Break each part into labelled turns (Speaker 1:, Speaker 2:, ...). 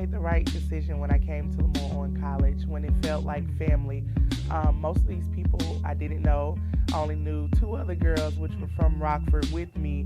Speaker 1: made the right decision when I came to LeMoyne-Owen College, when it felt like family. Most of these people I didn't know. I only knew two other girls, which were from Rockford with me,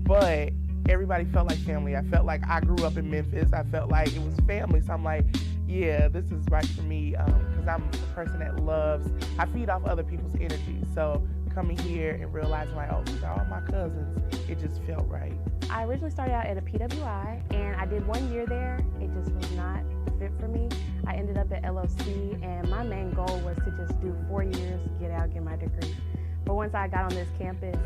Speaker 1: but everybody felt like family. I felt like I grew up in Memphis. I felt like it was family. So I'm like, yeah, this is right for me because I'm a person that loves, I feed off other people's energy. So coming here and realizing like, oh, these are all my cousins, it just felt right.
Speaker 2: I originally started out at a PWI, and I did 1 year there. It just was not fit for me. I ended up at LOC, and my main goal was to just do 4 years, get out, get my degree. But once I got on this campus,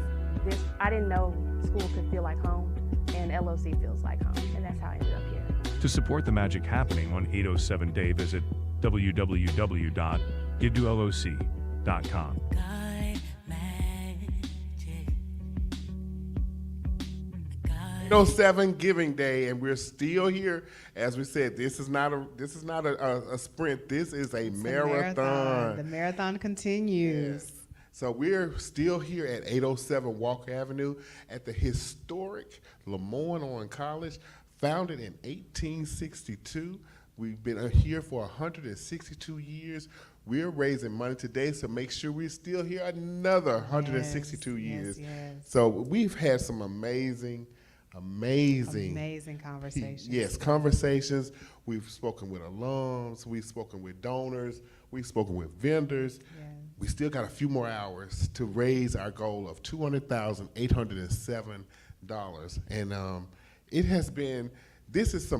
Speaker 2: I didn't know school could feel like home, and LOC feels like home, and that's how I ended up here.
Speaker 3: To support the magic happening on 807 Day, visit www.givetoloc.com.
Speaker 4: 807 Giving Day, and we're still here. As we said, this is not a sprint. This is a marathon.
Speaker 5: The marathon continues.
Speaker 4: Yes. So we're still here at 807 Walker Avenue at the historic LeMoyne-Owen College, founded in 1862. We've been here for 162 years. We're raising money today, so make sure we're still here another 162 years.
Speaker 5: Yes.
Speaker 4: So we've had some amazing
Speaker 5: conversations.
Speaker 4: Yes, conversations. We've spoken with alums, we've spoken with donors, we've spoken with vendors.
Speaker 5: Yes.
Speaker 4: We still got a few more hours to raise our goal of $200,807, and it has been. It's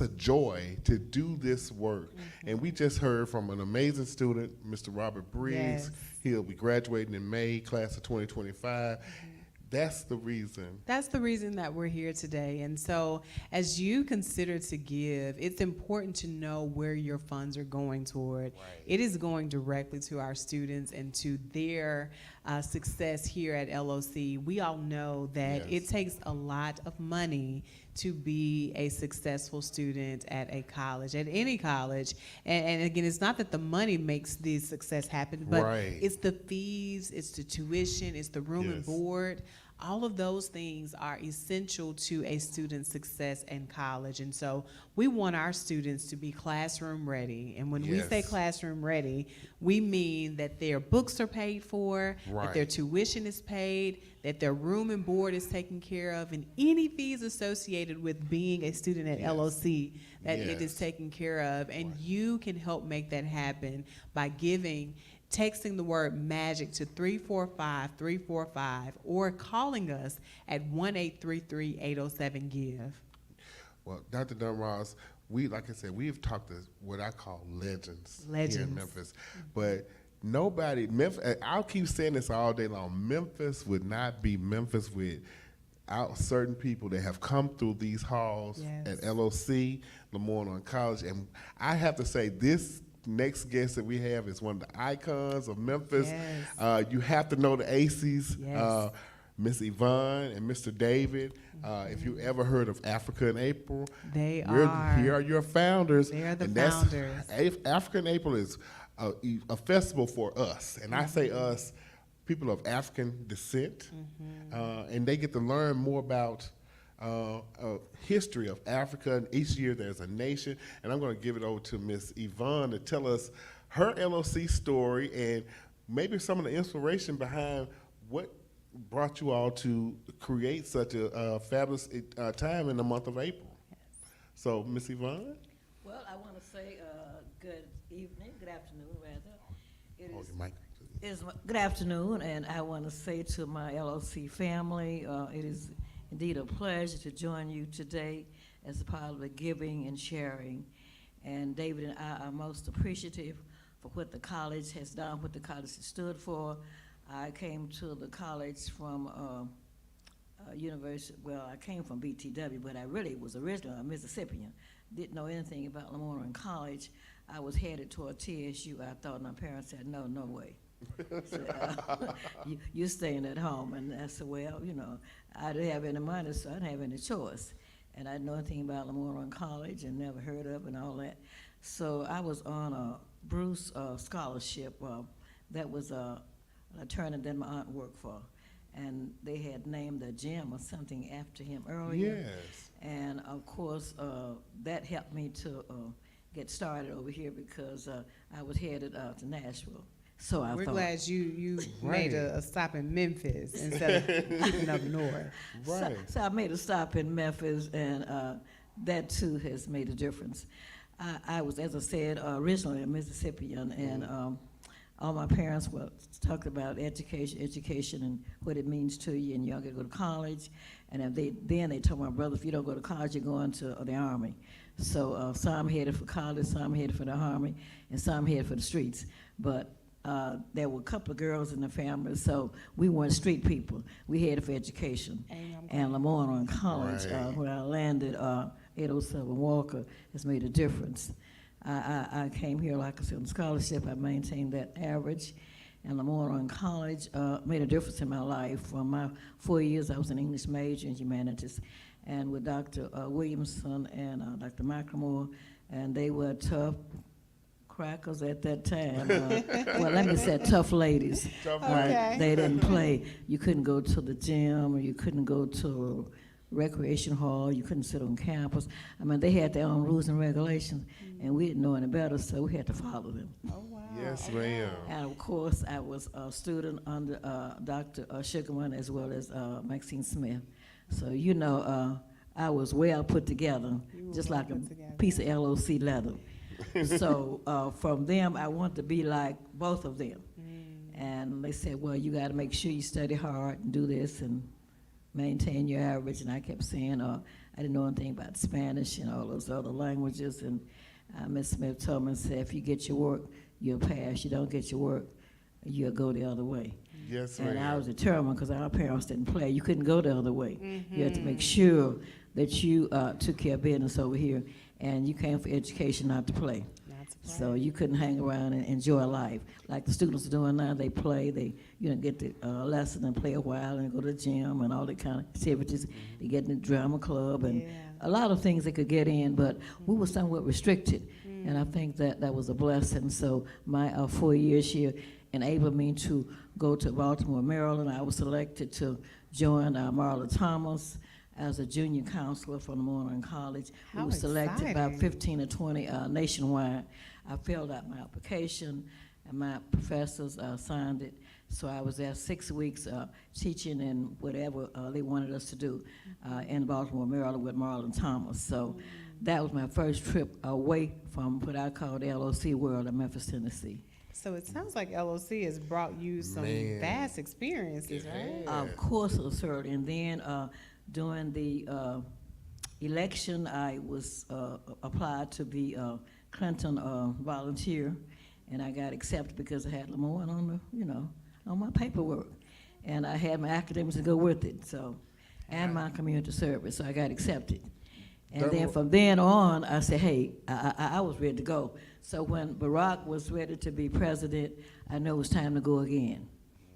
Speaker 4: a joy to do this work, and we just heard from an amazing student, Mr. Robert Briggs.
Speaker 5: Yes.
Speaker 4: He'll be graduating in May, class of 2025. That's the reason.
Speaker 5: That's the reason that we're here today. And so as you consider to give, it's important to know where your funds are going toward.
Speaker 4: Right.
Speaker 5: It is going directly to our students and to their success here at LOC. We all know that it takes a lot of money to be a successful student at a college, at any college. And again, it's not that the money makes the success happen, but it's the fees, it's the tuition, it's the room and board. All of those things are essential to a student's success in college. And so we want our students to be classroom ready. And when we say classroom ready, we mean that their books are paid for, that their tuition is paid, that their room and board is taken care of, and any fees associated with being a student at LOC, that it is taken care of. And you can help make that happen by texting the word MAGIC to 345-345 or calling us at 1-833-807-GIVE.
Speaker 4: Well, Dr. Dunross, like I said, we've talked to what I call legends here in Memphis. But I'll keep saying this all day long, Memphis would not be Memphis without certain people that have come through these halls at LOC, LeMoyne-Owen College. And I have to say, this next guest that we have is one of the icons of Memphis. You have to know the ACEs, Miss Yvonne and Mr. David. If you ever heard of Africa in April, here are your founders.
Speaker 5: They are the founders.
Speaker 4: Africa in April is a festival for us, and I say us, people of African descent, and they get to learn more about history of Africa, and each year there's a nation, and I'm going to give it over to Miss Yvonne to tell us her LOC story and maybe some of the inspiration behind what brought you all to create such a fabulous time in the month of April. So, Miss Yvonne?
Speaker 6: Well, I want to say good evening, good afternoon, rather. Good afternoon, and I want to say to my LOC family, it is indeed a pleasure to join you today as a part of the giving and sharing. And David and I are most appreciative for what the college has done, what the college has stood for. I came to the college from university, I came from BTW, but I really was originally a Mississippian. Didn't know anything about LeMoyne-Owen College. I was headed toward TSU. I thought, my parents said, no way. You're staying at home. And I said, well, I didn't have any money, so I didn't have any choice. And I didn't know anything about LeMoyne-Owen College and never heard of and all that. So I was on a Bruce scholarship. That was an attorney that my aunt worked for. and they had named the gym or something after him earlier.
Speaker 4: Yes.
Speaker 6: And of course, that helped me to get started over here because I was headed to Nashville. So I
Speaker 5: We're
Speaker 6: thought,
Speaker 5: glad you
Speaker 4: Right.
Speaker 5: made a stop in Memphis instead of keeping up north.
Speaker 4: Right.
Speaker 6: So I made a stop in Memphis, and that too has made a difference. I was, as I said, originally a Mississippian, and all my parents were talked about education and what it means to you, and you got to go to college. And if they told my brother, if you don't go to college, you're going to the Army. So some headed for college, some headed for the Army, and some headed for the streets. But there were a couple of girls in the family, so we weren't street people. We headed for education. And LeMoyne-Owen College,
Speaker 4: Right.
Speaker 6: where I landed, 807 Walker, has made a difference. I came here, like I said, on scholarship. I maintained that average. And LeMoyne-Owen College made a difference in my life. For my 4 years, I was an English major in humanities. And with Dr. Williamson and Dr. McLemore, and they were tough crackers at that time. Well, let me say tough ladies.
Speaker 4: Tough
Speaker 5: Okay.
Speaker 6: They didn't play. You couldn't go to the gym, or you couldn't go to recreation hall, you couldn't sit on campus. I mean, they had their own rules and regulations, and we didn't know any better, so we had to follow them.
Speaker 5: Oh, wow.
Speaker 4: Yes, ma'am.
Speaker 6: And of course, I was a student under Dr. Sugarman as well as Maxine Smith. So, you know, I was well put together,
Speaker 5: You were
Speaker 6: just
Speaker 5: well
Speaker 6: like a
Speaker 5: put together.
Speaker 6: piece of LOC leather. So from them, I wanted to be like both of them. And they said, well, you got to make sure you study hard and do this and maintain your average. And I kept saying, I didn't know anything about Spanish and all those other languages. And Miss Smith told me, said, if you get your work, you'll pass. You don't get your work, you'll go the other way.
Speaker 4: Yes,
Speaker 6: And I
Speaker 4: ma'am.
Speaker 6: was determined because our parents didn't play. You couldn't go the other way. You had to make sure that you took care of business over here, and you came for education, not to play.
Speaker 5: Not to play.
Speaker 6: So you couldn't hang around and enjoy life like the students are doing now. They play, they get the lesson and play a while and go to the gym and all that kind of activities. They get in the drama club and
Speaker 5: Yeah.
Speaker 6: a lot of things they could get in, but we were somewhat restricted. And I think that was a blessing. So my 4 years here enabled me to go to Baltimore, Maryland. I was selected to join Marla Thomas as a junior counselor for LeMoyne-Owen College. We
Speaker 5: How
Speaker 6: were selected about
Speaker 5: exciting.
Speaker 6: 15 or 20 nationwide. I filled out my application, and my professors signed it. So I was there 6 weeks teaching and whatever they wanted us to do in Baltimore, Maryland with Marlon Thomas. So that was my first trip away from what I call the LOC world in Memphis, Tennessee.
Speaker 5: So it sounds like LOC has brought you some
Speaker 4: Man.
Speaker 5: vast experiences,
Speaker 4: It
Speaker 5: right?
Speaker 4: has.
Speaker 6: Of course, sir. And then during the election, I was applied to be a Clinton volunteer, and I got accepted because I had LeMoyne on the, on my paperwork, and I had my academics to go with it. So, and my community service, so I got accepted. And then from then on, I said, hey, I was ready to go. So when Barack was ready to be president, I knew it was time to go again.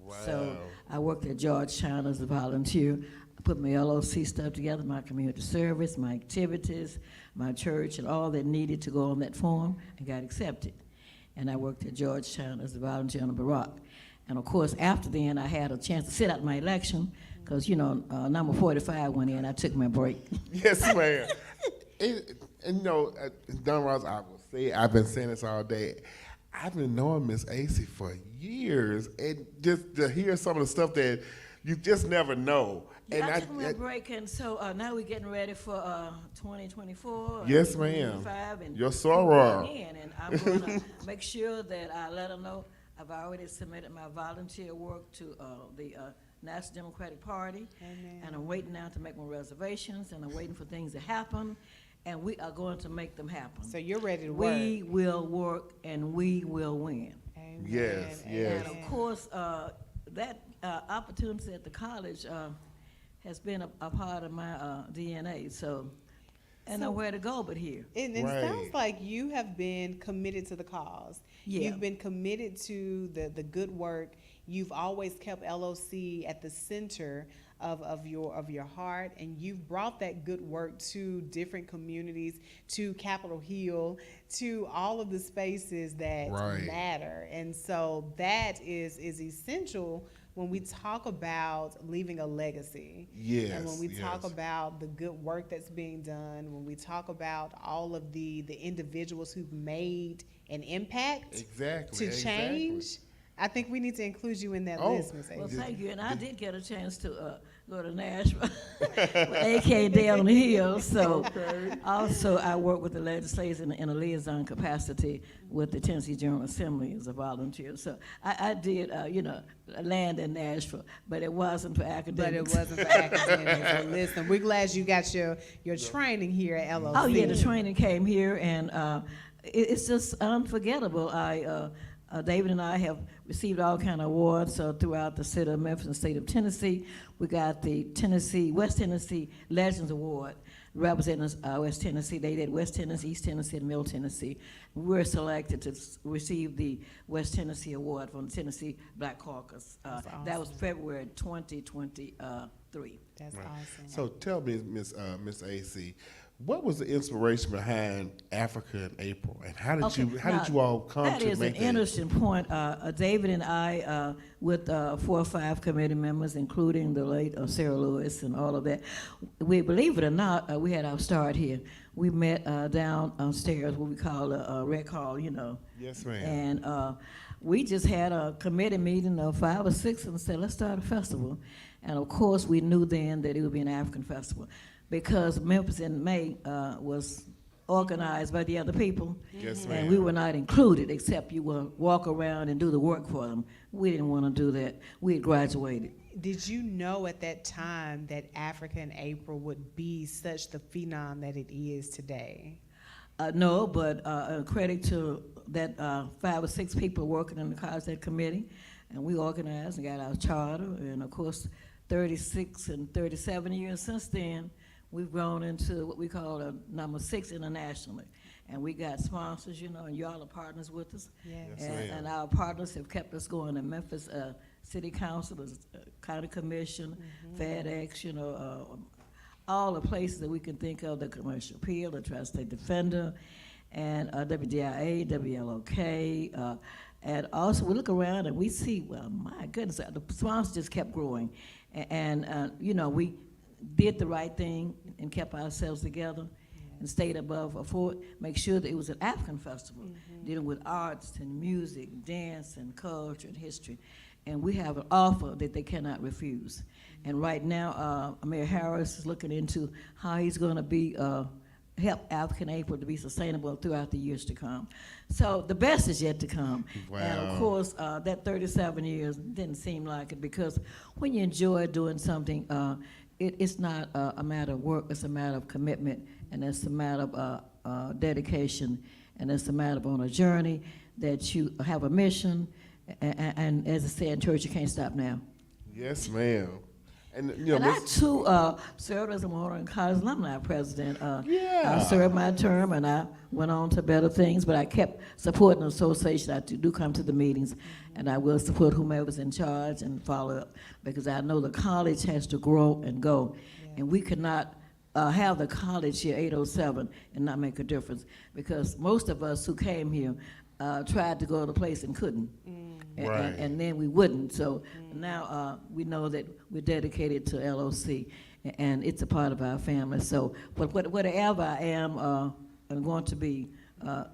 Speaker 4: Wow.
Speaker 6: So I worked at Georgetown as a volunteer. I put my LOC stuff together, my community service, my activities, my church, and all that needed to go on that form, and got accepted. And I worked at Georgetown as a volunteer on Barack. And of course, after then, I had a chance to sit out my election, because, number 45 went in, I took my break.
Speaker 4: Yes, ma'am. And Don Ross, I will say, I've been saying this all day. I've been knowing Miss AC for years, and just to hear some of the stuff that you just never know. And
Speaker 6: I took my break, and so now we're getting ready for 2024.
Speaker 4: Yes, ma'am.
Speaker 6: 2025, and
Speaker 4: Your soror.
Speaker 6: and I'm going to make sure that I let them know I've already submitted my volunteer work to the National Democratic Party,
Speaker 5: Amen.
Speaker 6: and I'm waiting now to make my reservations, and I'm waiting for things to happen, and we are going to make them happen.
Speaker 5: So you're ready to work.
Speaker 6: We will work, and we will win.
Speaker 5: Amen.
Speaker 4: Yes, yes.
Speaker 6: And of course, that opportunity at the college has been a part of my DNA. So, and nowhere to go but here.
Speaker 5: And it
Speaker 4: Right.
Speaker 5: sounds like you have been committed to the cause.
Speaker 6: Yeah.
Speaker 5: You've been committed to the good work. You've always kept LOC at the center of your heart, and you've brought that good work to different communities, to Capitol Hill, to all of the spaces that
Speaker 4: Right.
Speaker 5: matter. And so that is essential when we talk about leaving a legacy,
Speaker 4: Yes,
Speaker 5: and when we talk
Speaker 4: yes.
Speaker 5: about the good work that's being done, when we talk about all of the individuals who've made an impact
Speaker 4: Exactly.
Speaker 5: to change, I think we need to include you in that
Speaker 4: Oh,
Speaker 5: list, Ms.
Speaker 6: Well,
Speaker 5: Avery.
Speaker 6: thank you, and I did get a chance to go to Nashville, AK Day on the Hill, so also I work with the legislators in a liaison capacity with the Tennessee General Assembly as a volunteer, so I did, land in Nashville, but it wasn't for
Speaker 5: But
Speaker 6: academics.
Speaker 5: it wasn't for academics. So listen, we're glad you got your training here at LOC.
Speaker 6: Oh, yeah, the training came here, and it's just unforgettable. David and I have received all kind of awards throughout the city of Memphis and state of Tennessee. We got the West Tennessee Legends Award representing West Tennessee. They did West Tennessee, East Tennessee, and Middle Tennessee. We were selected to receive the West Tennessee Award from the Tennessee Black Caucus. That was February 2023.
Speaker 5: That's
Speaker 4: Right.
Speaker 5: awesome.
Speaker 4: So tell me, Miss AC, what was the inspiration behind Africa in April, and how did you all come
Speaker 6: That
Speaker 4: to
Speaker 6: is
Speaker 4: make
Speaker 6: an interesting point. David and I, with 4 or 5 committee members, including the late Sarah Lewis and all of that, we, believe it or not, we had our start here. We met downstairs, what we call a rec hall,
Speaker 4: Yes, ma'am.
Speaker 6: and we just had a committee meeting of 5 or 6 and said, let's start a festival. And of course, we knew then that it would be an African festival, because Memphis in May was organized by the other people.
Speaker 4: Yes,
Speaker 6: And
Speaker 4: ma'am.
Speaker 6: we were not included, except you will walk around and do the work for them. We didn't want to do that. We had graduated.
Speaker 5: Did you know at that time that Africa in April would be such the phenom that it is today?
Speaker 6: No, but credit to that 5 or 6 people working in the COSDAT committee, and we organized and got our charter, and of course, 36 and 37 years since then, we've grown into what we call a number 6 internationally. And we got sponsors, and you all are partners with us.
Speaker 5: Yes.
Speaker 4: Yes, ma'am.
Speaker 6: And our partners have kept us going. The Memphis City Council, the County Commission, FedEx, all the places that we can think of, the Commercial Appeal, the Tri-State Defender, and WDIA, WLOK. And also we look around and we see, well, my goodness, the sponsors just kept growing. And we did the right thing and kept ourselves together and stayed above a fort, make sure that it was an African festival, dealing with arts and music, dance and culture and history. And we have an offer that they cannot refuse. And right now, Mayor Harris is looking into how he's going to be help African April to be sustainable throughout the years to come. So the best is yet to come.
Speaker 4: Wow.
Speaker 6: And of course, that 37 years didn't seem like it, because when you enjoy doing something, it's not a matter of work, it's a matter of commitment, and it's a matter of dedication, and it's a matter of on a journey that you have a mission, and as I say in church, you can't stop now.
Speaker 4: Yes, ma'am. And
Speaker 6: And I too served as a Memorial College alumni president.
Speaker 4: Yeah.
Speaker 6: I served my term and I went on to better things, but I kept supporting the association. I do come to the meetings, and I will support whomever's in charge and follow up, because I know the college has to grow and go, and we cannot have the college here 807 and not make a difference, because most of us who came here tried to go to the place and couldn't.
Speaker 4: Right.
Speaker 6: And then we wouldn't. So now we know that we're dedicated to LOC, and it's a part of our family. So whatever I am, I'm going to be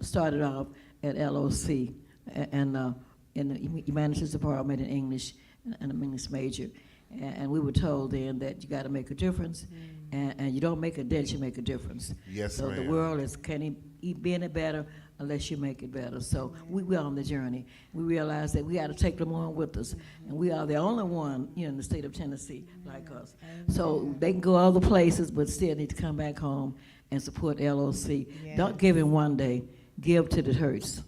Speaker 6: started off at LOC and in the humanities department in English, and I'm an English major. And we were told then that you got to make a difference, and you don't make a dent, you make a difference.
Speaker 4: Yes,
Speaker 6: so the
Speaker 4: ma'am.
Speaker 6: world can't be any better unless you make it better. So we're on the journey. We realize that we got to take them on with us, and we are the only one here in the state of Tennessee like us. So they can go other places, but still need to come back home and support LOC.
Speaker 5: Yes.
Speaker 6: Don't give in one day. Give till it hurts.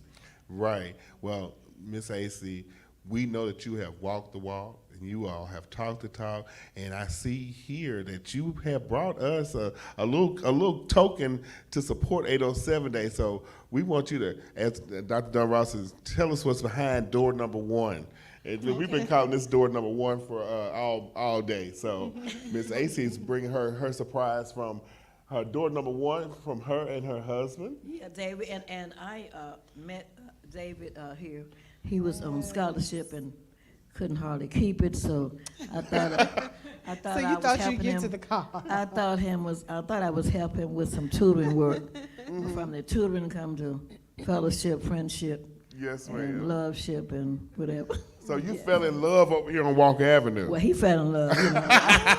Speaker 4: Right. Well, Miss AC, we know that you have walked the walk, and you all have talked the talk, and I see here that you have brought us a little token to support 807 Day. So we want you to, as Dr. Don Ross says, tell us what's behind door number 1. We've been calling this door number 1 for all day. So Miss AC is bringing her surprise from her door number 1 from her and her husband.
Speaker 6: Yeah, David, and I met David here. He was on scholarship and couldn't hardly keep it, so I thought I thought
Speaker 5: So
Speaker 6: I
Speaker 5: you
Speaker 6: was
Speaker 5: thought you'd
Speaker 6: helping
Speaker 5: get
Speaker 6: him.
Speaker 5: to the car.
Speaker 6: I thought I was helping with some tutoring work. From the tutoring come to fellowship, friendship,
Speaker 4: Yes,
Speaker 6: and
Speaker 4: ma'am.
Speaker 6: loveship, and whatever.
Speaker 4: So you fell in love over here on Walker Avenue.
Speaker 6: Well, he fell in love, you know.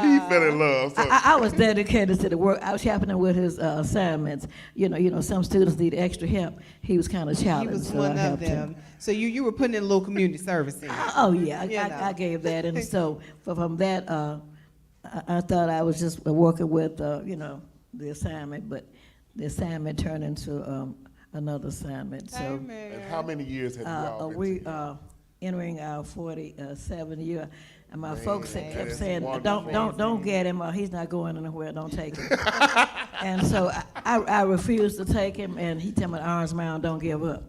Speaker 4: He fell in love. So
Speaker 6: I was dedicated to the work. I was helping him with his assignments. You know, some students need extra help. He was kind of
Speaker 5: He
Speaker 6: challenged,
Speaker 5: was
Speaker 6: so
Speaker 5: one
Speaker 6: I
Speaker 5: of
Speaker 6: helped him.
Speaker 5: them. So you were putting in a little community service in.
Speaker 6: Oh yeah,
Speaker 5: You know.
Speaker 6: I gave that, and so from that, I thought I was just working with the assignment, but the assignment turned into another assignment. So
Speaker 4: and how many years have you all been
Speaker 6: we
Speaker 4: together?
Speaker 6: entering our 47th year, and my folks
Speaker 4: that
Speaker 6: kept
Speaker 4: is
Speaker 6: saying,
Speaker 4: wonderful.
Speaker 6: don't get him, he's not going anywhere, don't take him. And so I refused to take him, and he told me, Orange Mound, don't give up.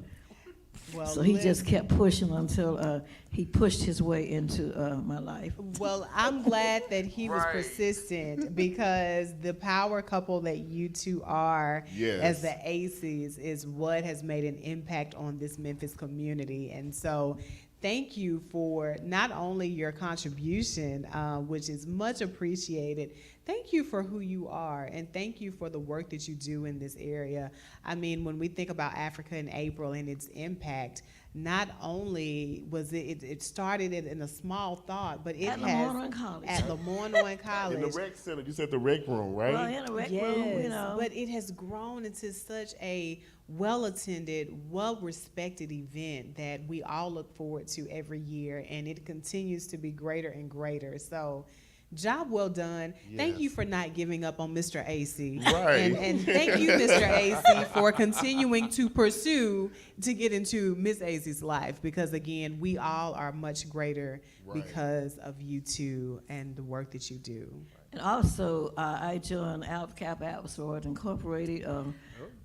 Speaker 5: Well,
Speaker 6: So he just kept pushing until he pushed his way into my life.
Speaker 5: Well, I'm glad that he was
Speaker 4: Right.
Speaker 5: persistent, because the power couple that you two are
Speaker 4: Yes.
Speaker 5: as the ACEs is what has made an impact on this Memphis community. And so thank you for not only your contribution, which is much appreciated, thank you for who you are, and thank you for the work that you do in this area. I mean, when we think about Africa in April and its impact, not only was it started in a small thought, but it
Speaker 6: At
Speaker 5: has
Speaker 6: LeMoyne-Owen College.
Speaker 5: at LeMoyne-Owen College.
Speaker 4: In the rec center, you said the rec room, right?
Speaker 6: Well, in a rec
Speaker 5: Yes,
Speaker 6: room, you know.
Speaker 5: but it has grown into such a well-attended, well-respected event that we all look forward to every year, and it continues to be greater and greater. So, job well done. Thank you
Speaker 4: Yes.
Speaker 5: for not giving up on Mr. AC.
Speaker 4: Right.
Speaker 5: And thank you, Mr. AC, for continuing to pursue to get into Miss AC's life, because again, we all are much greater
Speaker 4: Right.
Speaker 5: because of you two and the work that you do.
Speaker 6: And also, I joined Alpha Kappa Alpha Sorority Incorporated on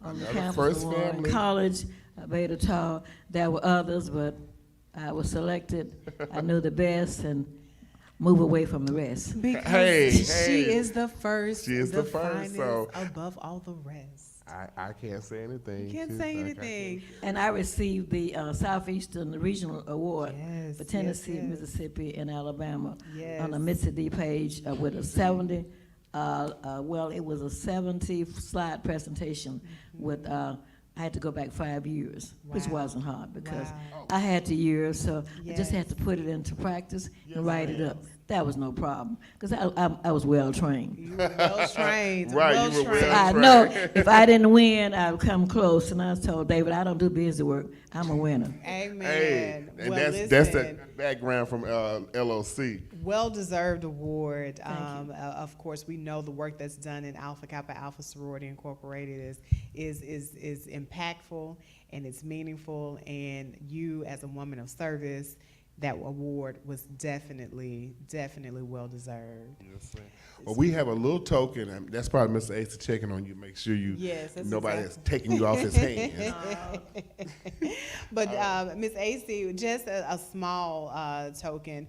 Speaker 6: the
Speaker 4: Another
Speaker 6: campus
Speaker 4: first
Speaker 6: of Warren
Speaker 4: family.
Speaker 6: College, Beta Tau. There were others, but I was selected. I knew the best and move away from the rest.
Speaker 5: Because
Speaker 4: Hey,
Speaker 5: she
Speaker 4: hey.
Speaker 5: is the first,
Speaker 4: She is the first,
Speaker 5: finest,
Speaker 4: so-
Speaker 5: above all the rest.
Speaker 4: I can't say anything.
Speaker 5: You can't
Speaker 4: Sis.
Speaker 5: say
Speaker 4: I can't.
Speaker 5: anything.
Speaker 6: And I received the Southeastern Regional Award
Speaker 5: Yes,
Speaker 6: for Tennessee,
Speaker 5: yes, yes.
Speaker 6: Mississippi, and Alabama
Speaker 5: Yes.
Speaker 6: on the Mississippi page with a 70. It was a 70 slide presentation with. I had to go back 5 years, which
Speaker 5: Wow.
Speaker 6: wasn't hard because
Speaker 5: Wow.
Speaker 6: I had the years, so I just had
Speaker 5: Yes.
Speaker 6: to put it into practice
Speaker 4: Yes,
Speaker 6: and write it
Speaker 4: ma'am.
Speaker 6: up. That was no problem because I was well trained.
Speaker 5: You were well trained.
Speaker 4: Right, you were well
Speaker 6: I
Speaker 4: trained.
Speaker 6: know if I didn't win, I would come close. And I told David, I don't do busy work. I'm a winner.
Speaker 5: Amen.
Speaker 4: Hey, and
Speaker 5: well,
Speaker 4: that's
Speaker 5: listen,
Speaker 4: the background from LOC.
Speaker 5: well-deserved award. Of course, we know the work that's done in Alpha Kappa Alpha Sorority Incorporated is impactful and it's meaningful. And you, as a woman of service, that award was definitely well-deserved.
Speaker 4: Yes, ma'am. Well, we have a little token, and that's probably Mr. Ace checking on you, make sure
Speaker 5: Yes, that's
Speaker 4: nobody
Speaker 5: exactly.
Speaker 4: is taking you off his hands.
Speaker 5: But Ms. AC, just a small token.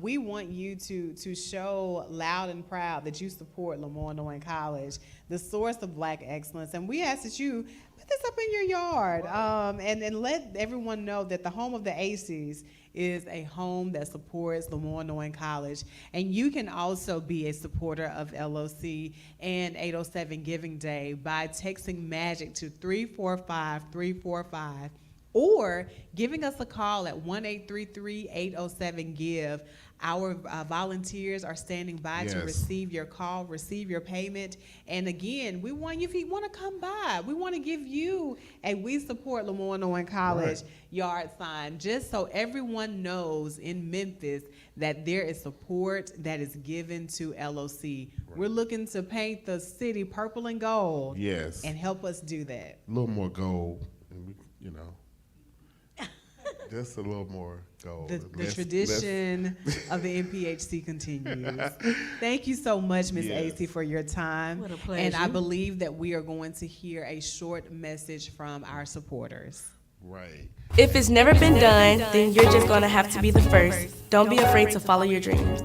Speaker 5: We want you to show loud and proud that you support LeMoyne-Owen College, the source of Black excellence, and we ask that you put this up in your yard and let everyone know that the home of the ACs is a home that supports LeMoyne-Owen College. And you can also be a supporter of LOC and 807 Giving Day by texting MAGIC to 345-345 or giving us a call at 1-833-807-GIVE. Our volunteers are standing by to
Speaker 4: Yes.
Speaker 5: receive your call, receive your payment. And again, we want you, if you want to come by, we want to give you a We Support LeMoyne-Owen College yard sign, just so everyone knows in Memphis that there is support that is given to LOC. We're looking to paint the city purple and gold.
Speaker 4: Yes.
Speaker 5: And help us do that.
Speaker 4: A little more gold, and just a little more gold.
Speaker 5: The
Speaker 4: Less-
Speaker 5: tradition of the MPHC continues. Thank you so much, Ms.
Speaker 4: Yes.
Speaker 5: AC, for your time.
Speaker 6: What a
Speaker 5: And I
Speaker 6: pleasure.
Speaker 5: believe that we are going to hear a short message from our supporters.
Speaker 4: Right.
Speaker 7: If it's never been done, then you're just going to have to be the first. Don't be afraid to follow your dreams.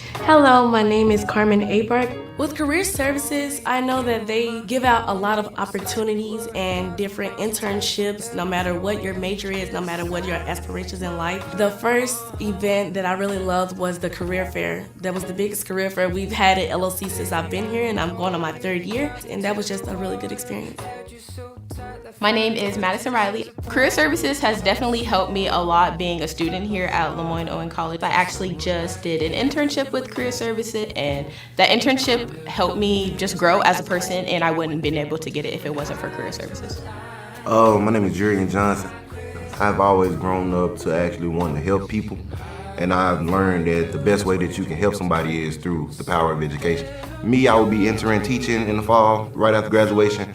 Speaker 7: Hello, my name is Carmen Abark. With Career Services, I know that they give out a lot of opportunities and different internships, no matter what your major is, no matter what your aspirations in life. The first event that I really loved was the career fair. That was the biggest career fair we've had at LOC since I've been here, and I'm going on my 3rd year, and that was just a really good experience.
Speaker 8: My name is Madison Riley. Career Services has definitely helped me a lot being a student here at LeMoyne-Owen College. I actually just did an internship with Career Services, and that internship helped me just grow as a person, and I wouldn't have been able to get it if it wasn't for Career Services.
Speaker 9: My name is Julian Johnson. I've always grown up to actually wanting to help people, and I've learned that the best way that you can help somebody is through the power of education. Me, I will be entering teaching in the fall, right after graduation.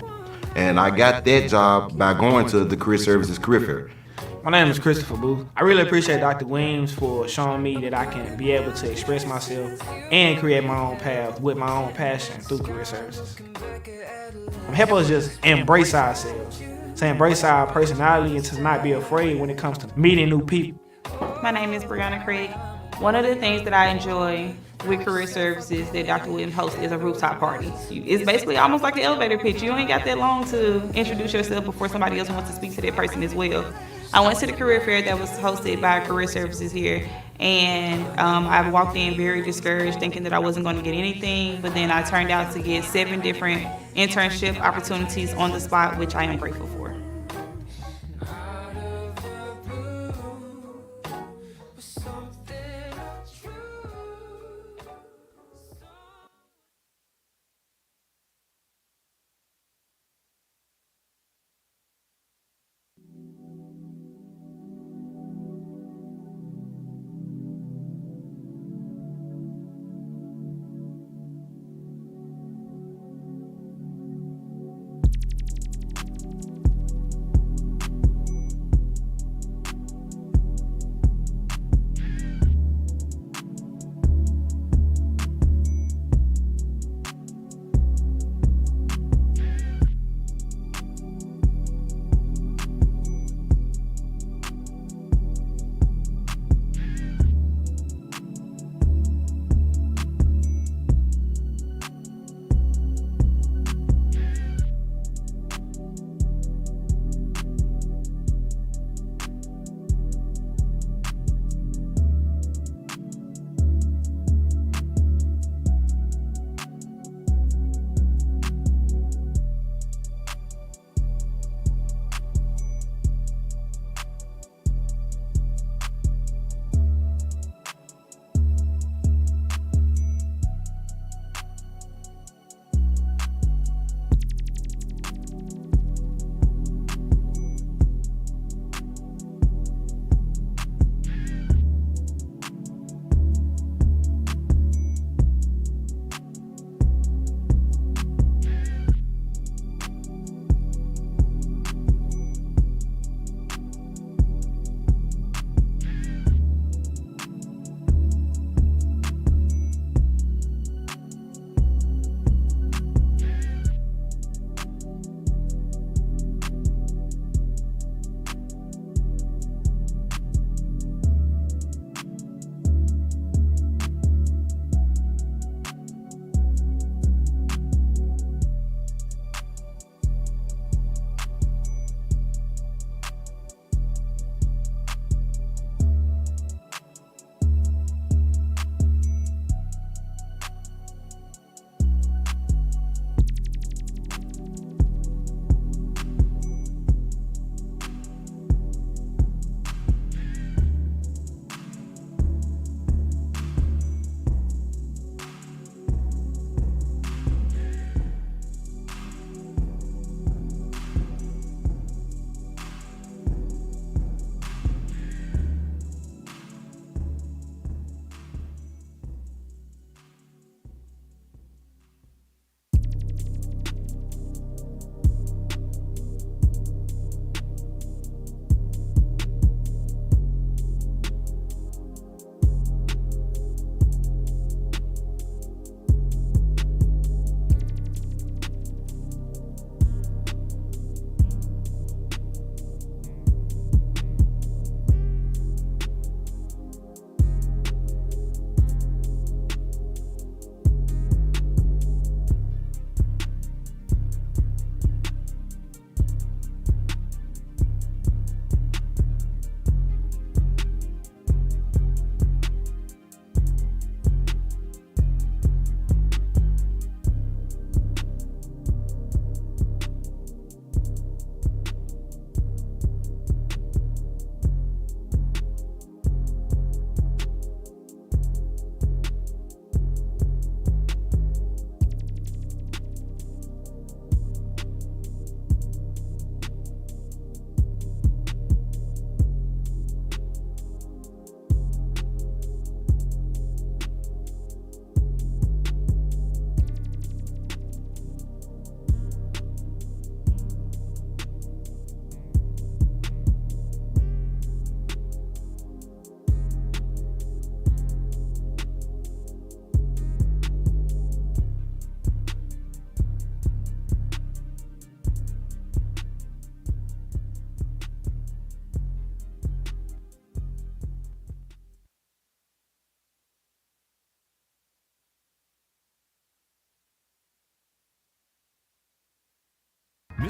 Speaker 9: And I got that job by going to the Career Services Career Fair.
Speaker 10: My name is Christopher Booth. I really appreciate Dr. Williams for showing me that I can be able to express myself and create my own path with my own passion through Career Services. Help us just embrace ourselves, to embrace our personality and to not be afraid when it comes to meeting new people.
Speaker 11: My name is Brianna Craig. One of the things that I enjoy with Career Services that Dr. Williams hosts is a rooftop party. It's basically almost like an elevator pitch. You ain't got that long to introduce yourself before somebody else wants to speak to that person as well. I went to the career fair that was hosted by Career Services here, and I walked in very discouraged, thinking that I wasn't going to get anything, but then I turned out to get 7 different internship opportunities on the spot, which I am grateful for.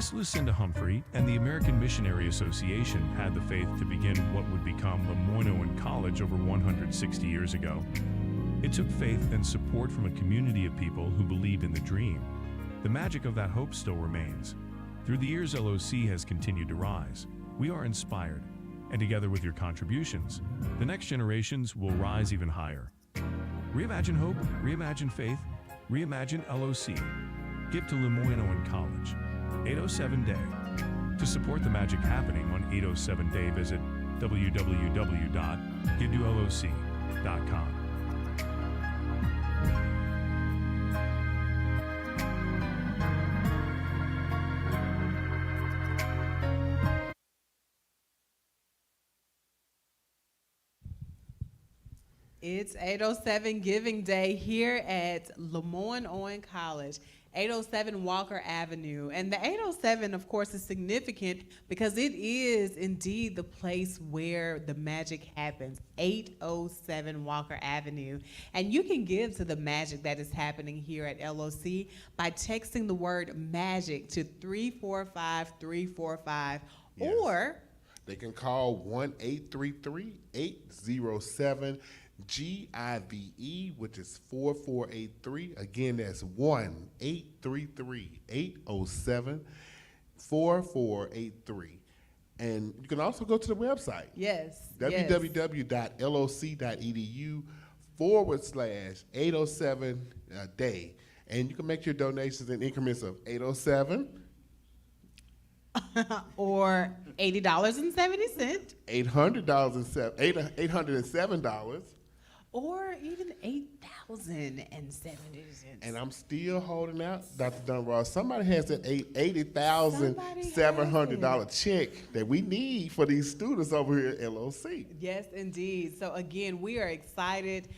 Speaker 3: Miss Lucinda Humphrey and the American Missionary Association had the faith to begin what would become LeMoyne-Owen College over 160 years ago. It took faith and support from a community of people who believed in the dream. The magic of that hope still remains. Through the years, LOC has continued to rise. We are inspired, and together with your contributions, the next generations will rise even higher. Reimagine hope, reimagine faith, reimagine LOC. Give to LeMoyne-Owen College, 807 Day. To support the magic happening on 807 Day, visit www.givetoloc.com.
Speaker 5: It's 807 Giving Day here at LeMoyne-Owen College, 807 Walker Avenue. And the 807, of course, is significant because it is indeed the place where the magic happens, 807 Walker Avenue. And you can give to the magic that is happening here at LOC by texting the word magic to 345-345
Speaker 4: Yes.
Speaker 5: or
Speaker 4: they can call 1-833-807-GIVE, which is 4483. Again, that's 1-833-807-4483. And you can also go to the website.
Speaker 5: yes,
Speaker 4: www.loc.edu/807 day. And you can make your donations in increments of 807,
Speaker 5: or $80.70,
Speaker 4: $807,
Speaker 5: or even $8,070.
Speaker 4: and I'm still holding out, Dr. Dunbar. Somebody has that $80,700 check that we need for these students over here at LOC.
Speaker 5: Yes, indeed. So again, we are excited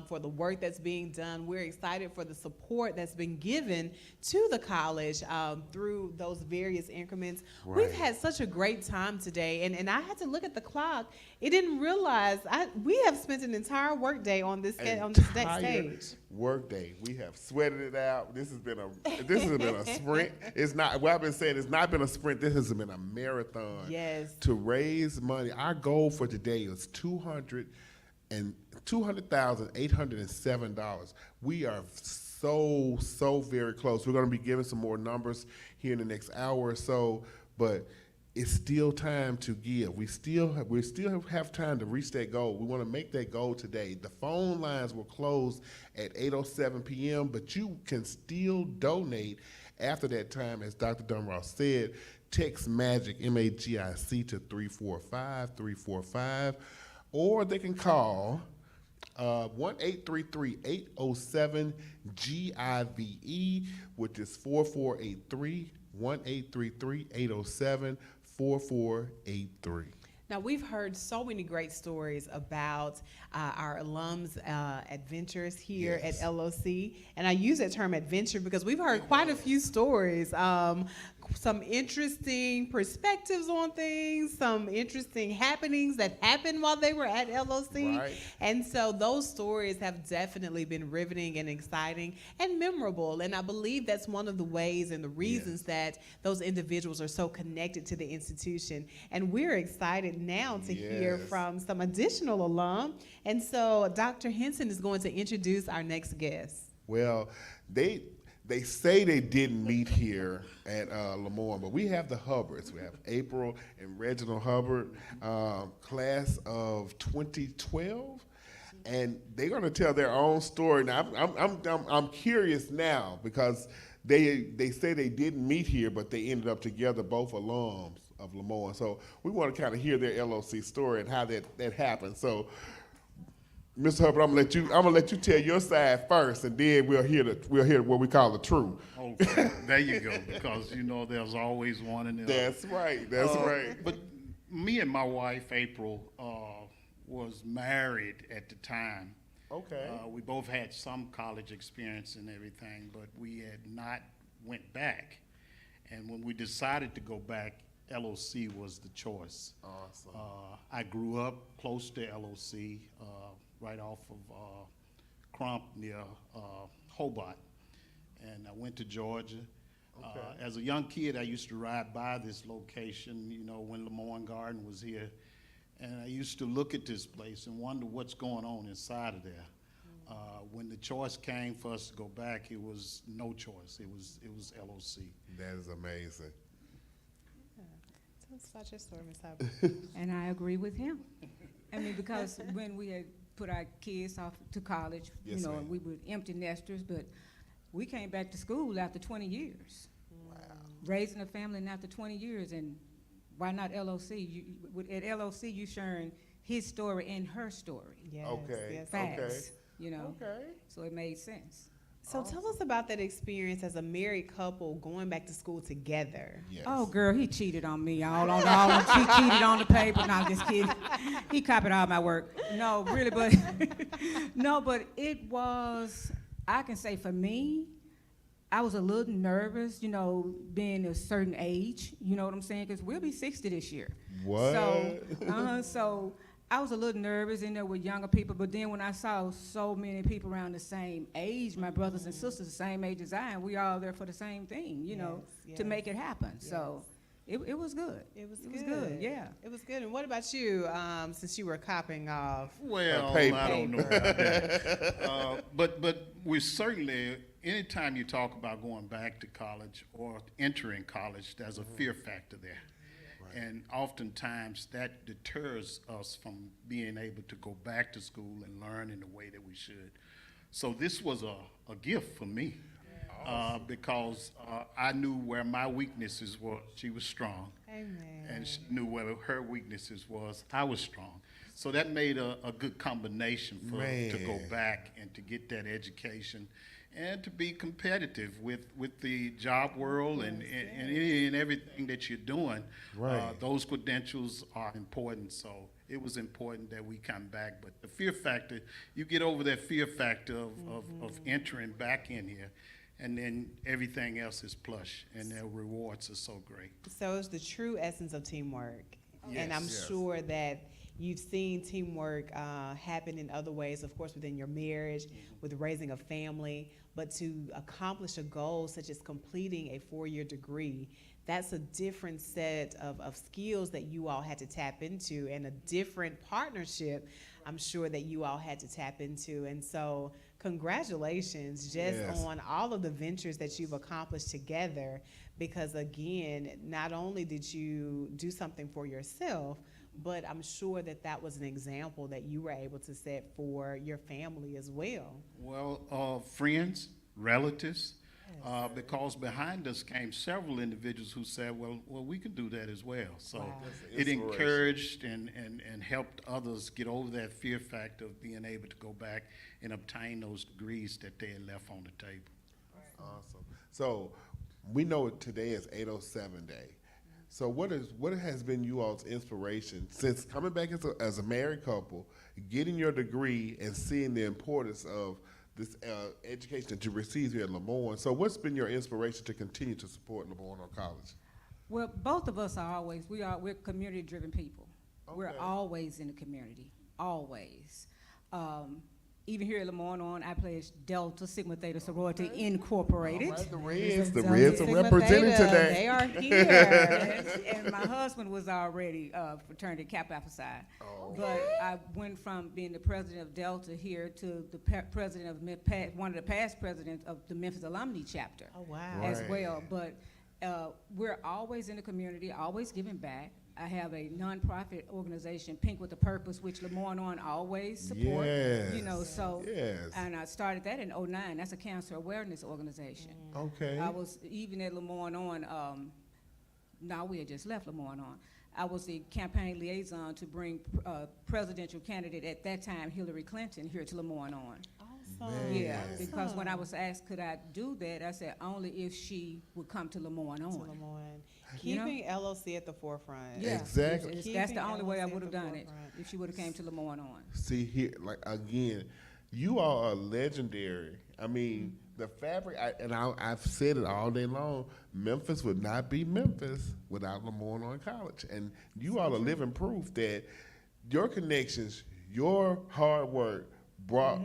Speaker 5: for the work that's being done. We're excited for the support that's been given to the college through those various increments.
Speaker 4: Right.
Speaker 5: We've had such a great time today, and I had to look at the clock. I didn't realize we have spent an entire workday on this next stage.
Speaker 4: Work day. We have sweated it out. This has been a sprint. It's not. What I've been saying, it's not been a sprint. This has been a marathon.
Speaker 5: Yes.
Speaker 4: To raise money. Our goal for today is $200,807. We are so very close. We're going to be giving some more numbers here in the next hour or so, but it's still time to give. We still have time to reach that goal. We want to make that goal today. The phone lines will close at 8:07 p.m., but you can still donate after that time, as Dr. Dunbar said. Text MAGIC, MAGIC, to 345-345, or they can call 1-833-807-GIVE, which is 4483, 1-833-807-4483.
Speaker 5: Now, we've heard so many great stories about our alums' adventures here
Speaker 4: Yes.
Speaker 5: at LOC. And I use that term adventure because we've heard quite a few stories, some interesting perspectives on things, some interesting happenings that happened while they were at LOC.
Speaker 4: Right.
Speaker 5: And so those stories have definitely been riveting and exciting and memorable. And I believe that's one of the ways and the reasons that those individuals are so connected to the institution. And we're excited now to hear from some additional alum. And so Dr. Henson is going to introduce our next guest.
Speaker 4: Well, they say they didn't meet here at LeMoyne, but we have the Hubbards. We have April and Reginald Hubbard, class of 2012, and they're going to tell their own story. Now, I'm curious now because they say they didn't meet here, but they ended up together, both alums of LeMoyne. So we want to kind of hear their LOC story and how that happened. So, Mr. Hubbard, I'm gonna let you tell your side first, and then we'll hear what we call the truth.
Speaker 12: Okay, there you go. Because there's always one in the other.
Speaker 4: That's right. That's right.
Speaker 12: But me and my wife April was married at the time.
Speaker 4: Okay.
Speaker 12: We both had some college experience and everything, but we had not went back. And when we decided to go back, LOC was the choice.
Speaker 4: Awesome.
Speaker 12: I grew up close to LOC, right off of Crump near Hobart. And I went to Georgia. As a young kid, I used to ride by this location, you know, when LeMoyne Garden was here. And I used to look at this place and wonder what's going on inside of there. When the choice came for us to go back, it was no choice. It was LOC.
Speaker 4: That is amazing.
Speaker 13: Tell us about your story, Ms. Hubbard.
Speaker 14: And I agree with him. I mean, because when we had put our kids off to college,
Speaker 4: Yes,
Speaker 14: you know,
Speaker 4: ma'am.
Speaker 14: and we were empty nesters, but we came back to school after 20 years.
Speaker 4: Wow.
Speaker 14: Raising a family and after 20 years, and why not LOC? At LOC, you sharing his story and her story.
Speaker 13: Yes,
Speaker 4: Okay.
Speaker 13: yes.
Speaker 14: Facts,
Speaker 4: Okay.
Speaker 14: you know.
Speaker 4: Okay.
Speaker 14: So it made sense.
Speaker 13: So tell us about that experience as a married couple going back to school together.
Speaker 4: Yes.
Speaker 14: Oh, girl, he cheated on me. He cheated on the paper. No, I'm just kidding. He copied all my work. No, really, but no, but it was. I can say for me, I was a little nervous. You know, being a certain age. You know what I'm saying? Because we'll be 60 this year.
Speaker 4: What?
Speaker 14: So I was a little nervous in there with younger people, but then when I saw so many people around the same age, my brothers and sisters the same age as I, and we all there for the same thing, you know, to make it happen.
Speaker 13: Yes.
Speaker 14: So it was good.
Speaker 13: It was
Speaker 14: good, yeah.
Speaker 13: It was good. And what about you, since you were copying off?
Speaker 12: Well,
Speaker 4: paper.
Speaker 12: I don't know about that. But we certainly, anytime you talk about going back to college or entering college, there's a fear factor there. And oftentimes that deters us from being able to go back to school and learn in the way that we should. So this was a gift for me because I knew where my weaknesses were. She was strong.
Speaker 13: Amen.
Speaker 12: And she knew where her weaknesses was. I was strong. So that made a good combination for to go back and to get that education and to be competitive with the job world and everything that you're doing.
Speaker 4: Right.
Speaker 12: Those credentials are important, so it was important that we come back. But the fear factor, you get over that fear factor of entering back in here, and then everything else is plush, and their rewards are so great.
Speaker 13: So it's the true essence of teamwork.
Speaker 12: Yes.
Speaker 13: And I'm
Speaker 4: Yes.
Speaker 13: sure that you've seen teamwork happen in other ways, of course, within your marriage, with raising a family, but to accomplish a goal such as completing a 4-year degree, that's a different set of skills that you all had to tap into and a different partnership I'm sure that you all had to tap into. And so congratulations just on all of the ventures that you've accomplished together, because again, not only did you do something for yourself, but I'm sure that that was an example that you were able to set for your family as well.
Speaker 12: Well, friends, relatives, because behind us came several individuals who said, well, we can do that as well. So it encouraged and helped others get over that fear factor of being able to go back and obtain those degrees that they had left on the table.
Speaker 4: Awesome. So we know today is 807 Day. So what has been you all's inspiration since coming back as a married couple, getting your degree and seeing the importance of this education that you received here at LeMoyne? So what's been your inspiration to continue to support LeMoyne College?
Speaker 14: Well, both of us are always, we're community-driven people. Okay. We're always in the community, always. Even here at LeMoyne-Owen, I pledge Delta Sigma Theta Sorority Incorporated.
Speaker 4: All right, the Reds are representing today.
Speaker 14: They are here. and my husband was already fraternity Kappa Alpha Psi. Oh. But I went from being the president of Delta here to the president of one of the past presidents of the Memphis Alumni Chapter.
Speaker 13: Oh, wow.
Speaker 14: As well. But we're always in the community, always giving back. I have a nonprofit organization, Pink with a Purpose, which LeMoyne-Owen always support.
Speaker 4: Yes.
Speaker 14: You know, so
Speaker 4: yes.
Speaker 14: And I started that in '09. That's a cancer awareness organization.
Speaker 4: Okay.
Speaker 14: I was even at LeMoyne-Owen. No, we had just left LeMoyne-Owen. I was the campaign liaison to bring presidential candidate at that time, Hillary Clinton, here to LeMoyne-Owen.
Speaker 13: Man.
Speaker 14: Yeah, because when I was asked could I do that, I said only if she would come to LeMoyne-Owen.
Speaker 13: Keeping LOC at the forefront.
Speaker 14: Yeah,
Speaker 4: exactly.
Speaker 14: That's the only way I would have done it, if she would have came to LeMoyne-Owen.
Speaker 4: See here, like again, you all are legendary. I mean, the fabric, I've said it all day long, Memphis would not be Memphis without LeMoyne-Owen College. And you all are living proof that your connections, your hard work brought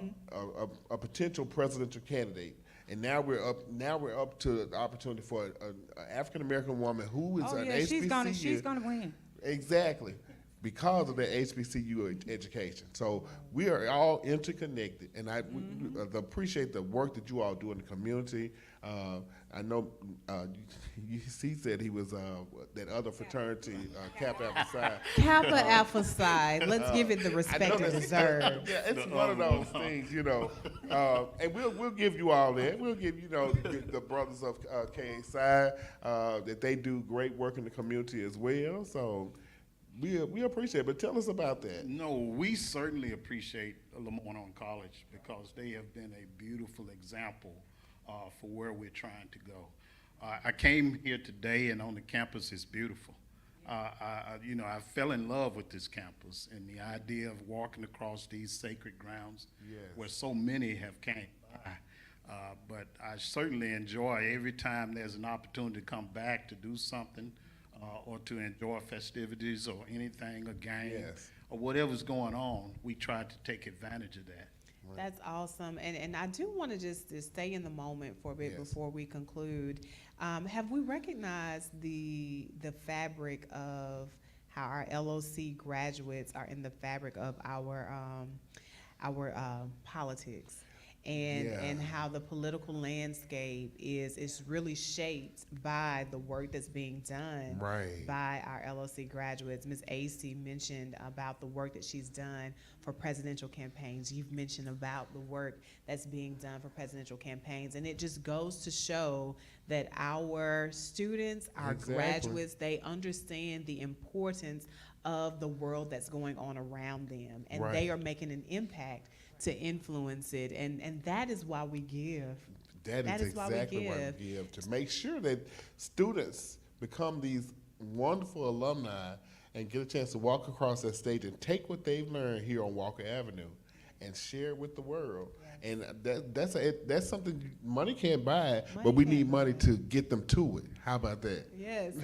Speaker 4: a potential presidential candidate. And now we're up to the opportunity for an African American woman who is an HBCU.
Speaker 14: She's gonna win.
Speaker 4: Exactly, because of the HBCU education. So we are all interconnected, and I appreciate the work that you all do in the community. I know he said he was that other fraternity, Kappa Alpha Psi.
Speaker 5: Kappa Alpha Psi. Let's give it the respect it deserves.
Speaker 4: Yeah, it's one of those things, you know. And we'll give you all that. We'll give the brothers of KA Psi that they do great work in the community as well. So we appreciate it. But tell us about that.
Speaker 12: No, we certainly appreciate LeMoyne-Owen College because they have been a beautiful example for where we're trying to go. I came here today, and on the campus it's beautiful. I fell in love with this campus and the idea of walking across these sacred grounds where so many have came by. But I certainly enjoy every time there's an opportunity to come back to do something or to enjoy festivities or anything, a game, or whatever's going on. We try to take advantage of that.
Speaker 5: That's awesome. And I do want to just stay in the moment for a bit before we conclude. Have we recognized the fabric of how our LOC graduates are in the fabric of our politics? And how the political landscape is really shaped by the work that's being done by our LOC graduates. Ms. Acey mentioned about the work that she's done for presidential campaigns. You've mentioned about the work that's being done for presidential campaigns. And it just goes to show that our students, our graduates, they understand the importance of the world that's going on around them. And they are making an impact to influence it, and that is why we give.
Speaker 4: That is exactly why we give, to make sure that students become these wonderful alumni and get a chance to walk across that stage and take what they've learned here on Walker Avenue and share it with the world. And that's something money can't buy, but we need money to get them to it. How about that?
Speaker 5: Yes.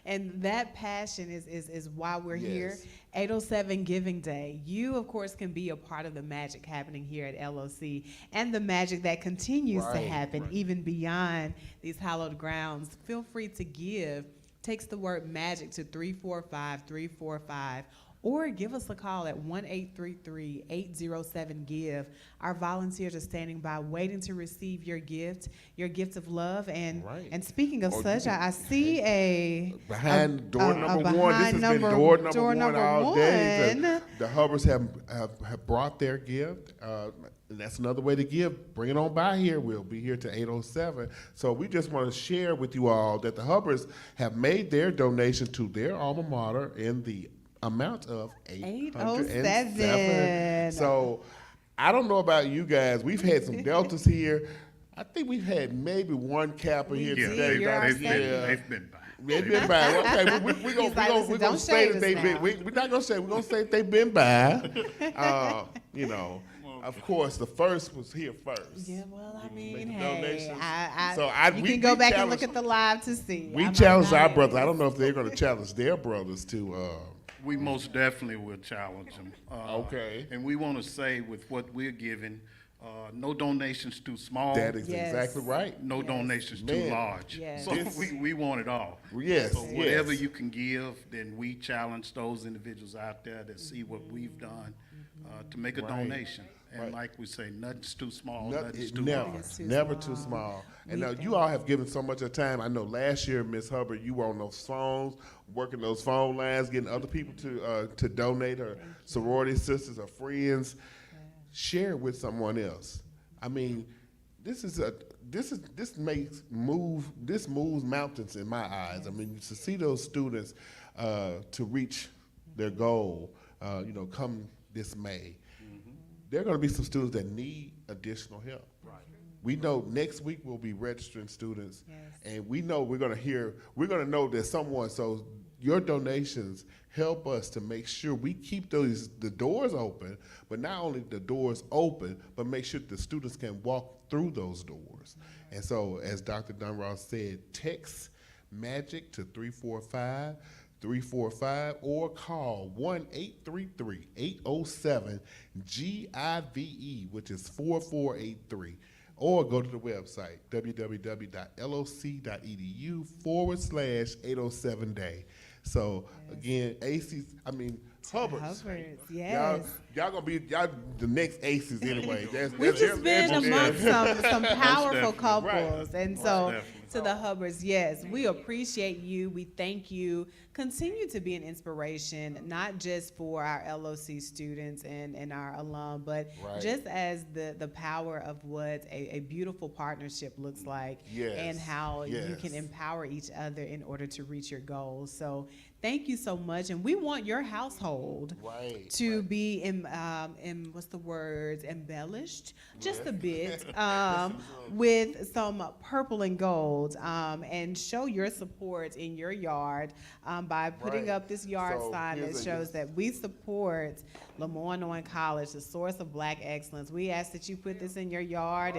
Speaker 5: And that passion is why we're here. 807 Giving Day. You, of course, can be a part of the magic happening here at LOC and the magic that continues to happen even beyond these hallowed grounds. Feel free to give. Takes the word magic to 345-345. Or give us a call at 1-833-807-GIVE. Our volunteers are standing by waiting to receive your gift of love. And speaking of such, I see
Speaker 4: behind door number one. This has been door number one all day. The Hubbards have brought their gift. And that's another way to give. Bring it on by here. We'll be here to 807. So we just want to share with you all that the Hubbards have made their donation to their alma mater in the amount of $807. So I don't know about you guys. We've had some Deltas here. I think we've had maybe one Kappa here today.
Speaker 12: They've been by.
Speaker 4: They've been by. Okay, we're gonna say that they've been. We're not gonna say. We're gonna say they've been by. Of course, the first was here first.
Speaker 5: Yeah, well, I mean,
Speaker 4: you
Speaker 5: can go back and look at the live to see.
Speaker 4: We challenged our brothers. I don't know if they're going to challenge their brothers to.
Speaker 12: We most definitely will challenge them. And we want to say with what we're giving, no donations too small.
Speaker 4: That is exactly right.
Speaker 12: No donations too large. So we want it all.
Speaker 4: So
Speaker 12: whatever you can give, then we challenge those individuals out there that see what we've done to make a donation. And like we say, nothing's too small, nothing's too large.
Speaker 4: Never too small. And you all have given so much of time. I know last year, Ms. Hubbard, you were on those phones, working those phone lines, getting other people to donate, or sorority sisters or friends. Share it with someone else. I mean, this moves mountains in my eyes. I mean, to see those students to reach their goal, come this May. There are going to be some students that need additional help. We know next week we'll be registering students, and we know we're going to know that someone. So your donations help us to make sure we keep the doors open, but not only the doors open, but make sure the students can walk through those doors. And so, as Dr. Dunross said, text MAGIC to 345 or call 1-833-807-GIVE, which is 4483. or go to the website, www.loc.edu/807day. So again, ACES, Hubbards.
Speaker 13: Yes.
Speaker 4: Y'all gonna be the next ACES anyway.
Speaker 13: We've just been amongst some powerful couples,
Speaker 4: Right.
Speaker 13: and so to the Hubbards, yes, we appreciate you. We thank you. Continue to be an inspiration, not just for our LOC students and our alum, but just as the power of what a beautiful partnership looks like, and how you can empower each other in order to reach your goals. So thank you so much, and we want your household to be what's the word, embellished just a bit with some purple and gold, and show your support in your yard by putting up this yard sign that shows that we support LeMoyne-Owen College, the source of Black excellence. We ask that you put this in your yard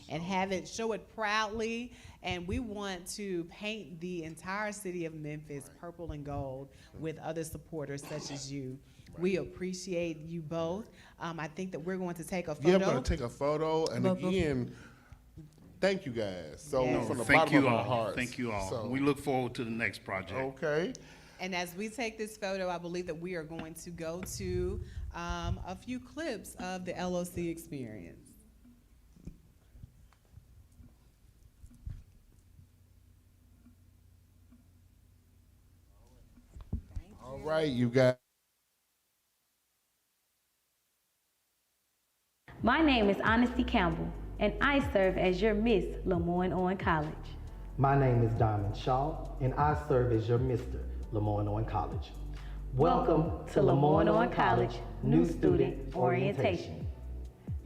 Speaker 13: and have it, show it proudly. And we want to paint the entire city of Memphis purple and gold with other supporters such as you. We appreciate you both. I think that we're going to take a photo.
Speaker 4: Yeah, we're going to take a photo. And again, thank you guys. So from the bottom of our hearts.
Speaker 12: Thank you all.
Speaker 4: So,
Speaker 12: we look forward to the next project.
Speaker 4: Okay.
Speaker 13: And as we take this photo, I believe that we are going to go to a few clips of the LOC experience.
Speaker 4: All right, you guys.
Speaker 15: My name is Honesty Campbell, and I serve as your Miss LeMoyne-Owen College.
Speaker 16: My name is Diamond Shaw, and I serve as your Mr. LeMoyne-Owen College. Welcome to LeMoyne-Owen College New Student Orientation.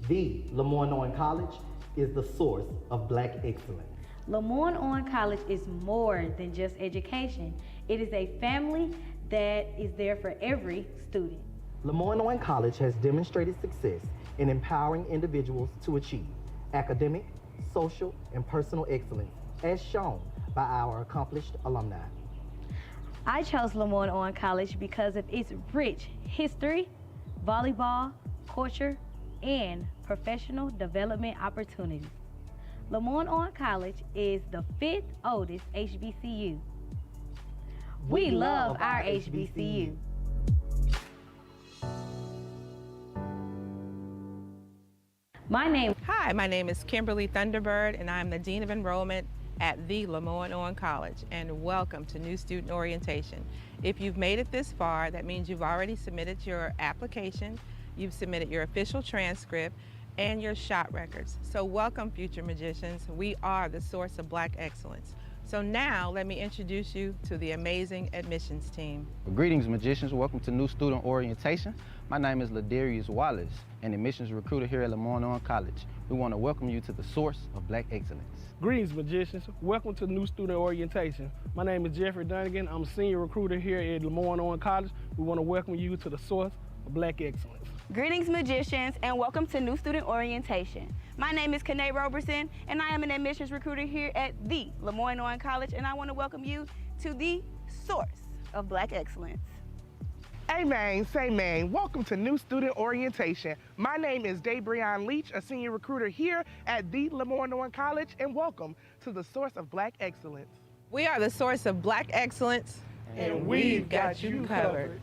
Speaker 16: The LeMoyne-Owen College is the source of Black excellence.
Speaker 15: LeMoyne-Owen College is more than just education. It is a family that is there for every student.
Speaker 16: LeMoyne-Owen College has demonstrated success in empowering individuals to achieve academic, social, and personal excellence, as shown by our accomplished alumni.
Speaker 15: I chose LeMoyne-Owen College because of its rich history, volleyball, culture, and professional development opportunities. LeMoyne-Owen College is the 5th oldest HBCU. We love our HBCU.
Speaker 17: Hi, my name is Kimberly Thunderbird, and I'm the Dean of Enrollment at the LeMoyne-Owen College, and welcome to New Student Orientation. If you've made it this far, that means you've already submitted your application, you've submitted your official transcript, and your shot records. So welcome, future magicians. We are the source of Black excellence. So now, let me introduce you to the amazing admissions team.
Speaker 18: Greetings, magicians. Welcome to New Student Orientation. My name is Ladarius Wallace, an admissions recruiter here at LeMoyne-Owen College. We want to welcome you to the source of Black excellence.
Speaker 19: Greetings, magicians. Welcome to New Student Orientation. My name is Jeffrey Dunnigan. I'm a senior recruiter here at LeMoyne-Owen College. We want to welcome you to the source of Black excellence.
Speaker 20: Greetings, magicians, and welcome to New Student Orientation. My name is Kanae Roberson, and I am an admissions recruiter here at the LeMoyne-Owen College, and I want to welcome you to the source of Black excellence.
Speaker 21: Hey man, say man, welcome to New Student Orientation. My name is Dabrion Leach, a senior recruiter here at the LeMoyne-Owen College, and welcome to the source of Black excellence.
Speaker 17: We are the source of Black excellence,
Speaker 21: and we've got you covered.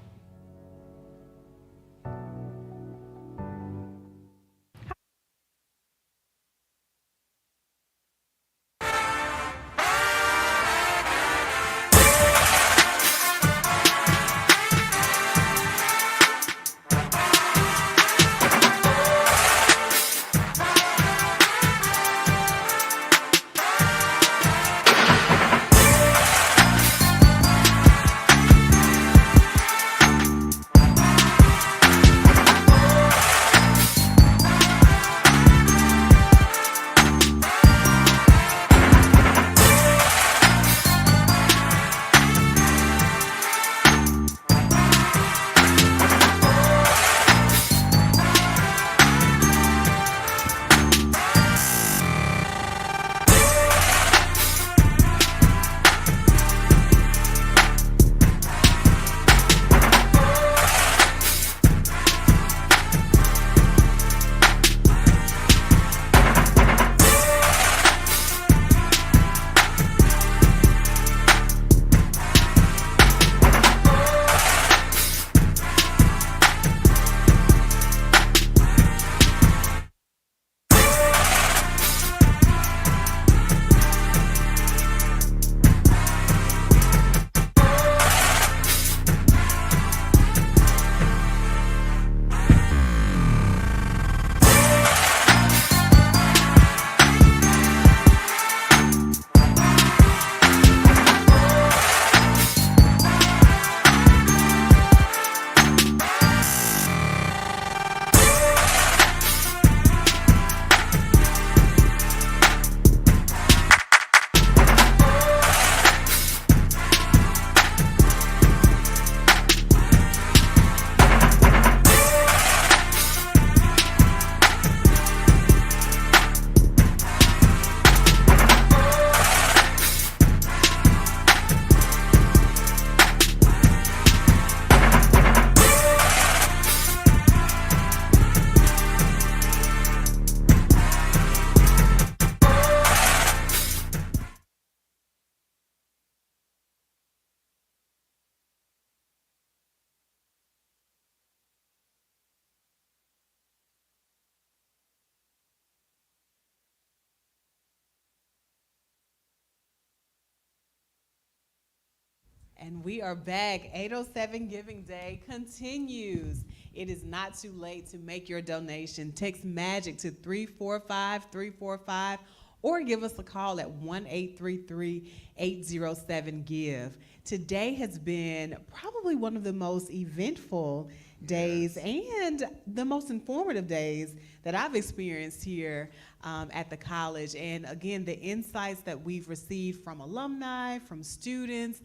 Speaker 5: And we are back. 807 Giving Day continues. It is not too late to make your donation. Text MAGIC to 345-345 or give us a call at 1-833-807-GIVE. Today has been probably one of the most eventful days and the most informative days that I've experienced here at the college. And again, the insights that we've received from alumni, from students,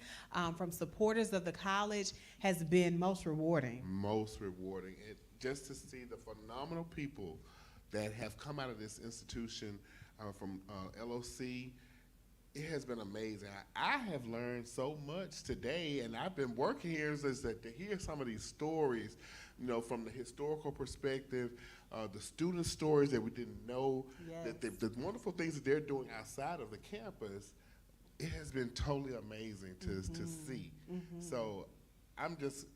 Speaker 5: from supporters of the college has been most rewarding.
Speaker 4: Most rewarding. And just to see the phenomenal people that have come out of this institution from LOC, it has been amazing. I have learned so much today, and I've been working here is that to hear some of these stories, you know, from the historical perspective, the student stories that we didn't know, that the wonderful things that they're doing outside of the campus, it has been totally amazing to see. So I'm just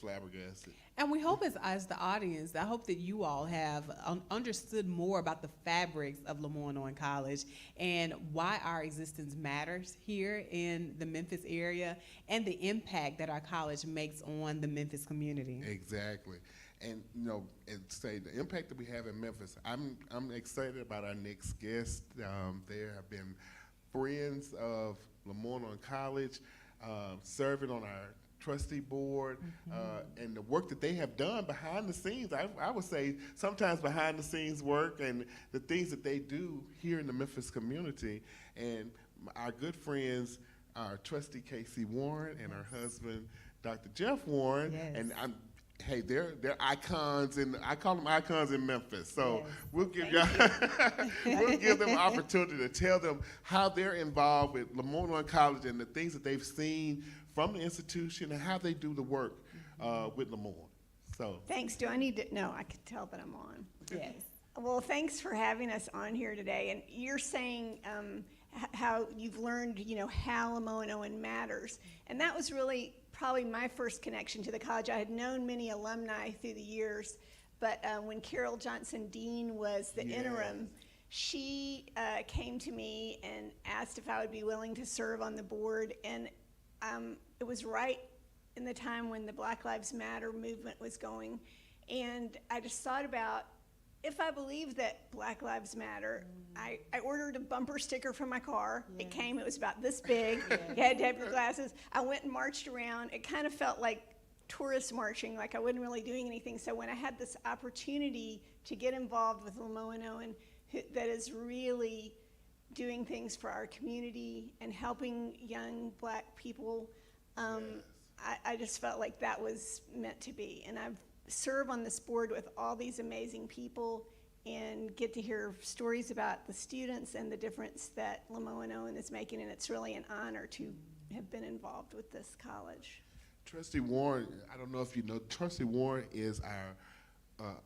Speaker 4: flabbergasted.
Speaker 5: And we hope as the audience, I hope that you all have understood more about the fabrics of LeMoyne-Owen College and why our existence matters here in the Memphis area and the impact that our college makes on the Memphis community.
Speaker 4: Exactly. And you know, and say the impact that we have in Memphis, I'm excited about our next guest. There have been friends of LeMoyne-Owen College serving on our trustee board, and the work that they have done behind the scenes. I would say sometimes behind the scenes work and the things that they do here in the Memphis community. And our good friends, our trustee Casey Warren and her husband, Dr. Jeff Warren, and they're icons, and I call them icons in Memphis. So we'll give we'll give them an opportunity to tell them how they're involved with LeMoyne-Owen College and the things that they've seen from the institution and how they do the work with LeMoyne. So
Speaker 1: thanks. Do I need to? No, I can tell that I'm on.
Speaker 5: Yes.
Speaker 1: Well, thanks for having us on here today. And you're saying how you've learned, you know, how LeMoyne-Owen matters, and that was really probably my first connection to the college. I had known many alumni through the years, but when Carol Johnson Dean was the interim, she came to me and asked if I would be willing to serve on the board, and it was right in the time when the Black Lives Matter movement was going, and I just thought about, if I believe that Black Lives Matter, I ordered a bumper sticker from my car. It came, it was about this big. You had to have your glasses. I went and marched around. It kind of felt like tourist marching, like I wasn't really doing anything. So when I had this opportunity to get involved with LeMoyne-Owen, that is really doing things for our community and helping young Black people, I just felt like that was meant to be. And I've serve on this board with all these amazing people and get to hear stories about the students and the difference that LeMoyne-Owen is making, and it's really an honor to have been involved with this college.
Speaker 4: Trustee Warren, I don't know if you know, Trustee Warren is our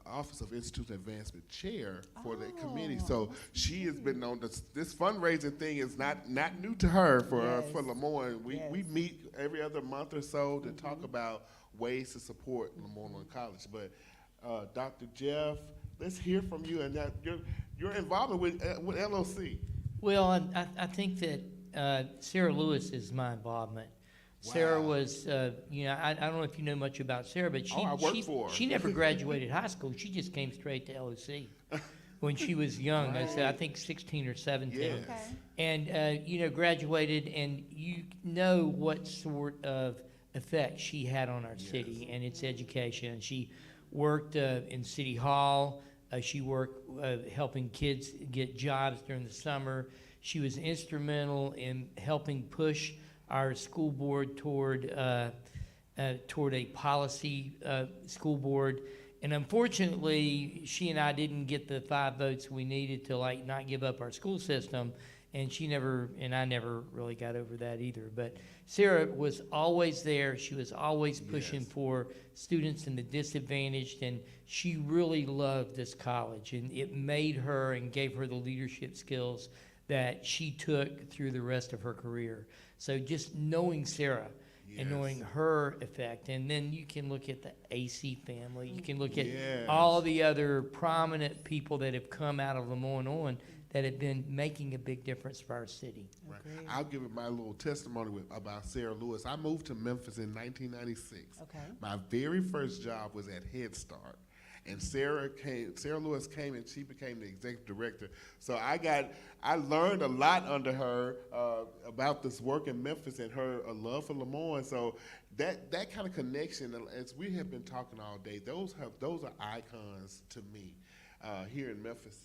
Speaker 4: Office of Institutional Advancement Chair for the committee. So she has been on this fundraising thing is not new to her for LeMoyne. We meet every other month or so to talk about ways to support LeMoyne-Owen College. But Dr. Jeff, let's hear from you and that your involvement with LOC.
Speaker 22: Well, I think that Sarah Lewis is my involvement. Wow. Sarah was, you know, I don't know if you know much about Sarah, but she never graduated high school. She just came straight to LOC when she was young. Right. I think 16 or 17. Yes. Okay. And, you know, graduated, and you know what sort of effect she had on our city and its education. She worked in City Hall. She worked helping kids get jobs during the summer. She was instrumental in helping push our school board toward a policy school board. And unfortunately, she and I didn't get the 5 votes we needed to not give up our school system. And I never really got over that either. But Sarah was always there. She was always pushing for students and the disadvantaged, and she really loved this college. And it made her and gave her the leadership skills that she took through the rest of her career. So just knowing Sarah and knowing her effect, and then you can look at the AC family. You can look at all the other prominent people that have come out of LeMoyne-Owen that have been making a big difference for our city.
Speaker 4: Right. I'll give it my little testimony about Sarah Lewis. I moved to Memphis in 1996.
Speaker 13: Okay.
Speaker 4: My very first job was at Head Start. And Sarah Lewis came and she became the executive director. So I learned a lot under her about this work in Memphis and her love for LeMoyne. So that kind of connection, as we have been talking all day, those are icons to me here in Memphis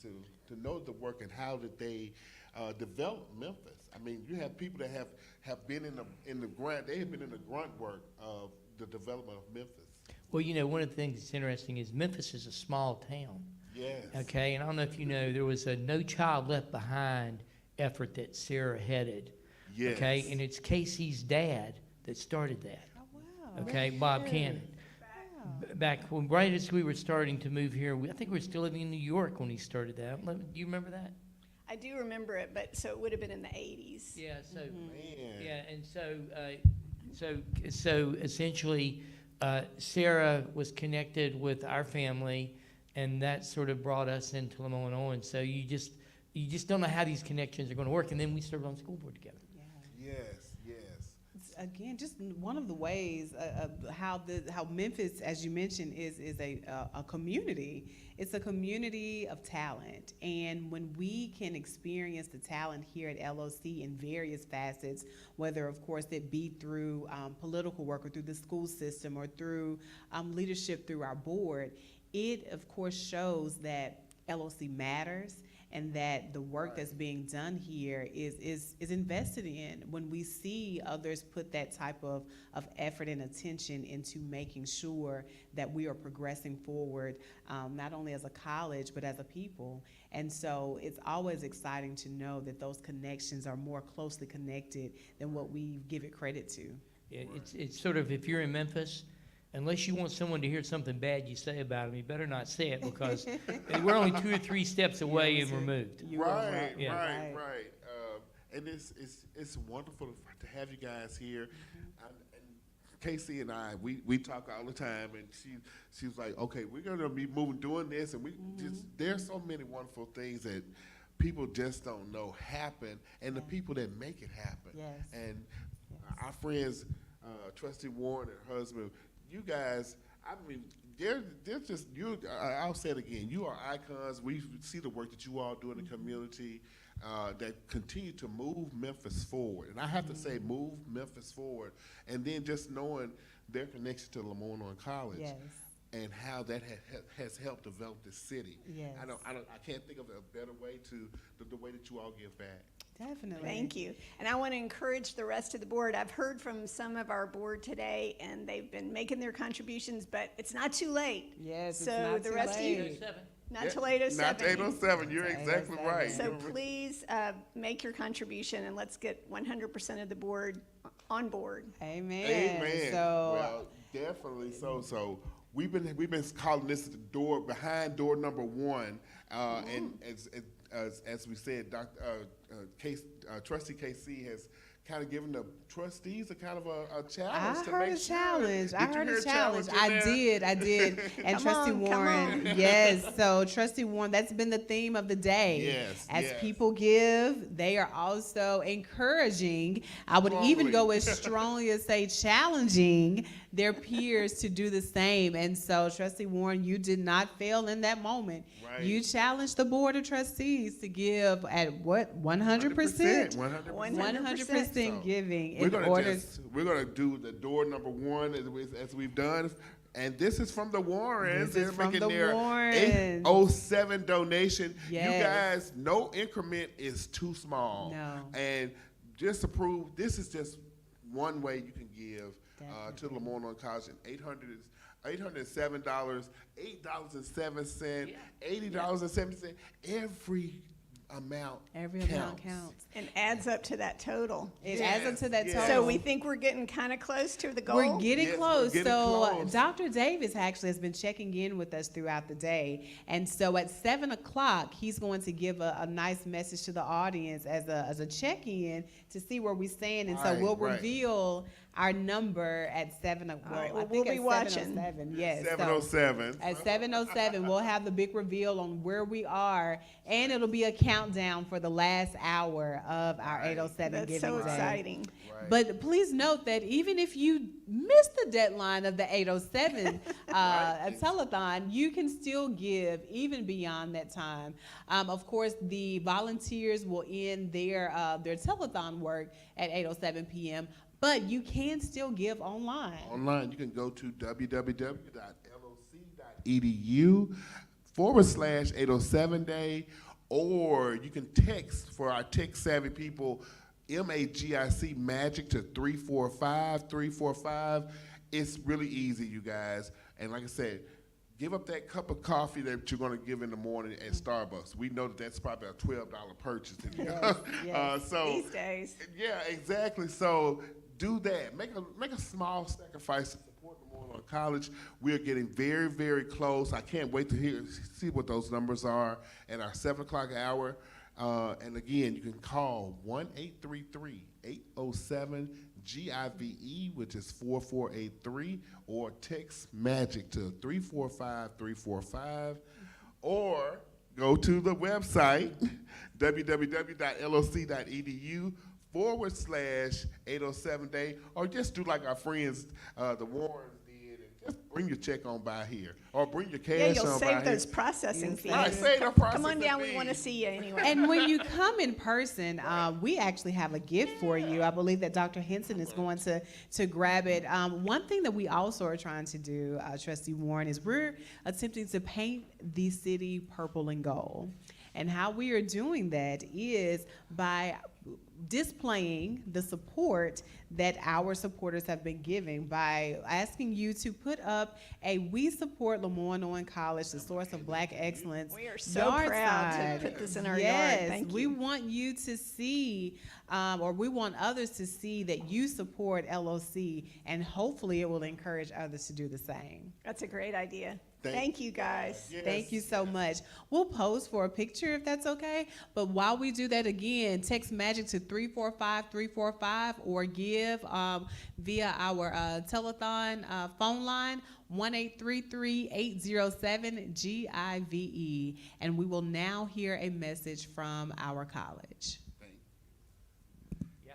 Speaker 4: to know the work and how did they develop Memphis. I mean, you have people that have been in the grunt. They have been in the grunt work of the development of Memphis.
Speaker 22: Well, you know, one of the things that's interesting is Memphis is a small town.
Speaker 4: Yes.
Speaker 22: Okay, and I don't know if you know, there was a No Child Left Behind effort that Sarah headed.
Speaker 4: Yes.
Speaker 22: Okay, and it's Casey's dad that started that. Oh, wow. Okay, Bob Cannon. Back when, right as we were starting to move here, I think we were still living in New York when he started that. Do you remember that?
Speaker 1: I do remember it, but so it would have been in the 80s.
Speaker 22: Yeah, so,
Speaker 4: Man.
Speaker 22: yeah, and so essentially, Sarah was connected with our family, and that sort of brought us into LeMoyne-Owen. So you just don't know how these connections are going to work, and then we served on the school board together.
Speaker 4: Yes.
Speaker 13: Again, just one of the ways how Memphis, as you mentioned, is a community. It's a community of talent, and when we can experience the talent here at LOC in various facets, whether of course it be through political work or through the school system or through leadership through our board, it of course shows that LOC matters, and that the work that's being done here is invested in. When we see others put that type of effort and attention into making sure that we are progressing forward, not only as a college, but as a people. And so it's always exciting to know that those connections are more closely connected than what we give it credit to.
Speaker 22: Yeah, it's sort of, if you're in Memphis, unless you want someone to hear something bad you say about them, you better not say it, because we're only 2 or 3 steps away and removed.
Speaker 4: Right.
Speaker 22: Yeah.
Speaker 4: And it's wonderful to have you guys here. And Casey and I, we talk all the time, and she was like, okay, we're gonna be doing this, and there's so many wonderful things that people just don't know happen, and the people that make it happen.
Speaker 13: Yes.
Speaker 4: And our friends, Trustee Warren and her husband, you guys, I mean, they're just, I'll say it again, you are icons. We see the work that you all do in the community that continue to move Memphis forward. And I have to say, move Memphis forward. And then just knowing their connection to LeMoyne-Owen College.
Speaker 13: Yes.
Speaker 4: And how that has helped develop this city.
Speaker 13: Yes.
Speaker 4: I can't think of a better way to the way that you all give back.
Speaker 13: Definitely.
Speaker 1: Thank you. And I want to encourage the rest of the board. I've heard from some of our board today, and they've been making their contributions, but it's not too late.
Speaker 13: Yes,
Speaker 1: so
Speaker 13: it's not
Speaker 1: the
Speaker 13: too
Speaker 1: rest
Speaker 13: late.
Speaker 1: of you, not till 8:07.
Speaker 4: Not till 8:07. You're exactly right.
Speaker 1: So please make your contribution, and let's get 100% of the board on board.
Speaker 13: Amen.
Speaker 4: Well, definitely. So we've been calling this the door behind door number 1, and as we said, Trustee KC has kind of given the trustees a kind of a challenge.
Speaker 13: I heard a challenge. I did. And
Speaker 1: Come
Speaker 13: Trustee
Speaker 1: on,
Speaker 13: Warren, yes. So Trustee Warren, that's been the theme of the day.
Speaker 4: Yes.
Speaker 13: As people give, they are also encouraging. I would even go as strongly as say challenging their peers to do the same. And so, Trustee Warren, you did not fail in that moment.
Speaker 4: Right.
Speaker 13: You challenged the Board of Trustees to give at what, 100%? 100% giving.
Speaker 4: We're gonna do the door number 1 as we've done. And this is from the Warrens.
Speaker 13: This is from the Warrens.
Speaker 4: 807 donation.
Speaker 13: Yes.
Speaker 4: You guys, no increment is too small.
Speaker 13: No.
Speaker 4: And just to prove, this is just one way you can give to LeMoyne-Owen College. And $807, $8.07, $80.70. Every amount
Speaker 13: counts.
Speaker 1: And adds up to that total.
Speaker 13: It adds up to that total.
Speaker 1: So we think we're getting kind of close to the goal?
Speaker 13: We're getting close.
Speaker 4: We're getting close.
Speaker 13: Dr. Davis actually has been checking in with us throughout the day. And so at 7 o'clock, he's going to give a nice message to the audience as a check-in to see where we stand. And so we'll reveal our number at 7.
Speaker 1: right,
Speaker 13: I
Speaker 1: well,
Speaker 13: think
Speaker 1: we'll be
Speaker 13: at
Speaker 1: watching.
Speaker 13: 7:07. Yes.
Speaker 4: 7:07.
Speaker 13: At 7:07, we'll have the big reveal on where we are, and it'll be a countdown for the last hour of our 807
Speaker 1: That's
Speaker 13: Giving
Speaker 1: so
Speaker 13: Day.
Speaker 1: exciting.
Speaker 13: But please note that even if you missed the deadline of the 807 telethon, you can still give even beyond that time. Of course, the volunteers will end their telethon work at 8:07 p.m., but you can still give online.
Speaker 4: Online, you can go to www.loc.edu/807day, or you can text for our tech-savvy people, MAGIC MAGIC to 345-345. It's really easy, you guys. And like I said, give up that cup of coffee that you're going to give in the morning at Starbucks. We know that that's probably a $12 purchase.
Speaker 1: Yes.
Speaker 4: So
Speaker 1: these days.
Speaker 4: Yeah, exactly. So do that. Make a small sacrifice to support LeMoyne-Owen College. We are getting very, very close. I can't wait to see what those numbers are at our 7 o'clock hour. And again, you can call 1-833-807-GIVE, which is 4483, or text MAGIC to 345-345, or go to the website, www.loc.edu/807day, or just do like our friends, the Warrens did, and just bring your check on by here, or bring your cash
Speaker 1: You'll
Speaker 4: on by
Speaker 1: save
Speaker 4: here.
Speaker 1: those processing fees.
Speaker 4: Right, save the processing
Speaker 1: Come on down, we
Speaker 4: fees.
Speaker 1: want to see you anyway.
Speaker 13: And when you come in person, we actually have a gift for you. I believe that Dr. Henson is going to grab it. One thing that we also are trying to do, Trustee Warren, is we're attempting to paint the city purple and gold. And how we are doing that is by displaying the support that our supporters have been giving by asking you to put up a "We Support LeMoyne-Owen College, the Source of Black Excellence"
Speaker 1: We are so
Speaker 13: yard
Speaker 1: proud
Speaker 13: sign.
Speaker 1: to put this in our
Speaker 13: yes,
Speaker 1: yard. Thank you.
Speaker 13: we want you to see, or we want others to see that you support LOC, and hopefully it will encourage others to do the same.
Speaker 1: That's a great idea. Thank you, guys.
Speaker 4: Yes.
Speaker 13: Thank you so much. We'll pose for a picture if that's okay. But while we do that, again, text MAGIC to 345-345, or give via our telethon phone line, 1-833-807-GIVE. And we will now hear a message from our college.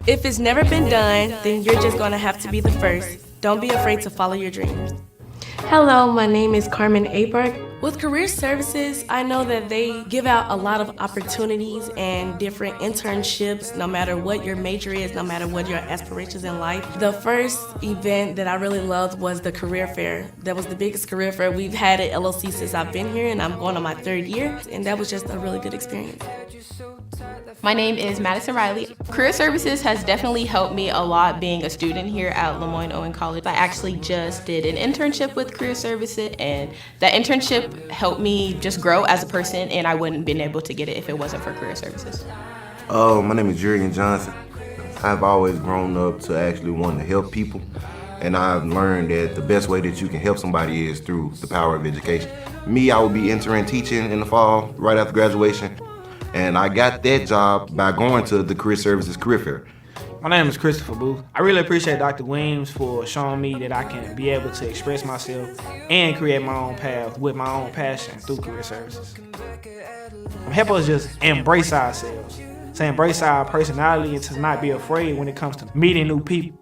Speaker 7: If it's never been done, then you're just going to have to be the first. Don't be afraid to follow your dreams. Hello, my name is Carmen Abark. With Career Services, I know that they give out a lot of opportunities and different internships, no matter what your major is, no matter what your aspirations in life. The first event that I really loved was the career fair. That was the biggest career fair we've had at LOC since I've been here, and I'm going on my 3rd year, and that was just a really good experience.
Speaker 8: My name is Madison Riley. Career Services has definitely helped me a lot being a student here at LeMoyne-Owen College. I actually just did an internship with Career Services, and that internship helped me just grow as a person, and I wouldn't have been able to get it if it wasn't for Career Services.
Speaker 9: My name is Julian Johnson. I've always grown up to actually want to help people, and I've learned that the best way that you can help somebody is through the power of education. Me, I will be entering teaching in the fall, right after graduation. And I got that job by going to the Career Services Career Fair.
Speaker 10: My name is Christopher Booth. I really appreciate Dr. Williams for showing me that I can be able to express myself and create my own path with my own passion through Career Services. Help us just embrace ourselves, to embrace our personality and to not be afraid when it comes to meeting new people.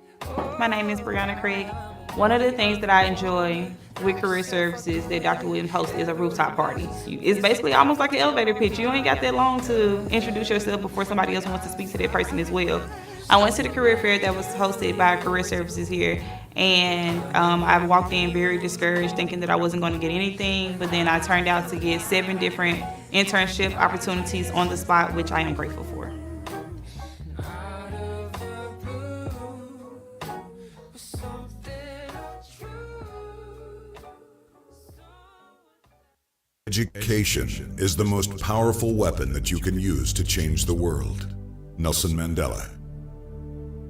Speaker 11: My name is Brianna Craig. One of the things that I enjoy with Career Services that Dr. Williams hosts is a rooftop party. It's basically almost like an elevator pitch. You ain't got that long to introduce yourself before somebody else wants to speak to that person as well. I went to the career fair that was hosted by Career Services here, and I walked in very discouraged, thinking that I wasn't going to get anything, but then I turned out to get 7 different internship opportunities on the spot, which I am grateful for.
Speaker 2: Education is the most powerful weapon that you can use to change the world. Nelson Mandela.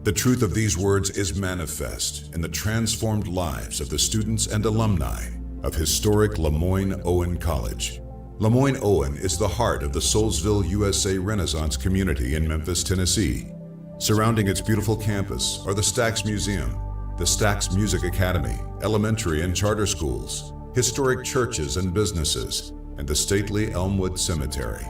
Speaker 2: The truth of these words is manifest in the transformed lives of the students and alumni of historic LeMoyne-Owen College. LeMoyne-Owen is the heart of the Soulsville, USA Renaissance community in Memphis, Tennessee. Surrounding its beautiful campus are the Stax Museum, the Stax Music Academy, elementary and charter schools, historic churches and businesses, and the stately Elmwood Cemetery.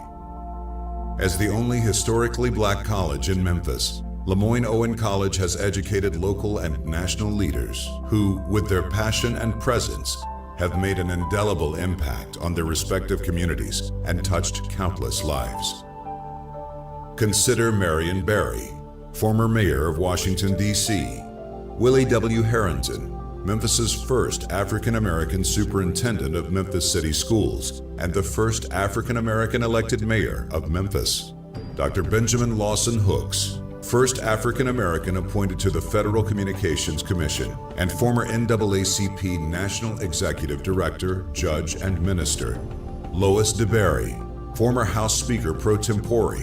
Speaker 2: As the only historically black college in Memphis, LeMoyne-Owen College has educated local and national leaders who, with their passion and presence, have made an indelible impact on their respective communities and touched countless lives. Consider Marion Barry, former mayor of Washington, D.C., Willie W. Harrington, Memphis's first African-American superintendent of Memphis City Schools and the first African-American elected mayor of Memphis, Dr. Benjamin Lawson Hooks, first African-American appointed to the Federal Communications Commission and former NAACP National Executive Director, Judge, and Minister, Lois DeBerry, former House Speaker pro tempore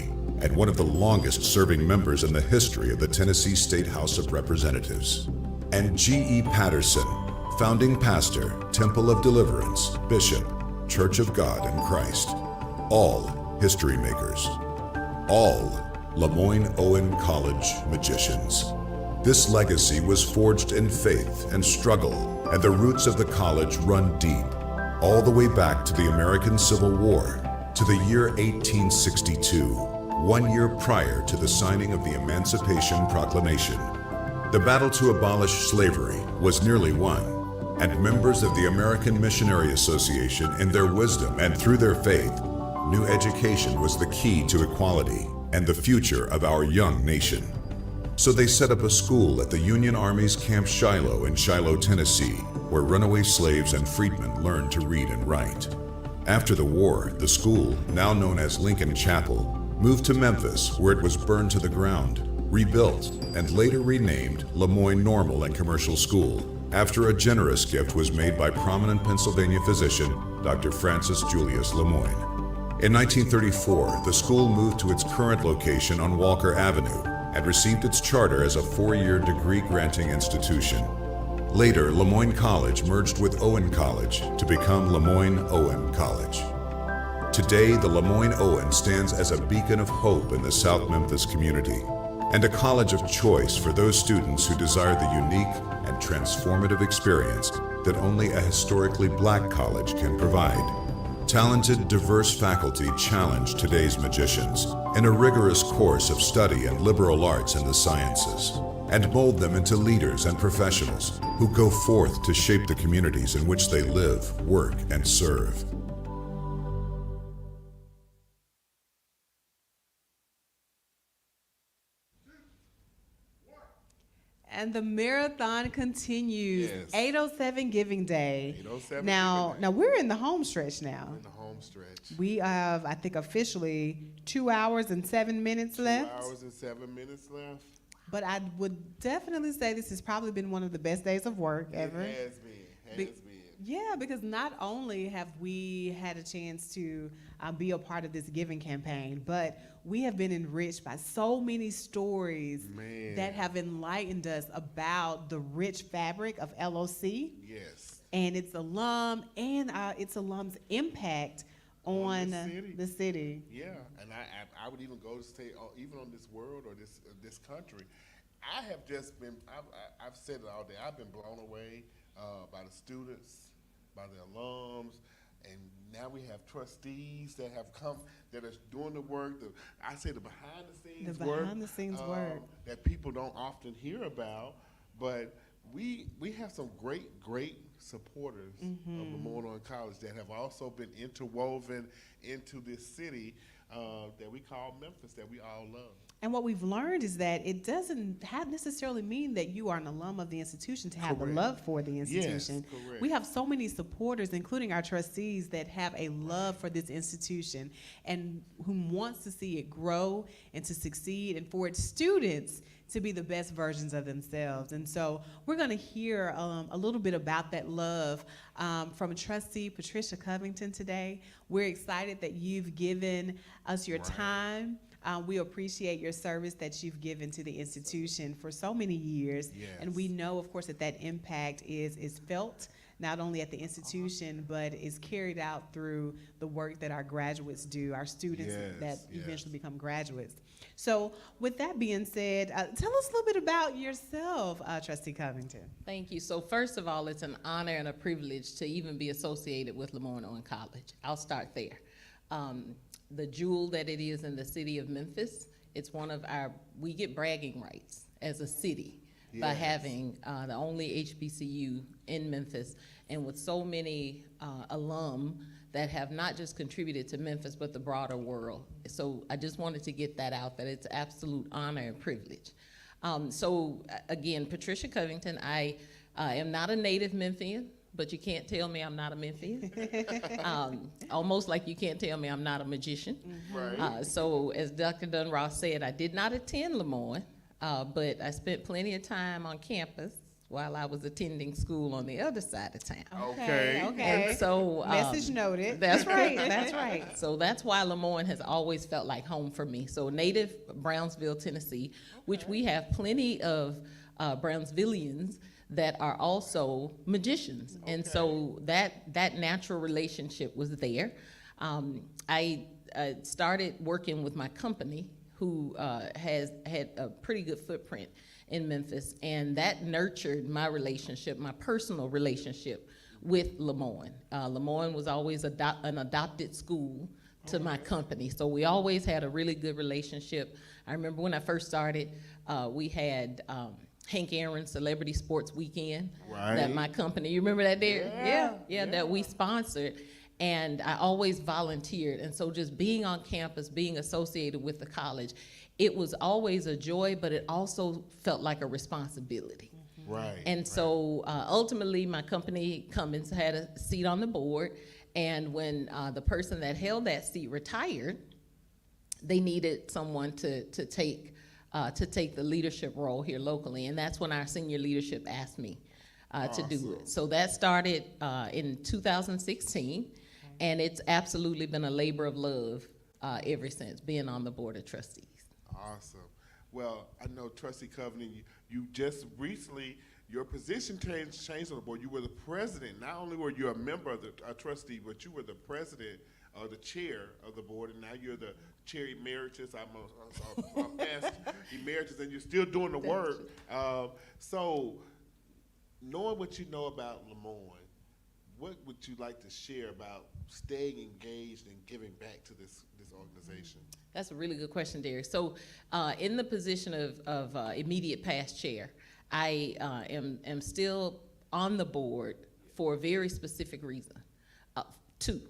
Speaker 2: and one of the longest-serving members in the history of the Tennessee State House of Representatives, and G.E. Patterson, founding pastor, Temple of Deliverance, Bishop, Church of God in Christ, all history makers, all LeMoyne-Owen College magicians. This legacy was forged in faith and struggle, and the roots of the college run deep, all the way back to the American Civil War, to the year 1862, 1 year prior to the signing of the Emancipation Proclamation. The battle to abolish slavery was nearly won, and members of the American Missionary Association, in their wisdom and through their faith, knew education was the key to equality and the future of our young nation. So they set up a school at the Union Army's Camp Shiloh in Shiloh, Tennessee, where runaway slaves and freedmen learned to read and write. After the war, the school, now known as Lincoln Chapel, moved to Memphis, where it was burned to the ground, rebuilt, and later renamed LeMoyne Normal and Commercial School, after a generous gift was made by prominent Pennsylvania physician, Dr. Francis Julius LeMoyne. In 1934, the school moved to its current location on Walker Avenue and received its charter as a 4-year degree-granting institution. Later, LeMoyne College merged with Owen College to become LeMoyne-Owen College. Today, the LeMoyne-Owen stands as a beacon of hope in the South Memphis community and a college of choice for those students who desire the unique and transformative experience that only a historically black college can provide. Talented, diverse faculty challenge today's magicians in a rigorous course of study in liberal arts and the sciences, and mold them into leaders and professionals who go forth to shape the communities in which they live, work, and serve.
Speaker 5: And the marathon continues.
Speaker 4: Yes.
Speaker 5: 807 Giving Day.
Speaker 4: 807
Speaker 5: Now,
Speaker 4: Giving Day.
Speaker 5: now we're in the home stretch now.
Speaker 4: In the home stretch.
Speaker 5: We have, I think, officially 2 hours and 7 minutes left.
Speaker 4: 2 hours and 7 minutes left.
Speaker 5: But I would definitely say this has probably been one of the best days of work ever.
Speaker 4: It has been.
Speaker 5: Yeah, because not only have we had a chance to be a part of this giving campaign, but we have been enriched by so many stories that have enlightened us about the rich fabric of LOC.
Speaker 4: Yes.
Speaker 5: And its alum and its alums' impact on the city.
Speaker 4: Yeah, and I would even go to say, even on this world or this country, I have just been, I've said it all day, I've been blown away by the students, by the alums, and now we have trustees that have come, that are doing the work, I say the behind-the-scenes work that people don't often hear about, but we have some great supporters of LeMoyne-Owen College that have also been interwoven into this city that we call Memphis, that we all love.
Speaker 5: And what we've learned is that it doesn't necessarily mean that you are an alum of the institution to have the love for the institution.
Speaker 4: Yes, correct.
Speaker 5: We have so many supporters, including our trustees, that have a love for this institution and who wants to see it grow and to succeed and for its students to be the best versions of themselves. And so we're going to hear a little bit about that love from trustee Patricia Covington today. We're excited that you've given us your time. We appreciate your service that you've given to the institution for so many years.
Speaker 4: Yes.
Speaker 5: And we know, of course, that impact is felt not only at the institution, but is carried out through the work that our graduates do, our students that eventually become graduates. So with that being said, tell us a little bit about yourself, Trustee Covington.
Speaker 3: Thank you. So first of all, it's an honor and a privilege to even be associated with LeMoyne-Owen College. I'll start there. The jewel that it is in the city of Memphis, it's one of our, we get bragging rights as a city by having the only HBCU in Memphis, and with so many alum that have not just contributed to Memphis, but the broader world. So I just wanted to get that out, that it's absolute honor and privilege. So again, Patricia Covington, I am not a native Memphian, but you can't tell me I'm not a Memphian. Almost like you can't tell me I'm not a magician.
Speaker 4: Right.
Speaker 3: So as Dr. Dunross said, I did not attend LeMoyne, but I spent plenty of time on campus while I was attending school on the other side of town.
Speaker 4: Okay.
Speaker 3: And so,
Speaker 5: message noted.
Speaker 3: That's right, that's right. So that's why LeMoyne has always felt like home for me. So native Brownsville, Tennessee, which we have plenty of Brownsvillians that are also magicians. And so that natural relationship was there. I started working with my company, who has had a pretty good footprint in Memphis, and that nurtured my relationship, my personal relationship with LeMoyne. LeMoyne was always an adopted school to my company, so we always had a really good relationship. I remember when I first started, we had Hank Aaron's Celebrity Sports Weekend that my company, you remember that there? Yeah, that we sponsored. And I always volunteered, and so just being on campus, being associated with the college, it was always a joy, but it also felt like a responsibility.
Speaker 4: Right.
Speaker 3: And so ultimately, my company Cummins had a seat on the board, and when the person that held that seat retired, they needed someone to take the leadership role here locally, and that's when our senior leadership asked me to do it. So that started in 2016. And it's absolutely been a labor of love ever since, being on the Board of Trustees.
Speaker 4: Awesome. Well, I know Trustee Covington, you just recently, your position changed on the board. You were the president. Not only were you a member of the trustee, but you were the president or the chair of the board, and now you're the chair emeritus. I'm past emeritus, and you're still doing the work. So knowing what you know about LeMoyne, what would you like to share about staying engaged and giving back to this organization?
Speaker 3: That's a really good question, Derek. So in the position of immediate past chair, I am still on the board for a very specific reason. Two.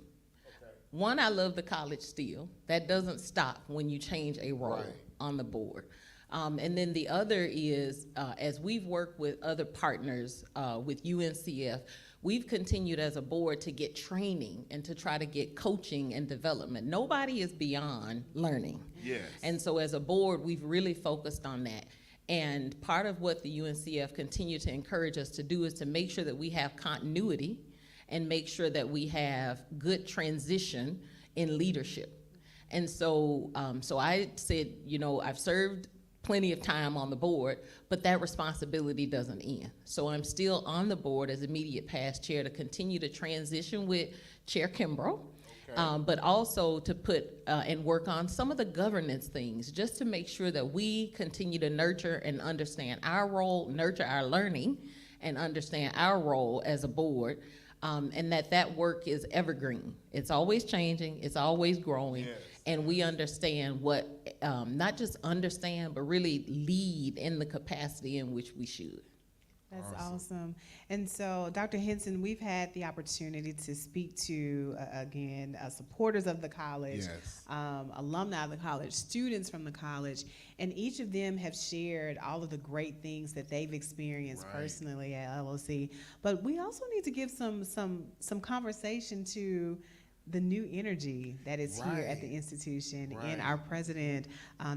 Speaker 3: One, I love the college still. That doesn't stop when you change a role on the board. And then the other is, as we've worked with other partners with UNCF, we've continued as a board to get training and to try to get coaching and development. Nobody is beyond learning.
Speaker 4: Yes.
Speaker 3: And so as a board, we've really focused on that. And part of what the UNCF continue to encourage us to do is to make sure that we have continuity and make sure that we have good transition in leadership. And so, so I said, you know, I've served plenty of time on the board, but that responsibility doesn't end. So I'm still on the board as immediate past chair to continue to transition with Chair Kimbrough, but also to put and work on some of the governance things, just to make sure that we continue to nurture and understand our role, nurture our learning, and understand our role as a board, and that work is evergreen. It's always changing, it's always growing, and we understand what, not just understand, but really lead in the capacity in which we should.
Speaker 5: That's awesome. And so, Dr. Henson, we've had the opportunity to speak to, again, supporters of the college, alumni of the college, students from the college, and each of them have shared all of the great things that they've experienced personally at LOC. But we also need to give some conversation to the new energy that is here at the institution and our president,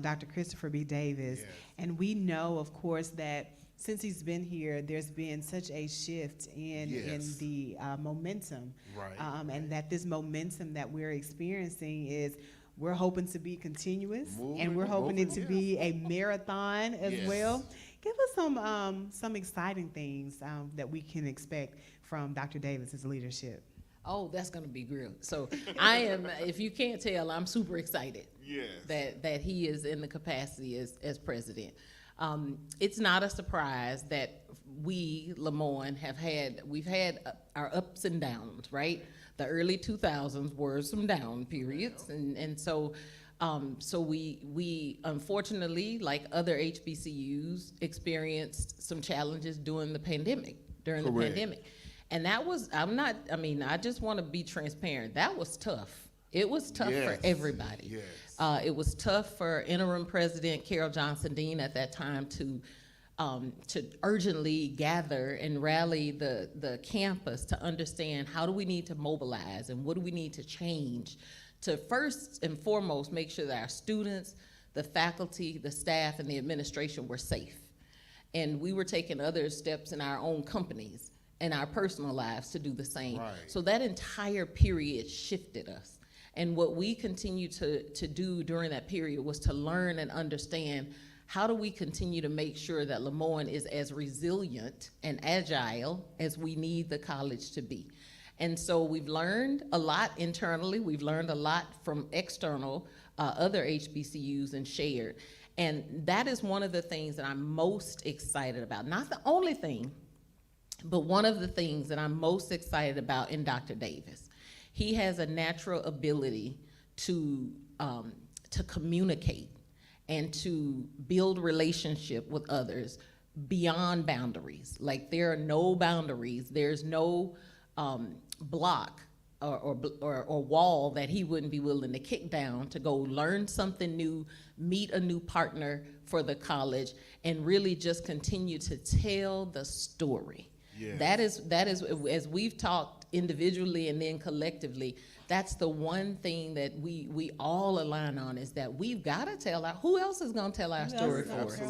Speaker 5: Dr. Christopher B. Davis. And we know, of course, that since he's been here, there's been such a shift in the momentum, and that this momentum that we're experiencing is, we're hoping to be continuous, and we're hoping it to be a marathon as well. Give us some exciting things that we can expect from Dr. Davis's leadership?
Speaker 3: Oh, that's going to be great. So I am, if you can't tell, I'm super excited that he is in the capacity as president. It's not a surprise that we, LeMoyne, we've had our ups and downs, right? The early 2000s were some down periods, and so we unfortunately, like other HBCUs, experienced some challenges during the pandemic. And that was, I just want to be transparent. That was tough. It was tough for everybody. It was tough for interim president Carol Johnson Dean at that time to urgently gather and rally the campus to understand how do we need to mobilize and what do we need to change to first and foremost make sure that our students, the faculty, the staff, and the administration were safe. And we were taking other steps in our own companies and our personal lives to do the same. So that entire period shifted us. And what we continued to do during that period was to learn and understand how do we continue to make sure that LeMoyne is as resilient and agile as we need the college to be. And so we've learned a lot internally, we've learned a lot from external other HBCUs and shared. And that is one of the things that I'm most excited about. Not the only thing, but one of the things that I'm most excited about in Dr. Davis. He has a natural ability to communicate and to build relationship with others beyond boundaries. Like there are no boundaries, there's no block or wall that he wouldn't be willing to kick down to go learn something new, meet a new partner for the college, and really just continue to tell the story. That is, as we've talked individually and then collectively, that's the one thing that we all align on is that we've got to tell who else is going to tell our story for us?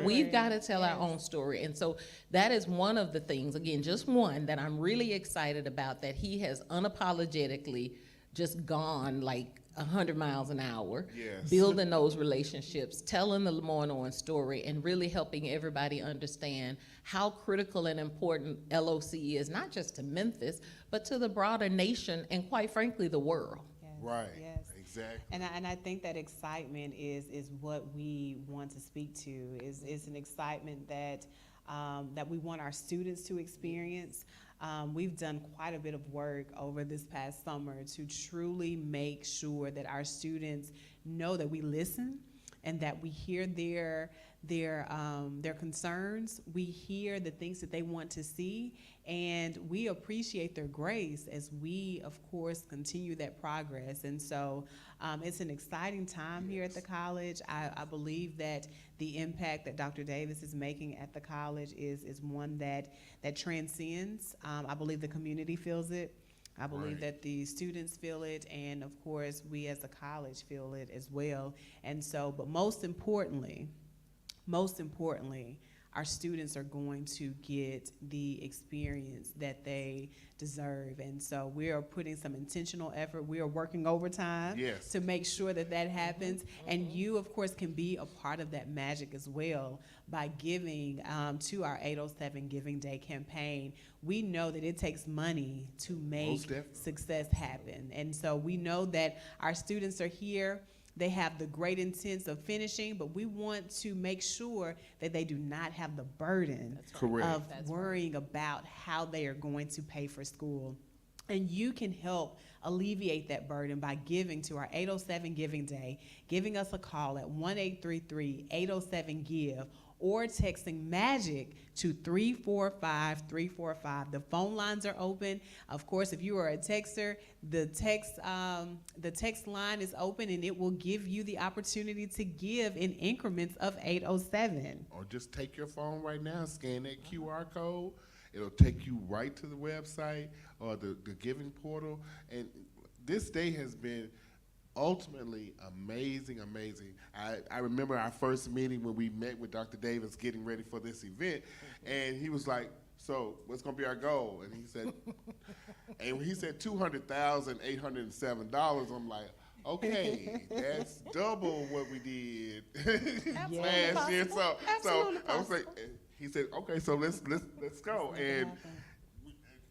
Speaker 3: We've got to tell our own story. And so that is one of the things, again, just one that I'm really excited about, that he has unapologetically just gone like 100 miles an hour, building those relationships, telling the LeMoyne-Owen story, and really helping everybody understand how critical and important LOC is, not just to Memphis, but to the broader nation and, quite frankly, the world.
Speaker 4: Exactly.
Speaker 5: And I think that excitement is what we want to speak to. Is an excitement that we want our students to experience. We've done quite a bit of work over this past summer to truly make sure that our students know that we listen and that we hear their concerns. We hear the things that they want to see, and we appreciate their grace as we, of course, continue that progress. And so it's an exciting time here at the college. I believe that the impact that Dr. Davis is making at the college is one that transcends. I believe the community feels it. I believe that the students feel it, and of course, we as a college feel it as well. And so, but most importantly, our students are going to get the experience that they deserve. And so we are putting some intentional effort. We are working overtime to make sure that happens. And you, of course, can be a part of that magic as well by giving to our 807 Giving Day campaign. We know that it takes money to make success happen. And so we know that our students are here. They have the great intents of finishing, but we want to make sure that they do not have the burden of worrying about how they are going to pay for school. And you can help alleviate that burden by giving to our 807 Giving Day, giving us a call at 1-833-807-GIVE, or texting MAGIC to 345-345. The phone lines are open. Of course, if you are a texter, the text line is open, and it will give you the opportunity to give in increments of 807.
Speaker 4: Or just take your phone right now, scan that QR code. It'll take you right to the website or the giving portal. And this day has been ultimately amazing. I remember our first meeting when we met with Dr. Davis getting ready for this event, and he was like, so what's gonna be our goal? And he said, $200,807. I'm like, okay, that's double what we did last year. So I was like, he said, okay, so let's go. And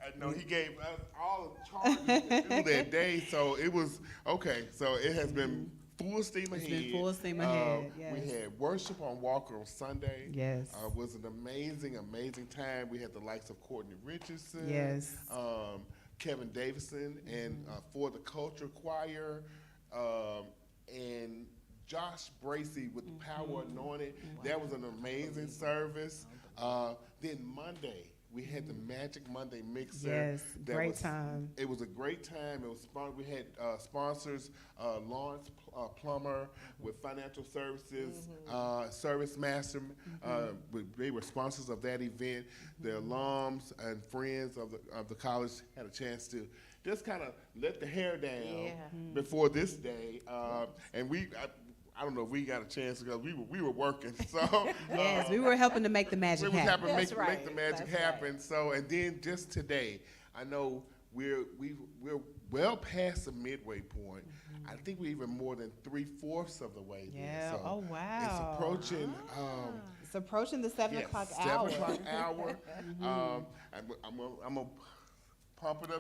Speaker 4: I know he gave us all charges to do that day, so it was okay. So it has been full steam ahead.
Speaker 13: It's been full steam ahead. Yes.
Speaker 4: We had worship on Walker on Sunday.
Speaker 13: Yes.
Speaker 4: It was an amazing time. We had the likes of Courtney Richardson.
Speaker 13: Yes.
Speaker 4: Kevin Davison and For the Culture Choir, and Josh Bracey with the Power Anointed. That was an amazing service. Then Monday, we had the Magic Monday Mixer.
Speaker 13: Yes, great time.
Speaker 4: It was a great time. It was we had sponsors, Lawrence Plummer with Financial Services, Service Master. They were sponsors of that event. The alums and friends of the college had a chance to just kind of let the hair down before this day. And I don't know if we got a chance because we were working. So
Speaker 13: yes, we were helping to make the magic happen.
Speaker 4: We were helping make the magic happen. Right. So and then just today, I know we're well past the midway point. I think we're even more than 3/4 of the way there.
Speaker 13: Yeah.
Speaker 4: So
Speaker 13: oh wow.
Speaker 4: It's approaching.
Speaker 13: It's approaching the 7 o'clock hour.
Speaker 4: 7 o'clock hour. I'm gonna pump it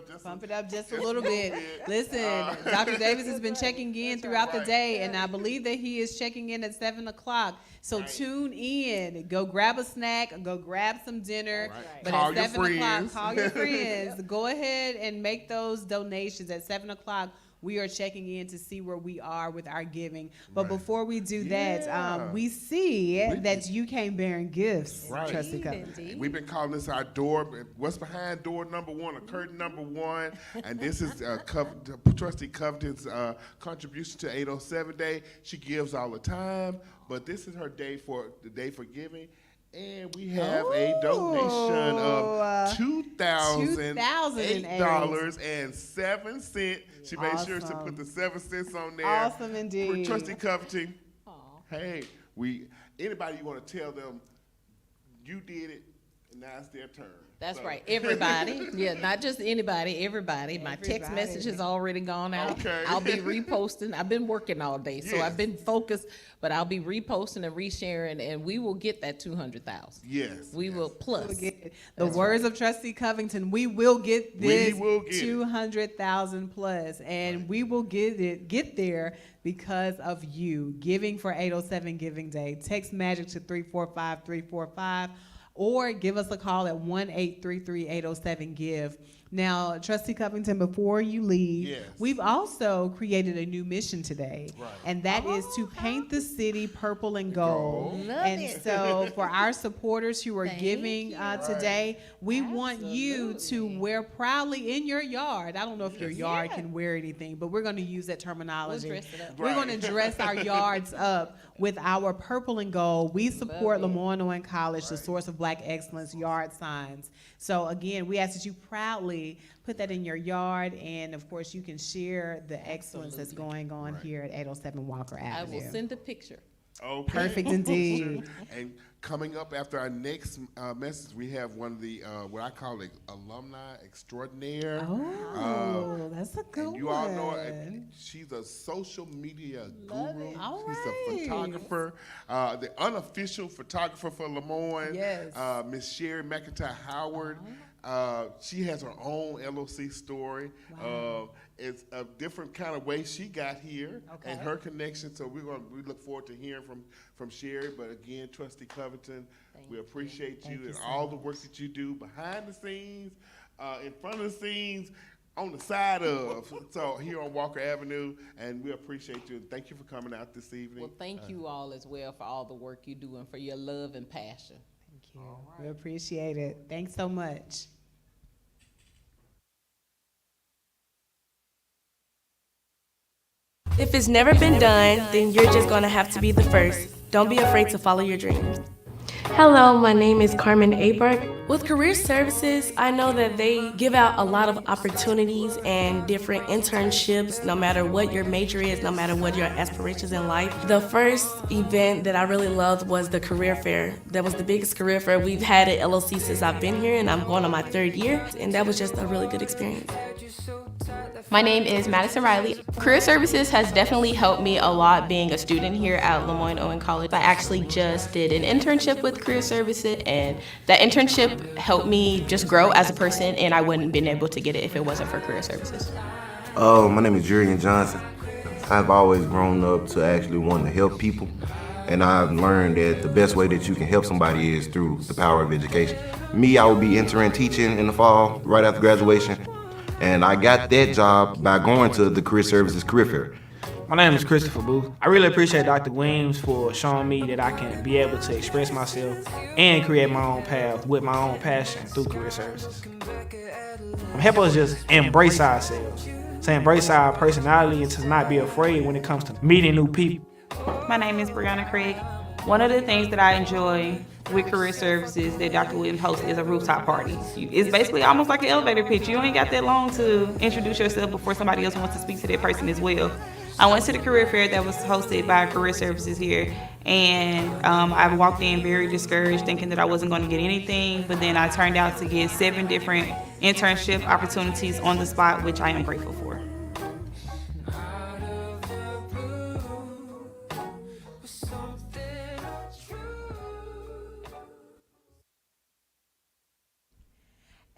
Speaker 4: up just a
Speaker 13: little bit. Listen, Dr. Davis has been checking in throughout the day, and I believe that he is checking in at 7 o'clock. So tune in. Go grab a snack. Go grab some dinner. But
Speaker 4: call
Speaker 13: at 7 o'clock,
Speaker 4: call your
Speaker 13: friends. Go ahead and make those donations at 7 o'clock. We are checking in to see where we are with our giving. But before we do that, we see that you came bearing gifts, Trustee Covington.
Speaker 4: We've been calling this our door. What's behind door number 1, or curtain number 1? And this is Trustee Covington's contribution to 807 Day. She gives all the time, but this is her day for giving. And we have a donation of $2,008.07. She made sure to put the 7 cents on there.
Speaker 13: Awesome indeed.
Speaker 4: Trustee Covington, hey, anybody you want to tell them you did it, and now it's their turn.
Speaker 3: That's right. Everybody. Yeah, not just anybody, everybody. My text message has already gone out.
Speaker 4: Okay.
Speaker 3: I'll be reposting. I've been working all day, so I've been focused, but I'll be reposting and resharing, and we will get that 200,000.
Speaker 4: Yes.
Speaker 3: We will plus.
Speaker 13: We'll get the words of Trustee Covington, we will get this 200,000 plus, and we will get there because of you. Giving for 807 Giving Day. Text MAGIC to 345-345. Or give us a call at 1-833-807-GIVE. Now, Trustee Covington, before you leave, we've also created a new mission today, and that is to paint the city purple and gold. So for our supporters who are giving today, we want you to wear proudly in your yard. I don't know if your yard can wear anything, but we're going to use that terminology.
Speaker 3: We'll dress it up.
Speaker 13: We're going to dress our yards up with our purple and gold. We support LeMoyne-Owen College, the source of Black excellence, yard signs. So again, we ask that you proudly put that in your yard, and of course you can share the excellence that's going on here at 807 Walker Avenue.
Speaker 3: I will send a picture.
Speaker 4: Okay.
Speaker 13: Perfect indeed.
Speaker 4: And coming up after our next message, we have one of the what I call the alumni extraordinaire.
Speaker 13: Oh, that's a good one.
Speaker 4: You all know her. She's a social media guru. She's a photographer, the unofficial photographer for LeMoyne.
Speaker 13: Yes.
Speaker 4: Miss Sherry McIntyre Howard. She has her own LOC story. It's a different kind of way she got here and her connection. So we look forward to hearing from Sherry. But again, Trustee Covington, we appreciate you and all the work that you do behind the scenes, in front of the scenes, on the side of. So here on Walker Avenue, and we appreciate you. Thank you for coming out this evening.
Speaker 3: Well, thank you all as well for all the work you do and for your love and passion.
Speaker 13: Thank you. We appreciate it. Thanks so much.
Speaker 7: If it's never been done, then you're just gonna have to be the first. Don't be afraid to follow your dreams. Hello, my name is Carmen Abark. With Career Services, I know that they give out a lot of opportunities and different internships, no matter what your major is, no matter what your aspirations in life. The first event that I really loved was the career fair. That was the biggest career fair we've had at LOC since I've been here, and I'm going on my 3rd year, and that was just a really good experience.
Speaker 8: My name is Madison Riley. Career Services has definitely helped me a lot being a student here at LeMoyne-Owen College. I actually just did an internship with Career Services, and that internship helped me just grow as a person, and I wouldn't have been able to get it if it wasn't for Career Services.
Speaker 9: My name is Julian Johnson. I've always grown up to actually want to help people, and I've learned that the best way that you can help somebody is through the power of education. Me, I will be entering teaching in the fall, right after graduation, and I got that job by going to the Career Services Career Fair.
Speaker 10: My name is Christopher Booth. I really appreciate Dr. Williams for showing me that I can be able to express myself and create my own path with my own passion through Career Services. Help us just embrace ourselves, to embrace our personality and to not be afraid when it comes to meeting new people.
Speaker 11: My name is Brianna Craig. One of the things that I enjoy with Career Services that Dr. Williams hosts is a rooftop party. It's basically almost like an elevator pitch. You ain't got that long to introduce yourself before somebody else wants to speak to that person as well. I went to the career fair that was hosted by Career Services here, and I walked in very discouraged, thinking that I wasn't going to get anything, but then I turned out to get 7 different internship opportunities on the spot, which I am grateful for.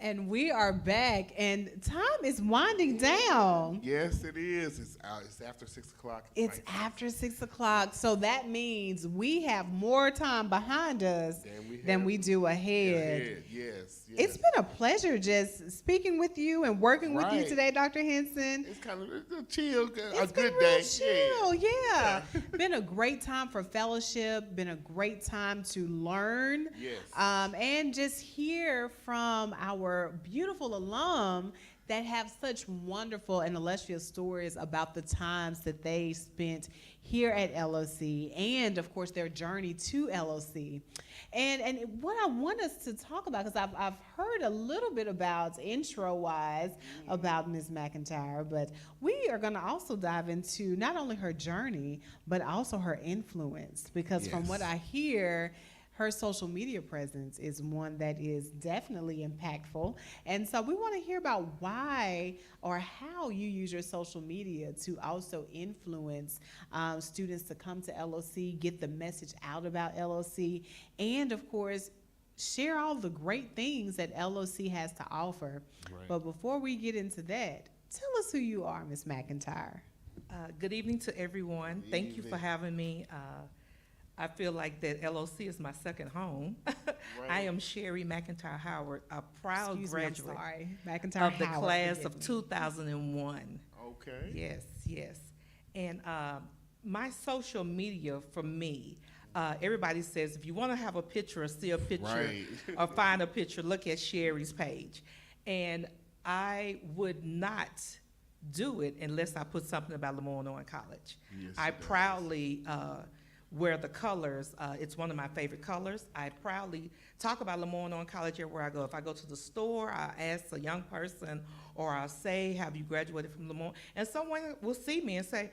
Speaker 5: And we are back, and time is winding down.
Speaker 4: Yes, it is. It's after 6 o'clock.
Speaker 5: It's after 6 o'clock, so that means we have more time behind us than we do ahead.
Speaker 4: Yes.
Speaker 5: It's been a pleasure just speaking with you and working with you today, Dr. Henson.
Speaker 4: It's kind of a chill, a
Speaker 5: It's
Speaker 4: good
Speaker 5: been
Speaker 4: day.
Speaker 5: real chill, yeah. Been a great time for fellowship, been a great time to learn.
Speaker 4: Yes.
Speaker 5: And just hear from our beautiful alum that have such wonderful and illustrious stories about the times that they spent here at LOC and, of course, their journey to LOC. And what I want us to talk about, because I've heard a little bit about, intro-wise, about Ms. McIntyre, but we are going to also dive into not only her journey, but also her influence, because from what I hear, her social media presence is one that is definitely impactful. And so we want to hear about why or how you use your social media to also influence students to come to LOC, get the message out about LOC, and of course, share all the great things that LOC has to offer. Right. But before we get into that, tell us who you are, Ms. McIntyre.
Speaker 6: Good evening to everyone. Thank you for having me. I feel like that LOC is my second home. Right. I am Sherry McIntyre Howard, a proud graduate of the class of 2001.
Speaker 4: Okay.
Speaker 6: Yes. And my social media, for me, everybody says if you want to have a picture or see a picture or find a picture, look at Sherry's page. And I would not do it unless I put something about LeMoyne-Owen College. Yes, I proudly wear the colors. It's one of my favorite colors. I proudly talk about LeMoyne-Owen College everywhere I go. If I go to the store, I ask a young person, or I'll say, have you graduated from LeMoyne? And someone will see me and say,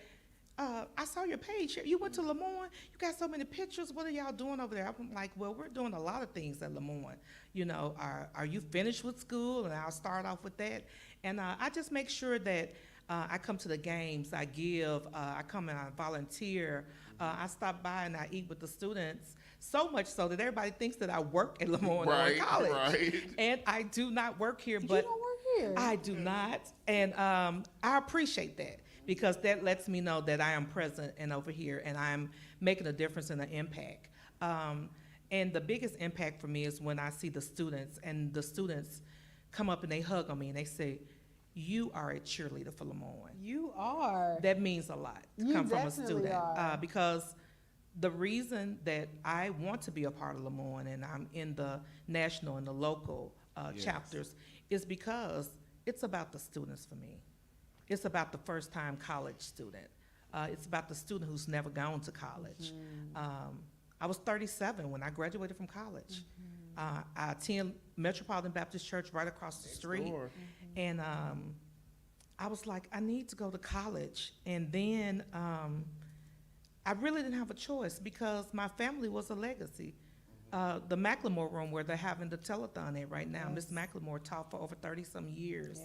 Speaker 6: I saw your page. You went to LeMoyne. You got so many pictures. What are y'all doing over there? I'm like, well, we're doing a lot of things at LeMoyne. You know, are you finished with school? And I'll start off with that. And I just make sure that I come to the games, I give, I come and I volunteer. I stop by and I eat with the students, so much so that everybody thinks that I work at LeMoyne-Owen College. Right. And I do not work here. But
Speaker 5: you don't work here? I
Speaker 6: do not. And I appreciate that, because that lets me know that I am present and over here and I'm making a difference and an impact. And the biggest impact for me is when I see the students, and the students come up and they hug on me and they say, you are a cheerleader for LeMoyne.
Speaker 5: You are.
Speaker 6: That means a lot to come from a student. Because the reason that I want to be a part of LeMoyne and I'm in the national and the local chapters is because it's about the students for me. It's about the first-time college student. It's about the student who's never gone to college. I was 37 when I graduated from college. I attend Metropolitan Baptist Church right across the street. And I was like, I need to go to college. And then I really didn't have a choice, because my family was a legacy. the Macklemore room where they're having the telethon at right now. Miss Macklemore taught for over 30-some years.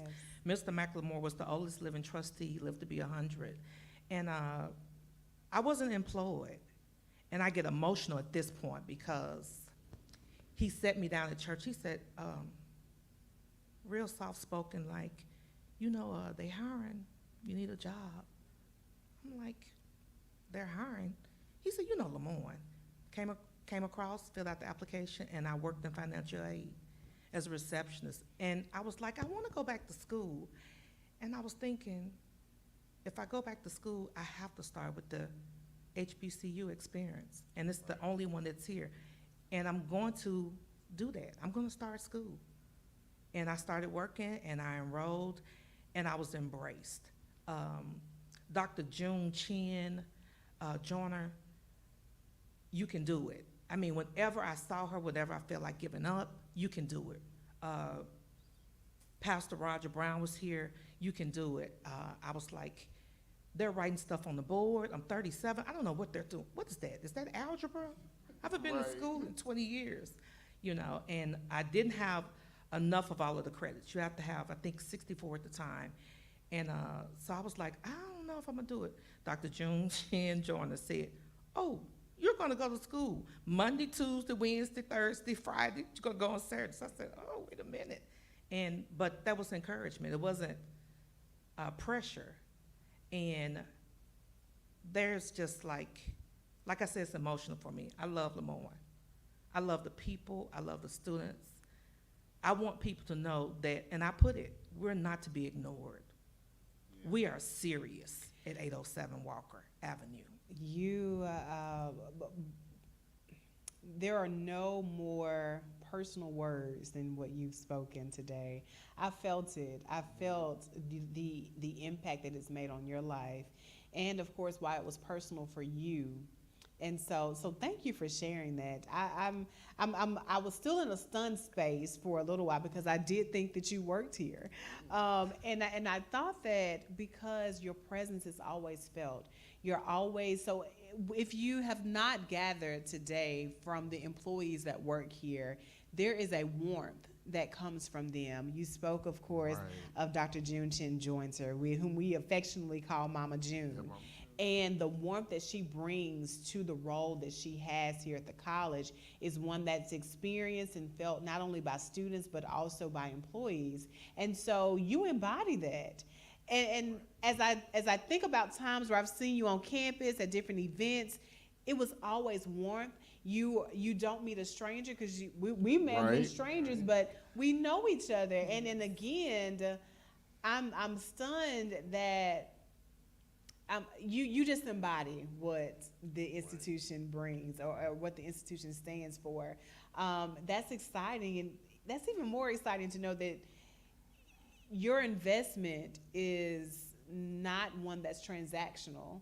Speaker 6: Mr. Macklemore was the oldest living trustee. He lived to be 100. And I wasn't employed. And I get emotional at this point because he sat me down at church. He said, real soft-spoken, like, they hiring. You need a job. I'm like, they're hiring. He said, LeMoyne. Came across, filled out the application, and I worked in financial aid as a receptionist. And I was like, I want to go back to school. And I was thinking, if I go back to school, I have to start with the HBCU experience. And it's the only one that's here. And I'm going to do that. I'm going to start school. And I started working, and I enrolled, and I was embraced. Dr. June Chin Joyner, you can do it. I mean, whenever I saw her, whenever I felt like giving up, you can do it. Pastor Roger Brown was here, you can do it. I was like, they're writing stuff on the board. I'm 37, I don't know what they're doing. What is that? Is that algebra? I haven't been to school in 20 years, and I didn't have enough of all of the credits. You have to have, I think, 64 at the time. And so I was like, I don't know if I'm gonna do it. Dr. June Chin Joyner said, oh, you're gonna go to school Monday, Tuesday, Wednesday, Thursday, Friday. You're gonna go on Saturday. So I said, oh, wait a minute. But that was encouragement. It wasn't pressure. And there's just like I said, it's emotional for me. I love LeMoyne. I love the people. I love the students. I want people to know that, and I put it, we're not to be ignored. Yeah. We are serious at 807 Walker Avenue.
Speaker 13: There are no more personal words than what you've spoken today. I felt it. I felt the impact that it's made on your life, and of course why it was personal for you. And so thank you for sharing that. I was still in a stunned space for a little while because I did think that you worked here, and I thought that because your presence is always felt, you're always so. If you have not gathered today from the employees that work here, there is a warmth that comes from them. You spoke, of course, of Dr. June Chin Joyner, whom we affectionately call Mama June. Yeah, Mama. And the warmth that she brings to the role that she has here at the college is one that's experienced and felt not only by students but also by employees. And so you embody that. And as I think about times where I've seen you on campus at different events, it was always warmth. You don't meet a stranger because we may have been strangers, but we know each other. And then again, I'm stunned that you just embody what the institution brings or what the institution stands for. That's exciting, and that's even more exciting to know that your investment is not one that's transactional.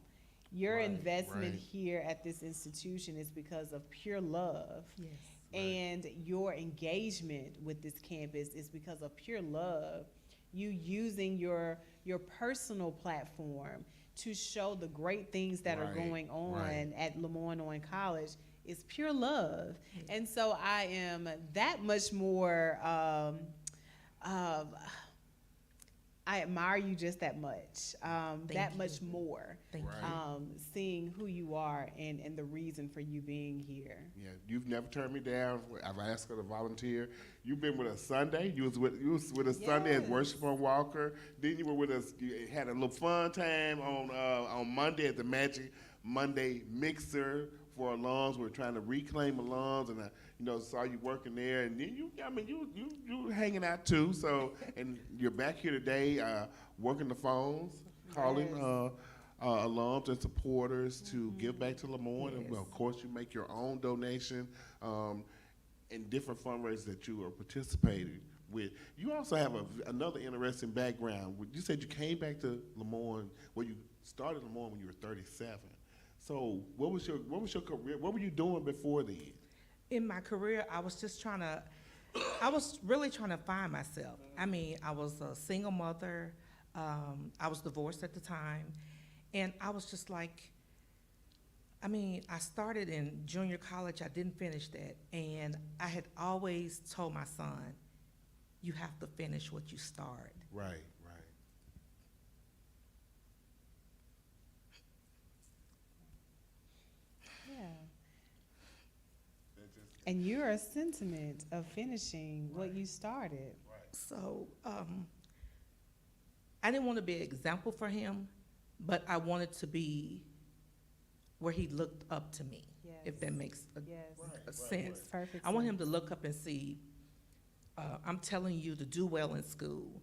Speaker 13: Your investment here at this institution is because of pure love. Yes. And your engagement with this campus is because of pure love. You using your personal platform to show the great things that are going on at LeMoyne-Owen College is pure love. And so I am that much more, I admire you just that much, much more. Seeing who you are and the reason for you being here.
Speaker 4: Yeah, you've never turned me down. I've asked her to volunteer. You've been with us Sunday. You was with us Sunday at Worship on Walker. Then you were with us. You had a little fun time on Monday at the Magic Monday Mixer for alums. We're trying to reclaim alums, and I saw you working there. And then you hanging out too. So and you're back here today, working the phones, calling alums and supporters to give back to LeMoyne. And of course, you make your own donation in different fundraisers that you are participating with. You also have another interesting background. You said you came back to LeMoyne. Well, you started LeMoyne when you were 37. So what was your career? What were you doing before then?
Speaker 6: In my career, I was really trying to find myself. I mean, I was a single mother. I was divorced at the time. And I was just like, I mean, I started in junior college. I didn't finish that. And I had always told my son, you have to finish what you start.
Speaker 4: Right, right.
Speaker 13: Yeah. And you're a sentiment of finishing what you started.
Speaker 6: So I didn't want to be an example for him, but I wanted to be where he looked up to me, if that makes a sense.
Speaker 13: Perfect
Speaker 6: I want him
Speaker 13: sense.
Speaker 6: to look up and see, I'm telling you to do well in school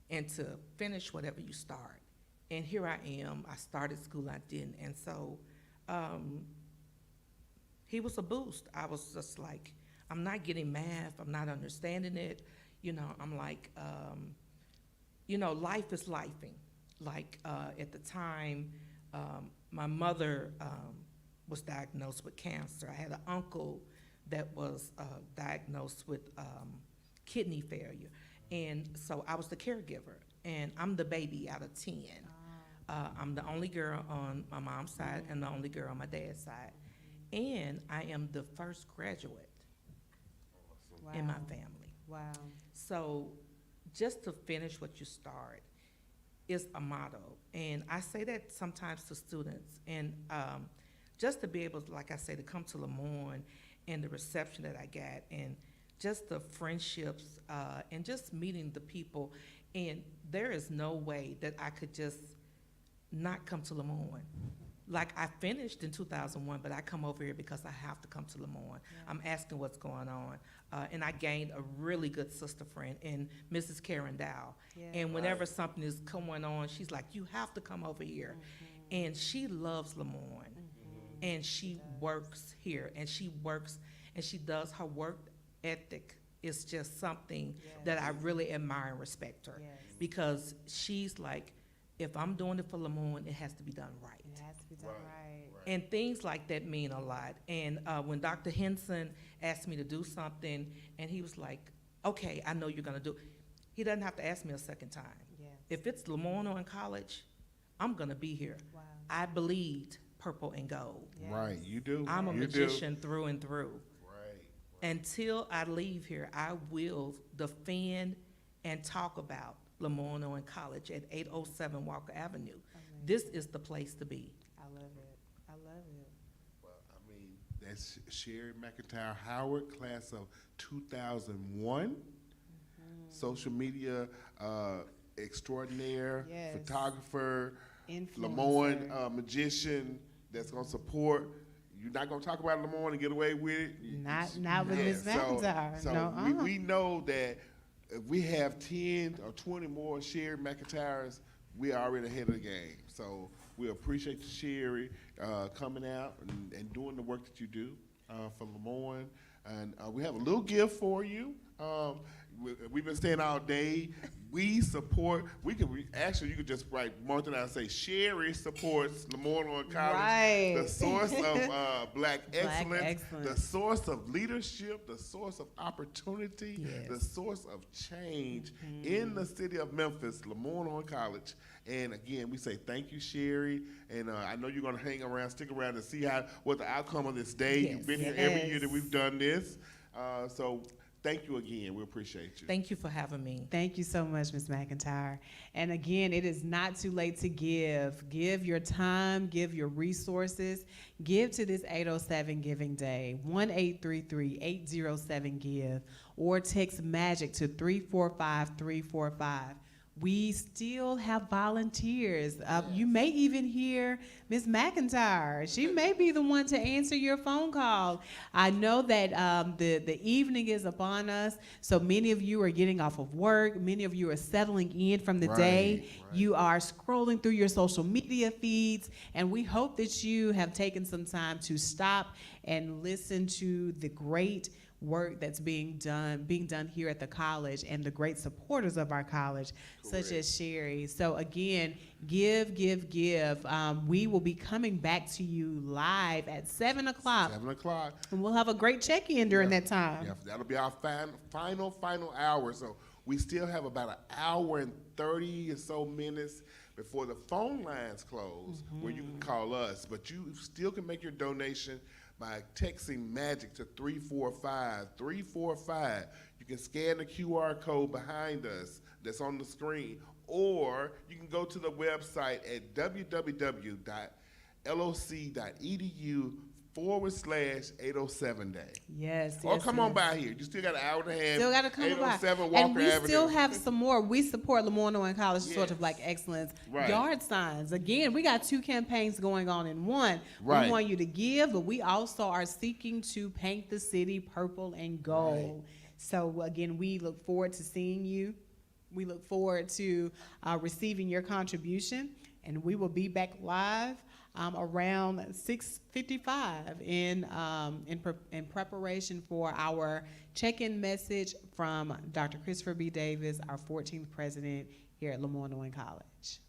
Speaker 6: and to finish whatever you start. And here I am. I started school, I didn't. And so he was a boost. I was just like, I'm not getting math. I'm not understanding it. You know, I'm like, you know, life is lifing. Like at the time, my mother was diagnosed with cancer. I had an uncle that was diagnosed with kidney failure. And so I was the caregiver, and I'm the baby out of 10. I'm the only girl on my mom's side and the only girl on my dad's side. And I am the first graduate in my family.
Speaker 13: Wow.
Speaker 6: So just to finish what you start is a motto. And I say that sometimes to students. And just to be able, like I say, to come to LeMoyne and the reception that I got and just the friendships and just meeting the people. And there is no way that I could just not come to LeMoyne. Like I finished in 2001, but I come over here because I have to come to LeMoyne. I'm asking what's going on. And I gained a really good sister friend in Mrs. Karen Dow. And whenever something is going on, she's like, you have to come over here. And she loves LeMoyne. And she works here, and she works, and she does her work ethic. Is just something that I really admire and respect her. Because she's like, if I'm doing it for LeMoyne, it has to be done right.
Speaker 13: It has to be done right.
Speaker 6: And things like that mean a lot. And when Dr. Henson asked me to do something, and he was like, okay, I know you're gonna do it. He doesn't have to ask me a second time. If it's LeMoyne-Owen College, I'm gonna be here. I bleed purple and gold.
Speaker 4: Right, you do.
Speaker 6: I'm a
Speaker 4: You
Speaker 6: magician
Speaker 4: do.
Speaker 6: through and through. Until I leave here, I will defend and talk about LeMoyne-Owen College at 807 Walker Avenue. This is the place to be.
Speaker 13: I love it. I love it.
Speaker 4: Well, I mean, that's Sherry McIntyre Howard, class of 2001. Social media extraordinaire,
Speaker 13: Yes.
Speaker 4: photographer,
Speaker 13: Influencer.
Speaker 4: LeMoyne magician that's going to support. You're not going to talk about LeMoyne and get away with it.
Speaker 13: Not with Ms. McIntyre.
Speaker 4: So
Speaker 13: No,
Speaker 4: we know that if we have 10 or 20 more Sherry McIntyres, we are already ahead of the game. So we appreciate you, Sherry, coming out and doing the work that you do for LeMoyne. And we have a little gift for you. We've been staying all day. We support, actually you could just write Martha and I say, Sherry supports LeMoyne-Owen College,
Speaker 13: Right.
Speaker 4: the source of black excellence,
Speaker 13: excellence.
Speaker 4: the source of leadership, the source of opportunity, the source of change in the city of Memphis, LeMoyne-Owen College. And again, we say thank you, Sherry. And I know you're gonna stick around and see what the outcome of this day. You've been here every year that we've done this. So thank you again. We appreciate you.
Speaker 6: Thank you for having me.
Speaker 13: Thank you so much, Ms. McIntyre. And again, it is not too late to give. Give your time, give your resources, give to this 807 Giving Day, 1-833-807-GIVE, or text MAGIC to 345-345. We still have volunteers. You may even hear Ms. McIntyre. She may be the one to answer your phone call. I know that the evening is upon us, so many of you are getting off of work. Many of you are settling in from the day. You are scrolling through your social media feeds, and we hope that you have taken some time to stop and listen to the great work that's being done here at the college and the great supporters of our college, such as Sherry. So again, give. We will be coming back to you live at 7 o'clock.
Speaker 4: 7 o'clock.
Speaker 13: And we'll have a great check-in during that time.
Speaker 4: Yeah, that'll be our final hour. So we still have about an hour and 30 or so minutes before the phone lines close, where you can call us, but you still can make your donation by texting MAGIC to 345-345. You can scan the QR code behind us that's on the screen, or you can go to the website at www.loc.edu/807 day.
Speaker 5: Yes.
Speaker 4: Or come on by here. You still got an hour and a half.
Speaker 5: Still got to come by.
Speaker 4: 807 Walker
Speaker 5: And we
Speaker 4: Avenue.
Speaker 5: still have some more. We support LeMoyne-Owen College Source of Black Excellence.
Speaker 4: Right.
Speaker 5: Yard signs. Again, we got 2 campaigns going on in one.
Speaker 4: Right.
Speaker 5: We want you to give, but we also are seeking to paint the city purple and gold. Right. So again, we look forward to seeing you. We look forward to receiving your contribution, and we will be back live around 6:55 in preparation for our check-in message from Dr. Christopher B. Davis, our 14th president here at LeMoyne-Owen College.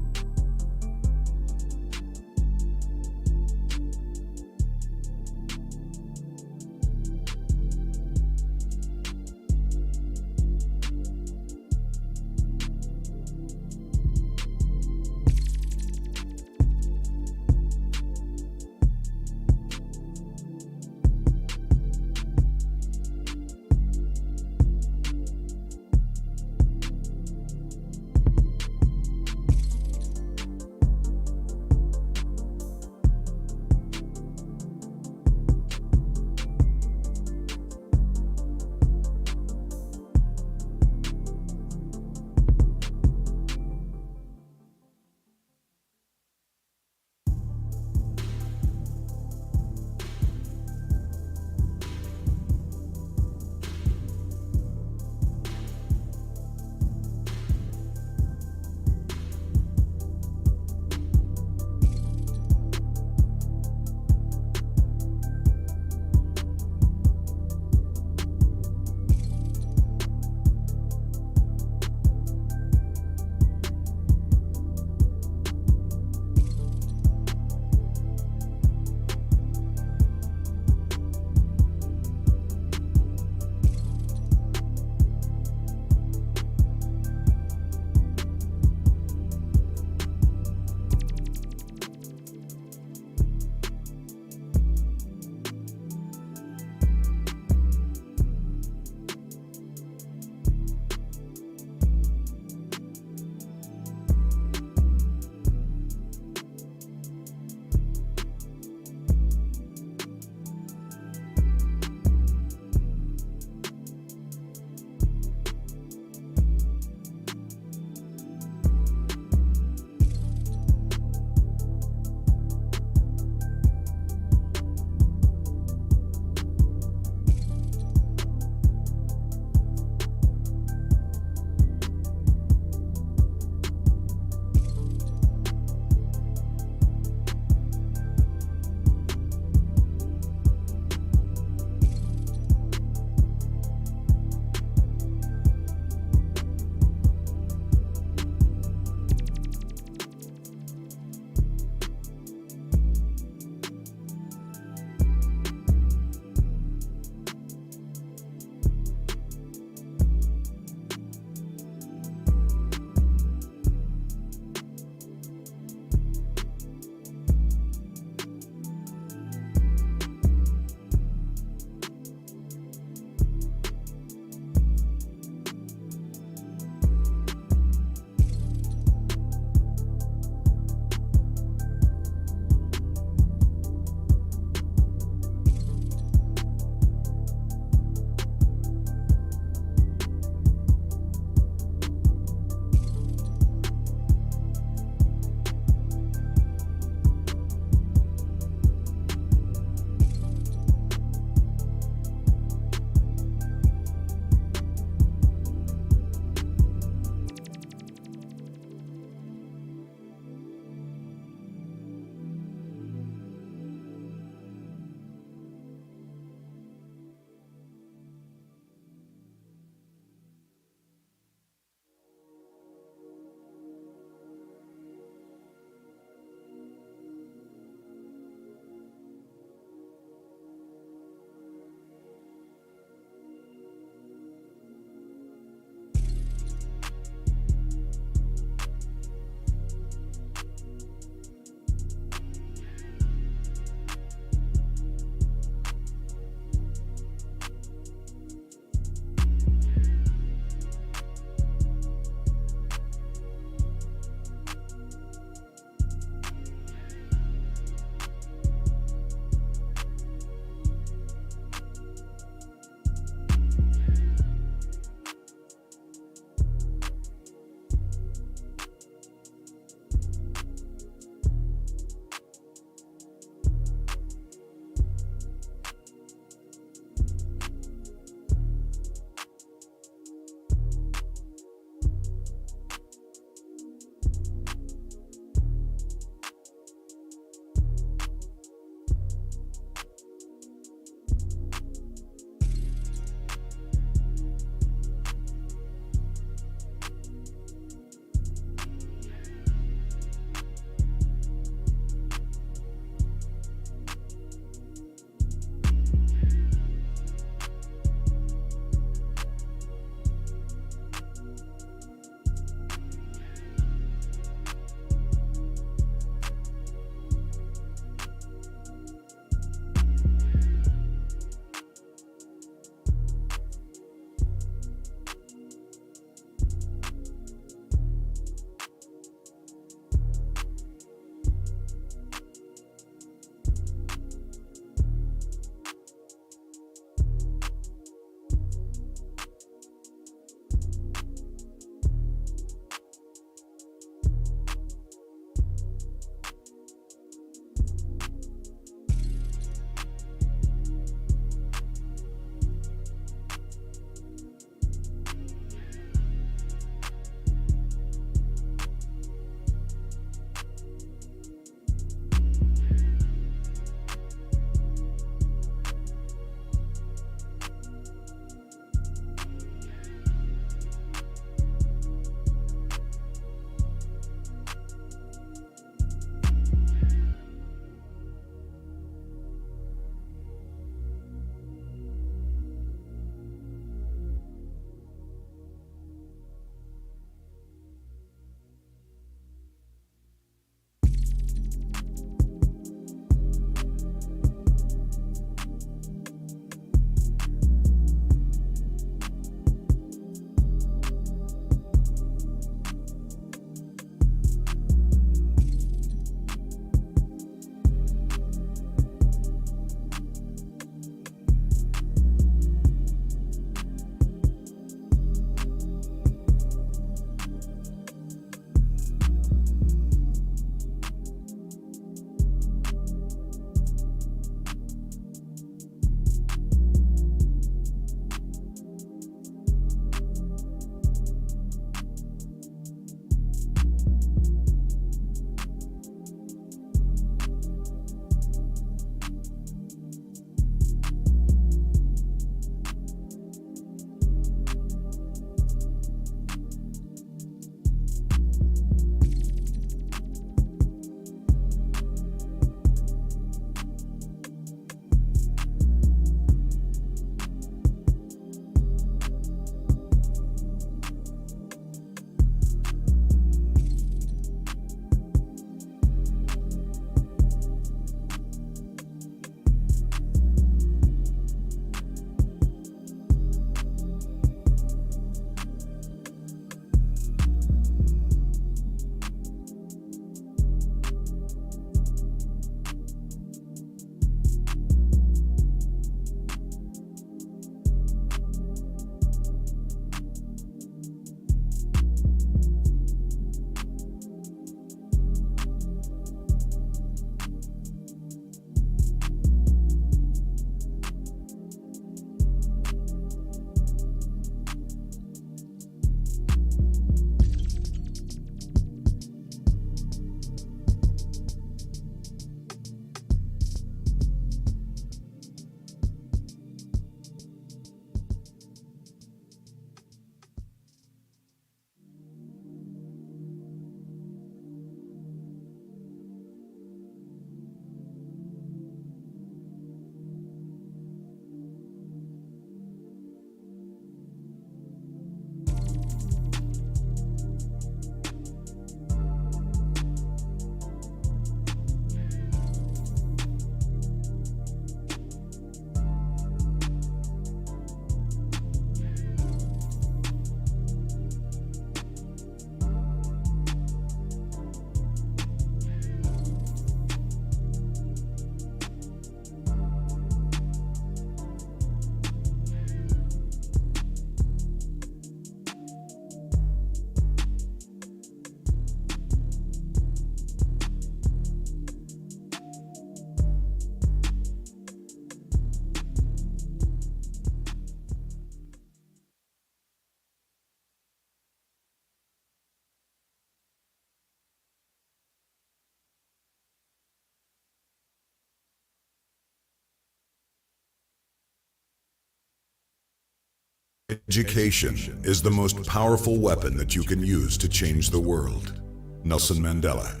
Speaker 2: Education is the most powerful weapon that you can use to change the world. Nelson Mandela.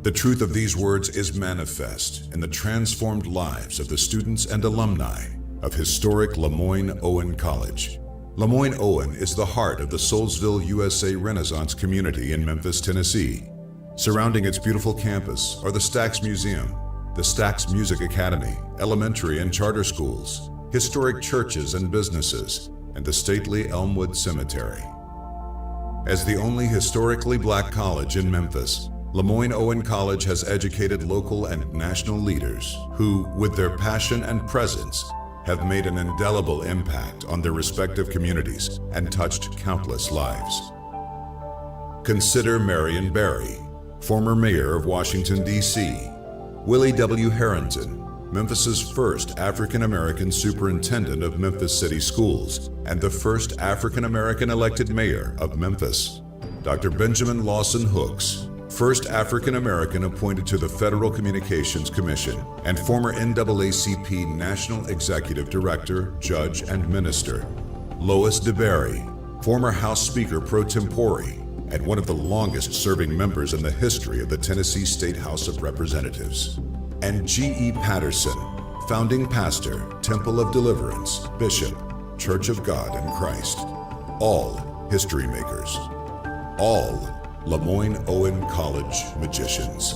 Speaker 2: The truth of these words is manifest in the transformed lives of the students and alumni of historic LeMoyne-Owen College. LeMoyne-Owen is the heart of the Soulsville, USA Renaissance community in Memphis, Tennessee. Surrounding its beautiful campus are the Stax Museum, the Stax Music Academy, elementary and charter schools, historic churches and businesses, and the stately Elmwood Cemetery. As the only historically black college in Memphis, LeMoyne-Owen College has educated local and national leaders who, with their passion and presence, have made an indelible impact on their respective communities and touched countless lives. Consider Marion Barry, former mayor of Washington, D.C., Willie W. Harrington, Memphis's first African-American superintendent of Memphis City Schools and the first African-American elected mayor of Memphis, Dr. Benjamin Lawson Hooks, first African-American appointed to the Federal Communications Commission and former NAACP National Executive Director, Judge, and Minister, Lois DeBerry, former House Speaker pro tempore and one of the longest-serving members in the history of the Tennessee State House of Representatives, and G.E. Patterson, founding pastor, Temple of Deliverance, Bishop, Church of God in Christ, all history makers, all LeMoyne-Owen College magicians.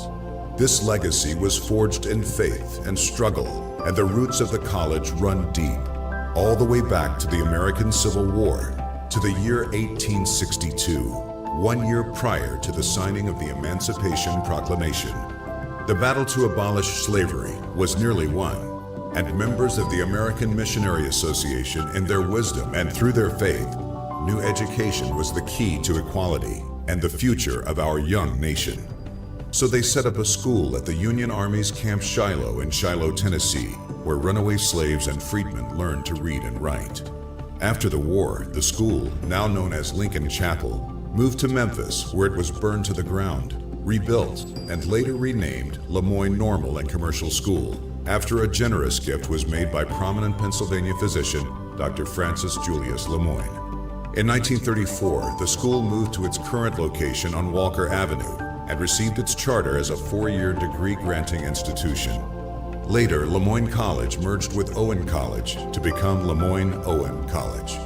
Speaker 2: This legacy was forged in faith and struggle, and the roots of the college run deep, all the way back to the American Civil War, to the year 1862, 1 year prior to the signing of the Emancipation Proclamation. The battle to abolish slavery was nearly won, and members of the American Missionary Association, in their wisdom and through their faith, knew education was the key to equality and the future of our young nation. So they set up a school at the Union Army's Camp Shiloh in Shiloh, Tennessee, where runaway slaves and freedmen learned to read and write. After the war, the school, now known as Lincoln Chapel, moved to Memphis, where it was burned to the ground, rebuilt, and later renamed LeMoyne Normal and Commercial School, after a generous gift was made by prominent Pennsylvania physician, Dr. Francis Julius LeMoyne. In 1934, the school moved to its current location on Walker Avenue and received its charter as a 4-year degree-granting institution. Later, LeMoyne College merged with Owen College to become LeMoyne-Owen College.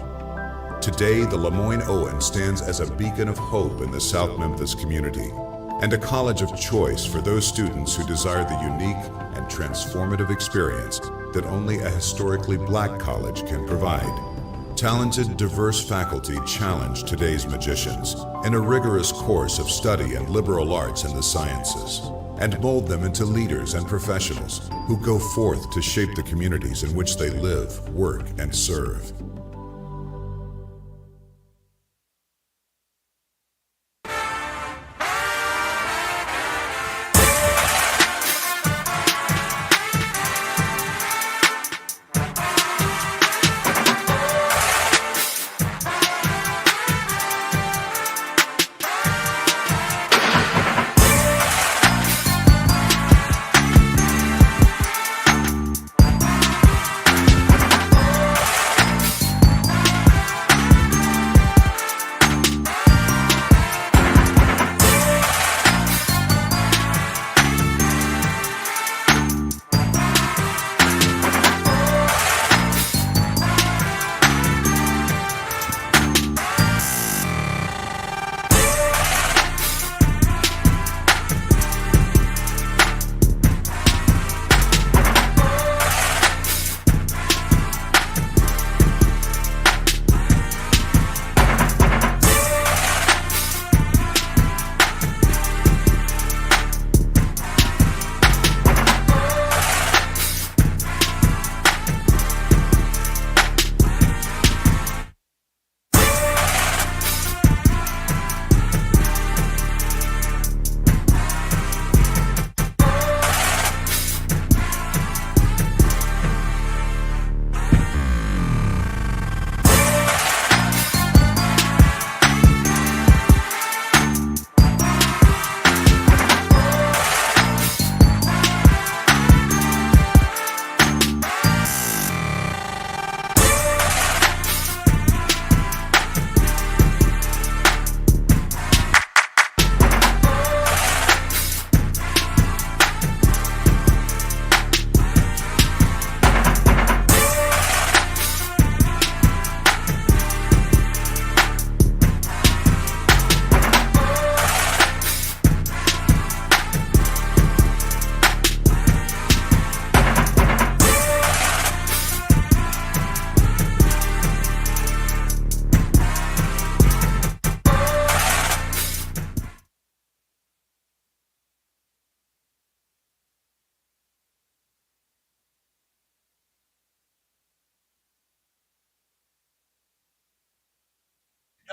Speaker 2: Today, the LeMoyne-Owen stands as a beacon of hope in the South Memphis community and a college of choice for those students who desire the unique and transformative experience that only a historically black college can provide. Talented, diverse faculty challenge today's magicians in a rigorous course of study and liberal arts and the sciences, and mold them into leaders and professionals who go forth to shape the communities in which they live, work, and serve.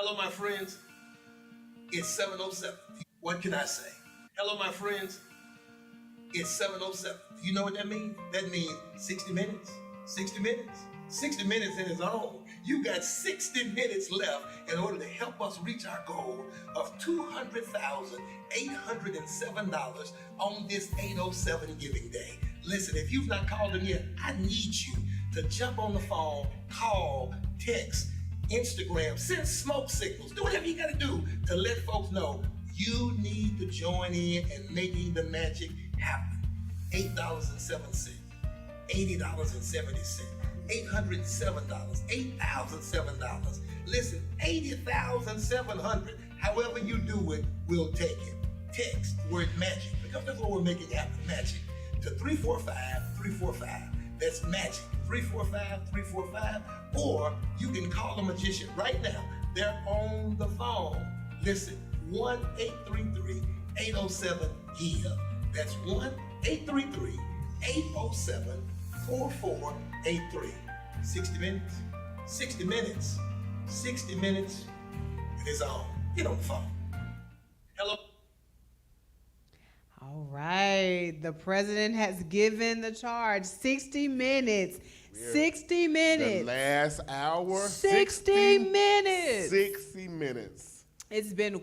Speaker 12: Hello, my friends. It's 7:07. What can I say? Hello, my friends. It's 7:07. Do you know what that means? That means 60 minutes. 60 minutes. 60 minutes in its own. You got 60 minutes left in order to help us reach our goal of $200,807 on this 807 Giving Day. Listen, if you've not called them yet, I need you to jump on the phone, call, text, Instagram, send smoke signals, do whatever you gotta do to let folks know you need to join in and making the magic happen. $8.07, $80.70, $807, $8,007. Listen, $80,700. However you do it, we'll take it. Text word magic, because that's what we're making happen, magic, to 345-345. That's magic, 345-345. Or you can call a magician right now. They're on the phone. Listen, 1-833-807-GIVE. That's 1-833-807-4483. 60 minutes, 60 minutes, 60 minutes. It is on. Get on the phone. Hello.
Speaker 13: All right, the president has given the charge. 60 minutes. 60 minutes.
Speaker 4: The last hour.
Speaker 13: 60 minutes.
Speaker 4: 60 minutes.
Speaker 13: It's been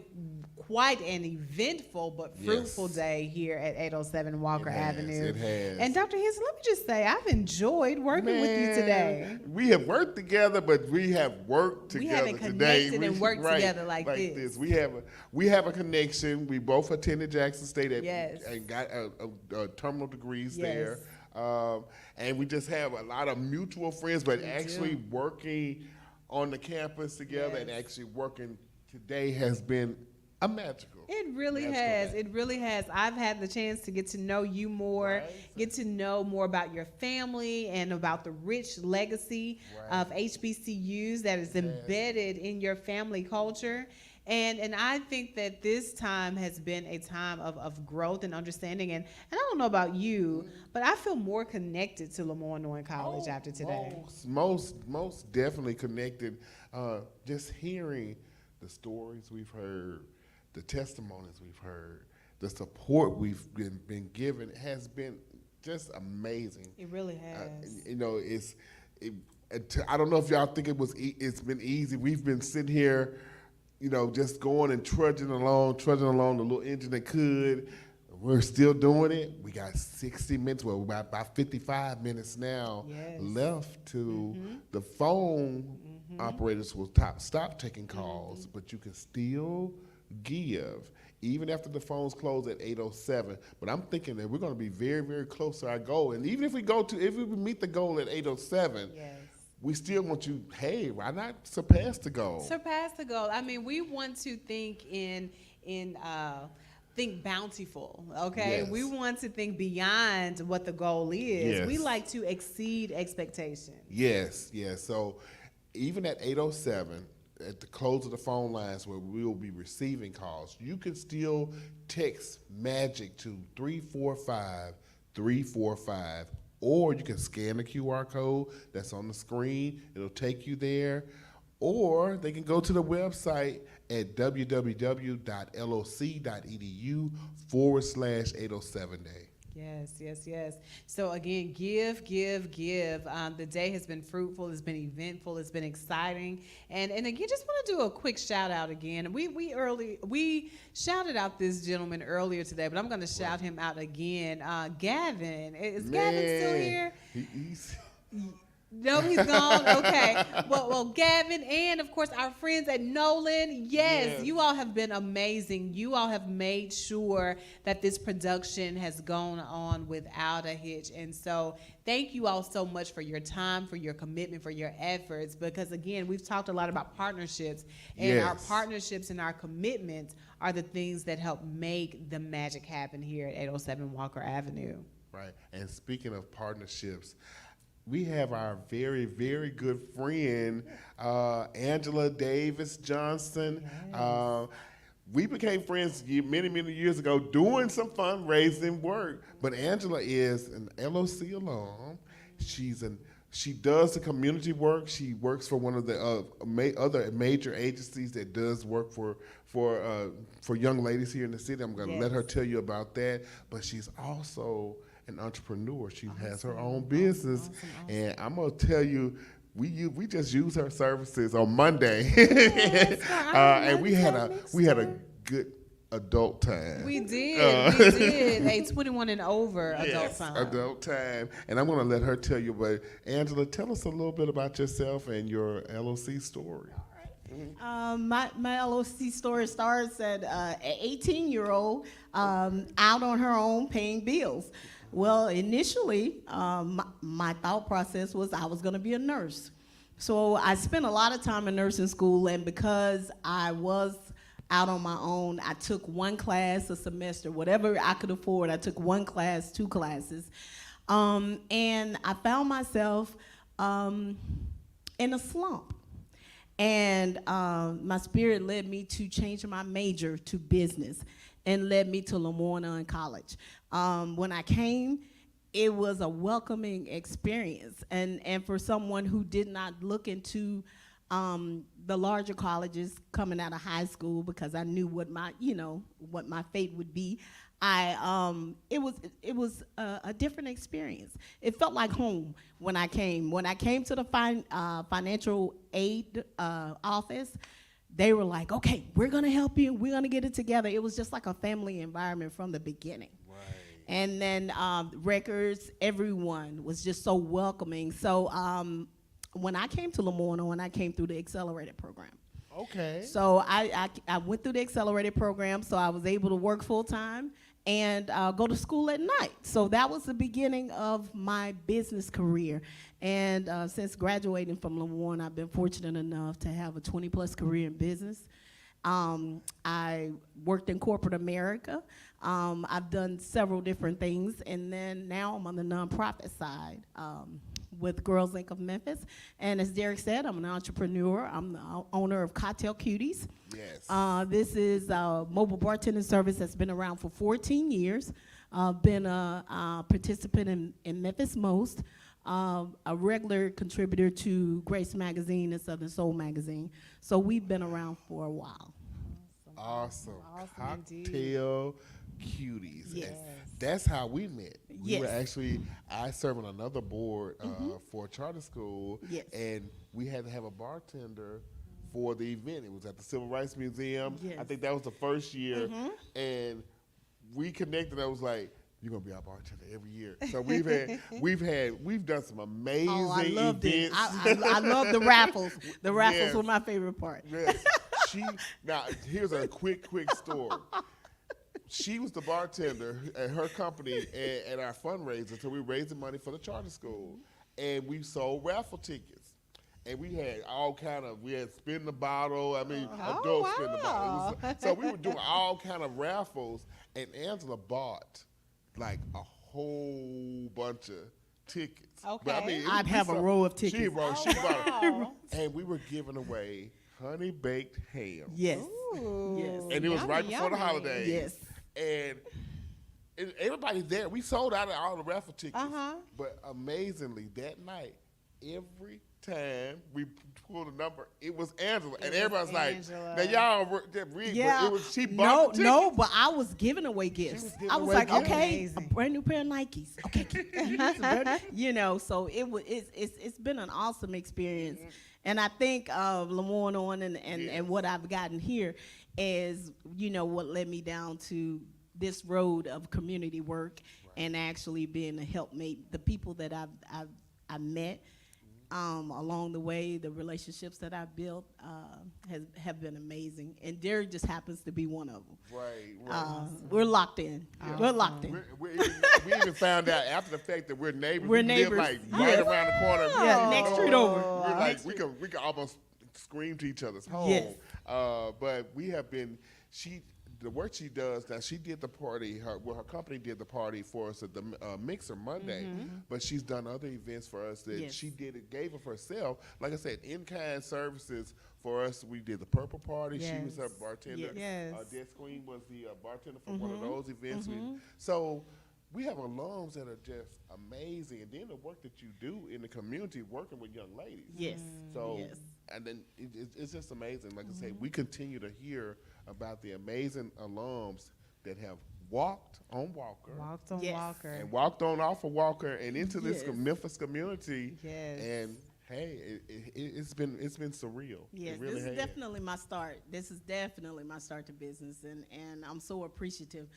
Speaker 13: quite an eventful but fruitful day here at 807 Walker Avenue.
Speaker 4: It has.
Speaker 13: And Dr. Henson, let me just say, I've enjoyed working with you today.
Speaker 4: We have worked together, but we have worked together today.
Speaker 13: We haven't connected and worked together like this.
Speaker 4: We have a connection. We both attended Jackson State and got terminal degrees there. And we just have a lot of mutual friends, but actually working on the campus together and actually working today has been a magical.
Speaker 13: It really has. It really has. I've had the chance to get to know you more, get to know more about your family and about the rich legacy of HBCUs that is embedded in your family culture. And I think that this time has been a time of growth and understanding. And I don't know about you, but I feel more connected to LeMoyne-Owen College after today.
Speaker 4: Most definitely connected. Just hearing the stories we've heard, the testimonies we've heard, the support we've been given has been just amazing.
Speaker 13: It really has.
Speaker 4: I don't know if y'all think it's been easy. We've been sitting here, just going and trudging along the little engine that could. We're still doing it. We got 60 minutes, well, about 55 minutes now left to the phone operators will stop taking calls, but you can still give even after the phones close at 8:07. But I'm thinking that we're going to be very, very close to our goal. And even if we meet the goal at 8:07, we still want you, hey, why not surpass the goal?
Speaker 13: Surpass the goal. I mean, we want to think think bountiful, okay? We want to think beyond what the goal is. We like to exceed expectations.
Speaker 4: Yes. So even at 8:07, at the close of the phone lines where we will be receiving calls, you can still text MAGIC to 345-345, or you can scan the QR code that's on the screen. It'll take you there. Or they can go to the website at www.loc.edu/807day.
Speaker 13: Yes. So again, give. The day has been fruitful, it's been eventful, it's been exciting. And again, just want to do a quick shout out again. We shouted out this gentleman earlier today, but I'm going to shout him out again. Gavin. Is Gavin still here? No, he's gone. Okay. Well, Gavin, and of course our friends at Nolan. Yes, you all have been amazing. You all have made sure that this production has gone on without a hitch. And so thank you all so much for your time, for your commitment, for your efforts. Because again, we've talked a lot about partnerships, and our partnerships and our commitments are the things that help make the magic happen here at 807 Walker Avenue.
Speaker 4: Right. And speaking of partnerships, we have our very, very good friend, Angela Davis Johnson. We became friends many, many years ago doing some fundraising work. But Angela is an LOC alum. She's a She does the community work. She works for one of the other major agencies that does work for young ladies here in the city. I'm going to let her tell you about that. But she's also an entrepreneur. She has her own business, and I'm going to tell you, we just used her services on Monday, and we had a good adult time.
Speaker 5: We did. A 21 and over adult time.
Speaker 4: Adult time. And I'm going to let her tell you, but Angela, tell us a little bit about yourself and your LOC story.
Speaker 14: My LOC story starts at an 18-year-old out on her own paying bills. Well, initially, my thought process was I was going to be a nurse. So I spent a lot of time in nursing school, and because I was out on my own, I took one class a semester, whatever I could afford. I took one class, 2 classes, and I found myself in a slump. And my spirit led me to change my major to business and led me to LeMoyne-Owen College. When I came, it was a welcoming experience. And for someone who did not look into the larger colleges coming out of high school, because I knew what my fate would be, it was a different experience. It felt like home when I came. When I came to the financial aid office, they were like, okay, we're gonna help you, we're gonna get it together. It was just like a family environment from the beginning. Right. And then records, everyone was just so welcoming. So when I came to LeMoyne-Owen, I came through the accelerated program.
Speaker 4: Okay.
Speaker 14: So I went through the accelerated program, so I was able to work full time and go to school at night. So that was the beginning of my business career. And since graduating from LeMoyne, I've been fortunate enough to have a 20-plus career in business. I worked in corporate America. I've done several different things, and then now I'm on the nonprofit side with Girls Inc. of Memphis. And as Derek said, I'm an entrepreneur. I'm the owner of Cocktail Cuties.
Speaker 4: Yes.
Speaker 14: This is a mobile bartending service that's been around for 14 years. Been a participant in Memphis Most, a regular contributor to Grace Magazine and Southern Soul Magazine. So we've been around for a while.
Speaker 4: Awesome.
Speaker 14: Indeed.
Speaker 4: Cocktail Cuties.
Speaker 14: Yes.
Speaker 4: And that's how we met. We
Speaker 14: Yes.
Speaker 4: were actually, I served on another board for a charter school,
Speaker 14: Yes.
Speaker 4: and we had to have a bartender for the event. It was at the Civil Rights Museum.
Speaker 14: Yes.
Speaker 4: I think that was the first year, and we connected. I was like, "You're gonna be our bartender every year." So we've done some amazing
Speaker 14: I loved
Speaker 4: events.
Speaker 14: it. I love the raffles. The raffles
Speaker 4: Yes.
Speaker 14: were my favorite part.
Speaker 4: Yes. Now here's a quick story. She was the bartender at her company at our fundraiser, so we raised the money for the charter school, and we sold raffle tickets. And we had we had spin the bottle. I mean, adult spin the bottle. So we were doing all kind of raffles, and Angela bought like a whole bunch of tickets.
Speaker 14: Okay.
Speaker 4: But, I mean,
Speaker 14: I'd have a row of tickets.
Speaker 4: She bought and we were giving away honey baked ham.
Speaker 14: Yes. Yes.
Speaker 4: And it was right before the
Speaker 14: yummy.
Speaker 4: holidays.
Speaker 14: Yes.
Speaker 4: And everybody there, we sold out of all the raffle tickets. But amazingly, that night, every time we pulled a number, it was Angela. And everybody's like, now y'all rigged, but it was, she bought the tickets.
Speaker 14: No, but I was giving away gifts. I was like,
Speaker 4: gifts.
Speaker 14: okay, a brand new pair of Nikes. Okay, so it's been an awesome experience. And I think LeMoyne-Owen and what I've gotten here is, what led me down to this road of community work and actually being a helpmate. The people that I've met along the way, the relationships that I've built have been amazing. And Derek just happens to be one of them.
Speaker 4: Right.
Speaker 14: We're locked in. We're locked in.
Speaker 4: We even found out after the fact that we're neighbors.
Speaker 14: We're
Speaker 4: we
Speaker 14: neighbors.
Speaker 4: live like right around the corner.
Speaker 14: Yeah, next street over.
Speaker 4: We're like we can almost scream to each other's home.
Speaker 14: Yes.
Speaker 4: But we have been. The work she does now. She did the party. Her company did the party for us at the Mixer Monday. But she's done other events for us that she gave of herself. Like I said, in-kind services for us. We did the Purple Party. She was her bartender.
Speaker 14: Yes.
Speaker 4: Des Queen was the bartender for one of those events. So we have alums that are just amazing, and then the work that you do in the community working with young ladies.
Speaker 14: Yes.
Speaker 4: So,
Speaker 14: Yes.
Speaker 4: and then it's just amazing. Like I say, we continue to hear about the amazing alums that have walked on Walker.
Speaker 5: Walked on
Speaker 14: Yes.
Speaker 5: Walker.
Speaker 4: And walked on off of Walker and into this
Speaker 14: Yes.
Speaker 4: Memphis community.
Speaker 5: Yes.
Speaker 4: And hey, it's been surreal.
Speaker 14: Yes,
Speaker 4: It really
Speaker 14: this is
Speaker 4: has.
Speaker 14: definitely my start. This is definitely my start to business, and I'm so appreciative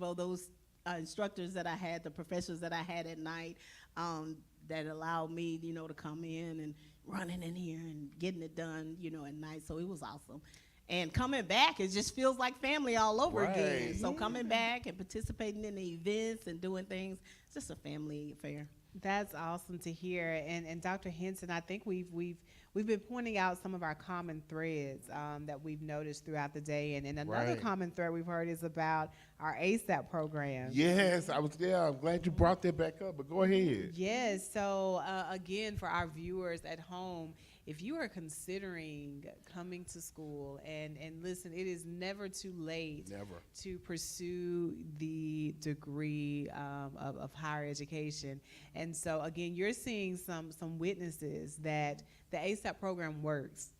Speaker 14: of those instructors that I had, the professors that I had at night, that allowed me, to come in and running in here and getting it done, at night. So it was awesome. And coming back, it just feels like family all over again.
Speaker 4: Right.
Speaker 14: So coming back and participating in the events and doing things, it's just a family affair.
Speaker 5: That's awesome to hear. And Dr. Henson, I think we've been pointing out some of our common threads that we've noticed throughout the day. And another
Speaker 4: Right.
Speaker 5: common thread we've heard is about our ASAP program.
Speaker 4: Yes, I was there. I'm glad you brought that back up, but go ahead.
Speaker 5: Yes. So again, for our viewers at home, if you are considering coming to school, and listen, it is never too late
Speaker 4: Never.
Speaker 5: to pursue the degree of higher education. And so again, you're seeing some witnesses that the ASAP program works.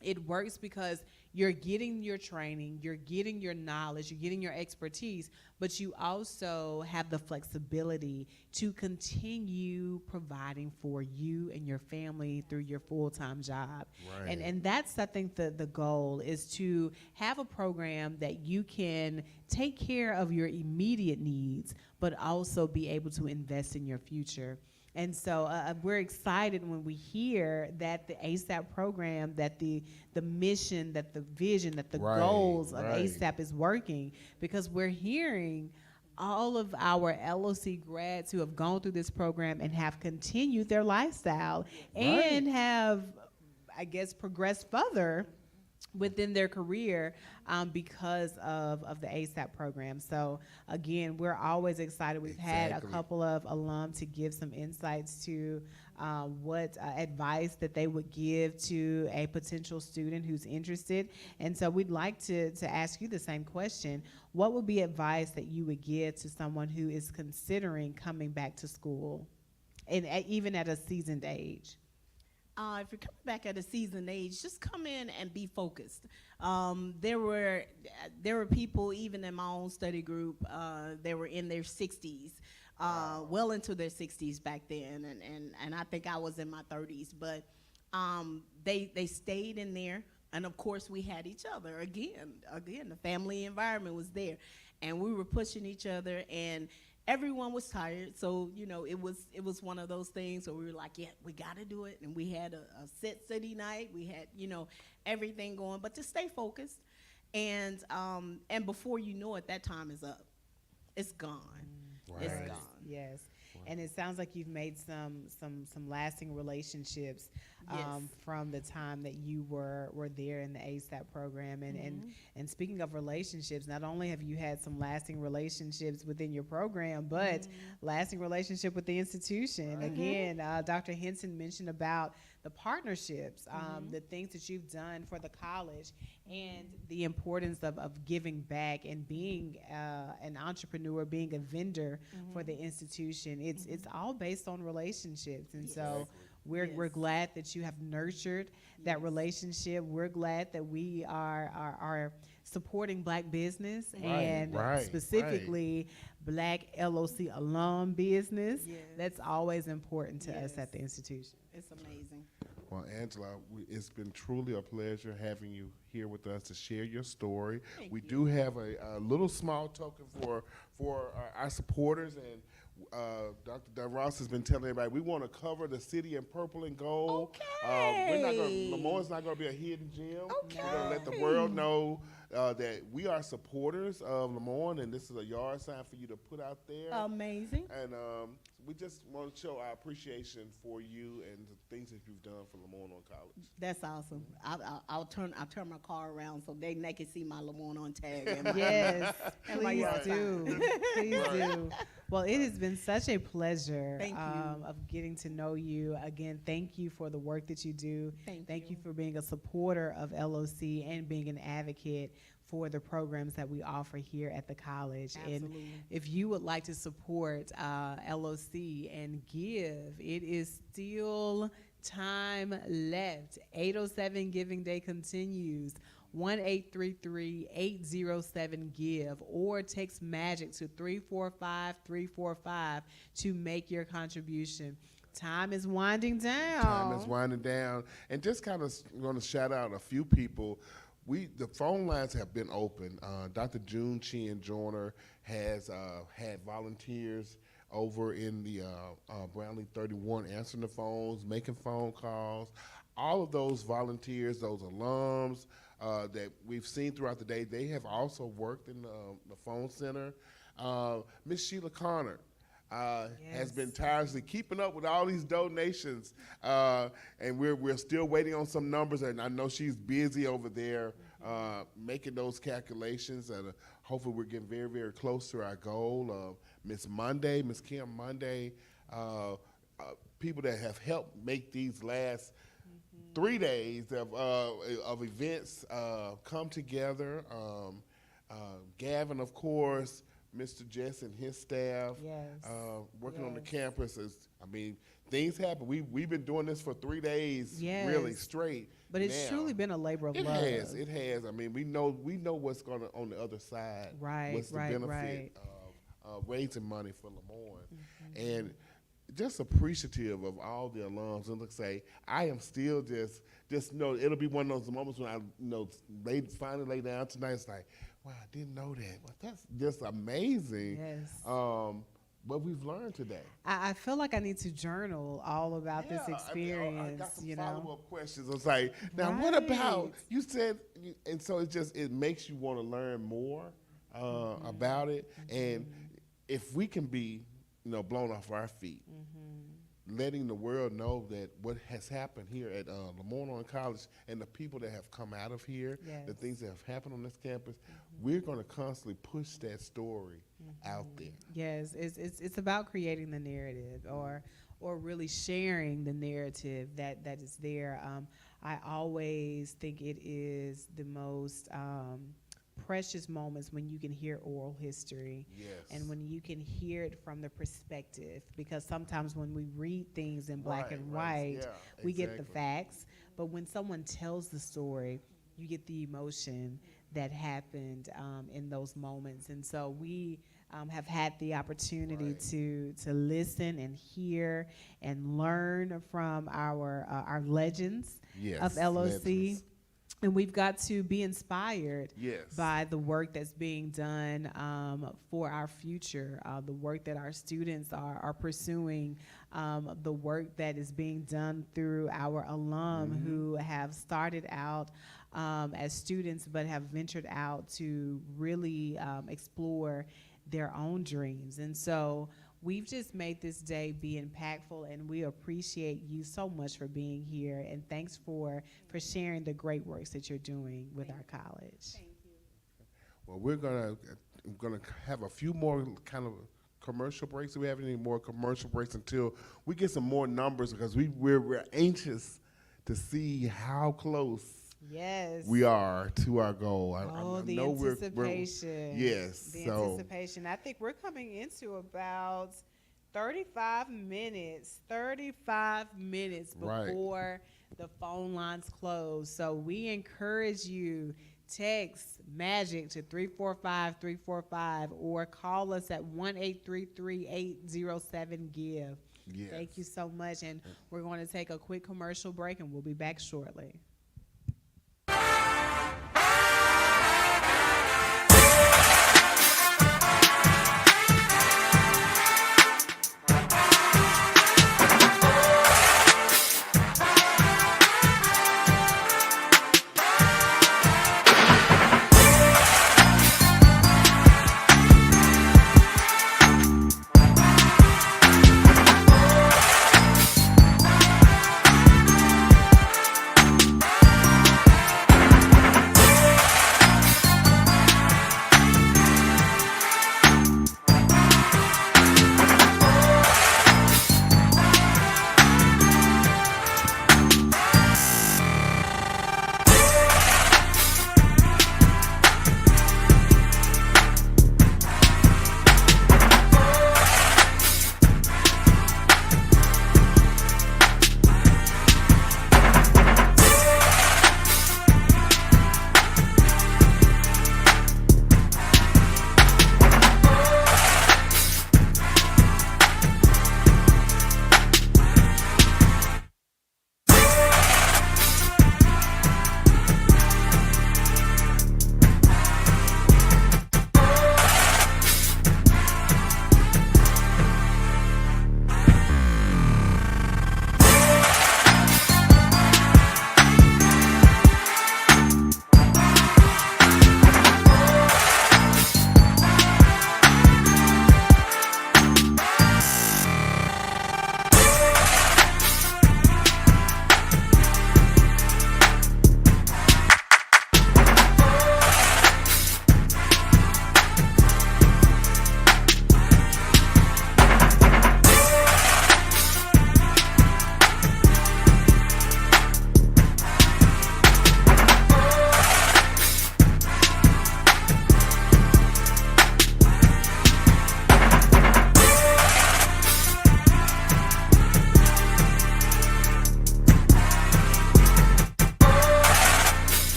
Speaker 5: It works because you're getting your training, you're getting your knowledge, you're getting your expertise, but you also have the flexibility to continue providing for you and your family through your full-time job.
Speaker 4: Right.
Speaker 5: And that's, I think, the goal is to have a program that you can take care of your immediate needs, but also be able to invest in your future. And so we're excited when we hear that the ASAP program, that the mission, that the vision, that the
Speaker 4: Right,
Speaker 5: goals of
Speaker 4: right.
Speaker 5: ASAP is working, because we're hearing all of our LOC grads who have gone through this program and have continued their lifestyle and have, I guess, progressed further within their career because of the ASAP program. So again, we're always excited. We've had a
Speaker 4: Exactly.
Speaker 5: couple of alum to give some insights to what advice that they would give to a potential student who's interested. And so we'd like to ask you the same question. What would be advice that you would give to someone who is considering coming back to school, and even at a seasoned age?
Speaker 14: If you're coming back at a seasoned age, just come in and be focused. There were people, even in my own study group, they were in their 60s, well into their 60s back then, and I think I was in my 30s. But they stayed in there, and of course we had each other again. The family environment was there, and we were pushing each other, and everyone was tired, so it was one of those things where we were like, yeah, we got to do it. And we had a set study night, we had everything going, but to stay focused, and before you know it, that time is up. It's gone.
Speaker 4: Right.
Speaker 14: It's gone.
Speaker 5: Yes. And it sounds like you've made some lasting relationships
Speaker 14: Yes.
Speaker 5: from the time that you were there in the ASAP program. And speaking of relationships, not only have you had some lasting relationships within your program, but lasting relationship with the institution.
Speaker 14: Right.
Speaker 5: Again, Dr. Henson mentioned about the partnerships, the things that you've done for the college, and the importance of giving back and being an entrepreneur, being a vendor for the institution. It's all based on relationships. And so we're glad that you have nurtured that relationship. We're glad that we are supporting Black business, and specifically Black LOC alum business.
Speaker 14: Yes.
Speaker 5: That's always important to us at the institution.
Speaker 14: It's amazing.
Speaker 4: Well, Angela, it's been truly a pleasure having you here with us to share your story. We do have a little small token for our supporters, and Dr. Dunn Ross has been telling everybody we want to cover the city in purple and gold. LeMoyne's not going to be a hidden gem. We're going to let the world know that we are supporters of LeMoyne, and this is a yard sign for you to put out there.
Speaker 14: Amazing.
Speaker 4: And we just want to show our appreciation for you and the things that you've done for LeMoyne-Owen College.
Speaker 14: That's awesome. I'll turn my car around so they can see my Lemoyne-Owen tag.
Speaker 5: Yes,
Speaker 14: and my
Speaker 5: please
Speaker 14: yard
Speaker 5: do.
Speaker 14: sign.
Speaker 5: Please do. Well, it has been such a pleasure
Speaker 14: Thank you.
Speaker 5: of getting to know you. Again, thank you for the work that you do.
Speaker 14: Thank
Speaker 5: you for being a supporter of LOC and being an advocate for the programs that we offer here at the college.
Speaker 13: Absolutely.
Speaker 5: And if you would like to support LOC and give, it is still time left. 807 Giving Day continues. 1-833-807-GIVE or text MAGIC to 345-345 to make your contribution. Time is winding down.
Speaker 4: Time is winding down. And just kind of going to shout out a few people. The phone lines have been open. Dr. June Chien Joyner has had volunteers over in the Brownlee 31 answering the phones, making phone calls. All of those volunteers, those alums that we've seen throughout the day, they have also worked in the phone center. Miss Sheila Connor has been tirelessly keeping up with all these donations, and we're still waiting on some numbers, and I know she's busy over there making those calculations, and hopefully we're getting very, very close to our goal. Miss Kim Monday, people that have helped make these last 3 days of events come together. Gavin, of course, Mr. Jess and his staff, working on the campus. Things happen. We've been doing this for 3 days, really straight.
Speaker 5: But it's truly been a labor of love.
Speaker 4: It has. We know what's going on the other side.
Speaker 5: Right,
Speaker 4: what's the benefit of raising money for LeMoyne, and just appreciative of all the alums. And look, I am still just know it'll be one of those moments when I finally lay down tonight. It's like, wow, I didn't know that. Well, that's just amazing.
Speaker 5: Yes.
Speaker 4: What we've learned today.
Speaker 5: I feel like I need to journal all about this experience.
Speaker 4: I got some follow-up questions. I was like, now what about, you said, and so it makes you want to learn more about it. And if we can be, blown off our feet, letting the world know that what has happened here at LeMoyne-Owen College and the people that have come out of here, the things that have happened on this campus, we're going to constantly push that story out there.
Speaker 5: Yes, it's about creating the narrative or really sharing the narrative that is there. I always think it is the most precious moments when you can hear oral history and when you can hear it from the perspective, because sometimes when we read things in black and white, we get the facts, but when someone tells the story, you get the emotion that happened in those moments. And so we have had the opportunity to listen and hear and learn from our legends of LOC. Legends. And we've got to be inspired by the work that's being done for our future, the work that our students are pursuing, the work that is being done through our alum who have started out as students but have ventured out to really explore their own dreams. And so we've just made this day be impactful, and we appreciate you so much for being here, and thanks for sharing the great works that you're doing with our college. Thank you.
Speaker 4: Well, we're gonna have a few more kind of commercial breaks. Do we have any more commercial breaks until we get some more numbers, because we're anxious to see how close we are to our goal. I
Speaker 5: the
Speaker 4: know
Speaker 5: anticipation.
Speaker 4: The
Speaker 5: anticipation. I think we're coming into about 35 minutes before the phone lines close. So we encourage you, text MAGIC to 345-345 or call us at 1-833-807-GIVE. Thank you so much. And we're going to take a quick commercial break, and we'll be back shortly.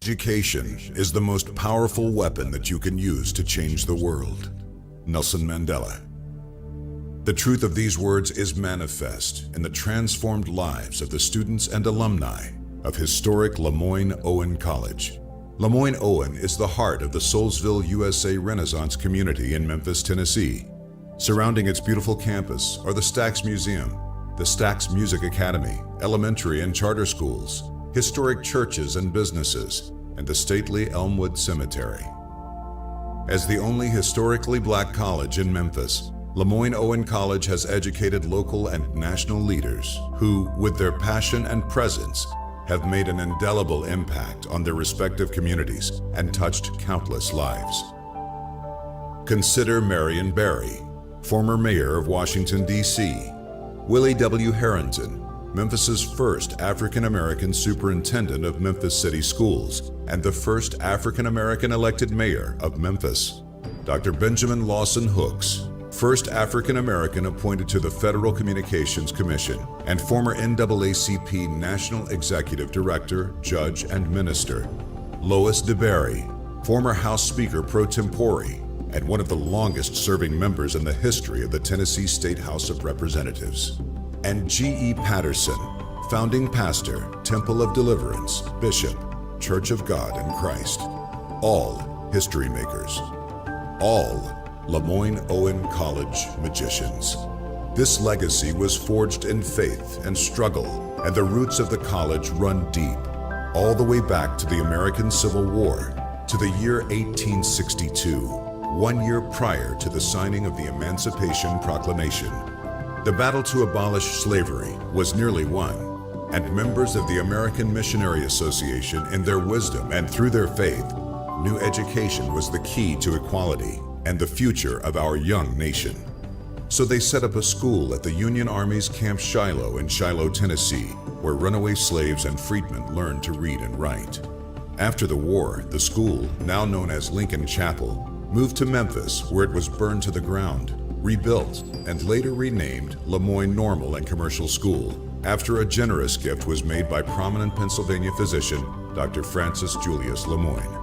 Speaker 2: Education is the most powerful weapon that you can use to change the world. Nelson Mandela. The truth of these words is manifest in the transformed lives of the students and alumni of historic LeMoyne-Owen College. LeMoyne-Owen is the heart of the Soulsville, USA Renaissance community in Memphis, Tennessee. Surrounding its beautiful campus are the Stax Museum, the Stax Music Academy, elementary and charter schools, historic churches and businesses, and the stately Elmwood Cemetery. As the only historically black college in Memphis, LeMoyne-Owen College has educated local and national leaders who, with their passion and presence, have made an indelible impact on their respective communities and touched countless lives. Consider Marion Barry, former mayor of Washington, D.C., Willie W. Harrington, Memphis's first African-American superintendent of Memphis City Schools and the first African-American elected mayor of Memphis. Dr. Benjamin Lawson Hooks, first African-American appointed to the Federal Communications Commission and former NAACP National Executive Director, Judge, and Minister. Lois DeBerry, former House Speaker pro tempore and one of the longest-serving members in the history of the Tennessee State House of Representatives. And G.E. Patterson, founding pastor, Temple of Deliverance, Bishop, Church of God in Christ. All history makers. All LeMoyne-Owen College magicians. This legacy was forged in faith and struggle, and the roots of the college run deep, all the way back to the American Civil War, to the year 1862, 1 year prior to the signing of the Emancipation Proclamation. The battle to abolish slavery was nearly won, and members of the American Missionary Association, in their wisdom and through their faith, knew education was the key to equality and the future of our young nation. So they set up a school at the Union Army's Camp Shiloh in Shiloh, Tennessee, where runaway slaves and freedmen learned to read and write. After the war, the school, now known as Lincoln Chapel, moved to Memphis, where it was burned to the ground, rebuilt, and later renamed LeMoyne Normal and Commercial School, after a generous gift was made by prominent Pennsylvania physician, Dr. Francis Julius LeMoyne.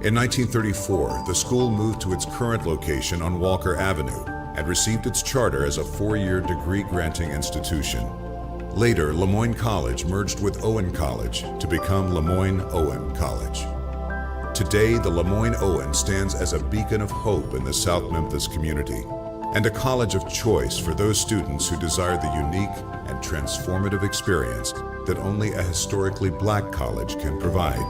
Speaker 2: In 1934, the school moved to its current location on Walker Avenue and received its charter as a 4-year degree-granting institution. Later, LeMoyne College merged with Owen College to become LeMoyne-Owen College. Today, the LeMoyne-Owen stands as a beacon of hope in the South Memphis community and a college of choice for those students who desire the unique and transformative experience that only a historically black college can provide.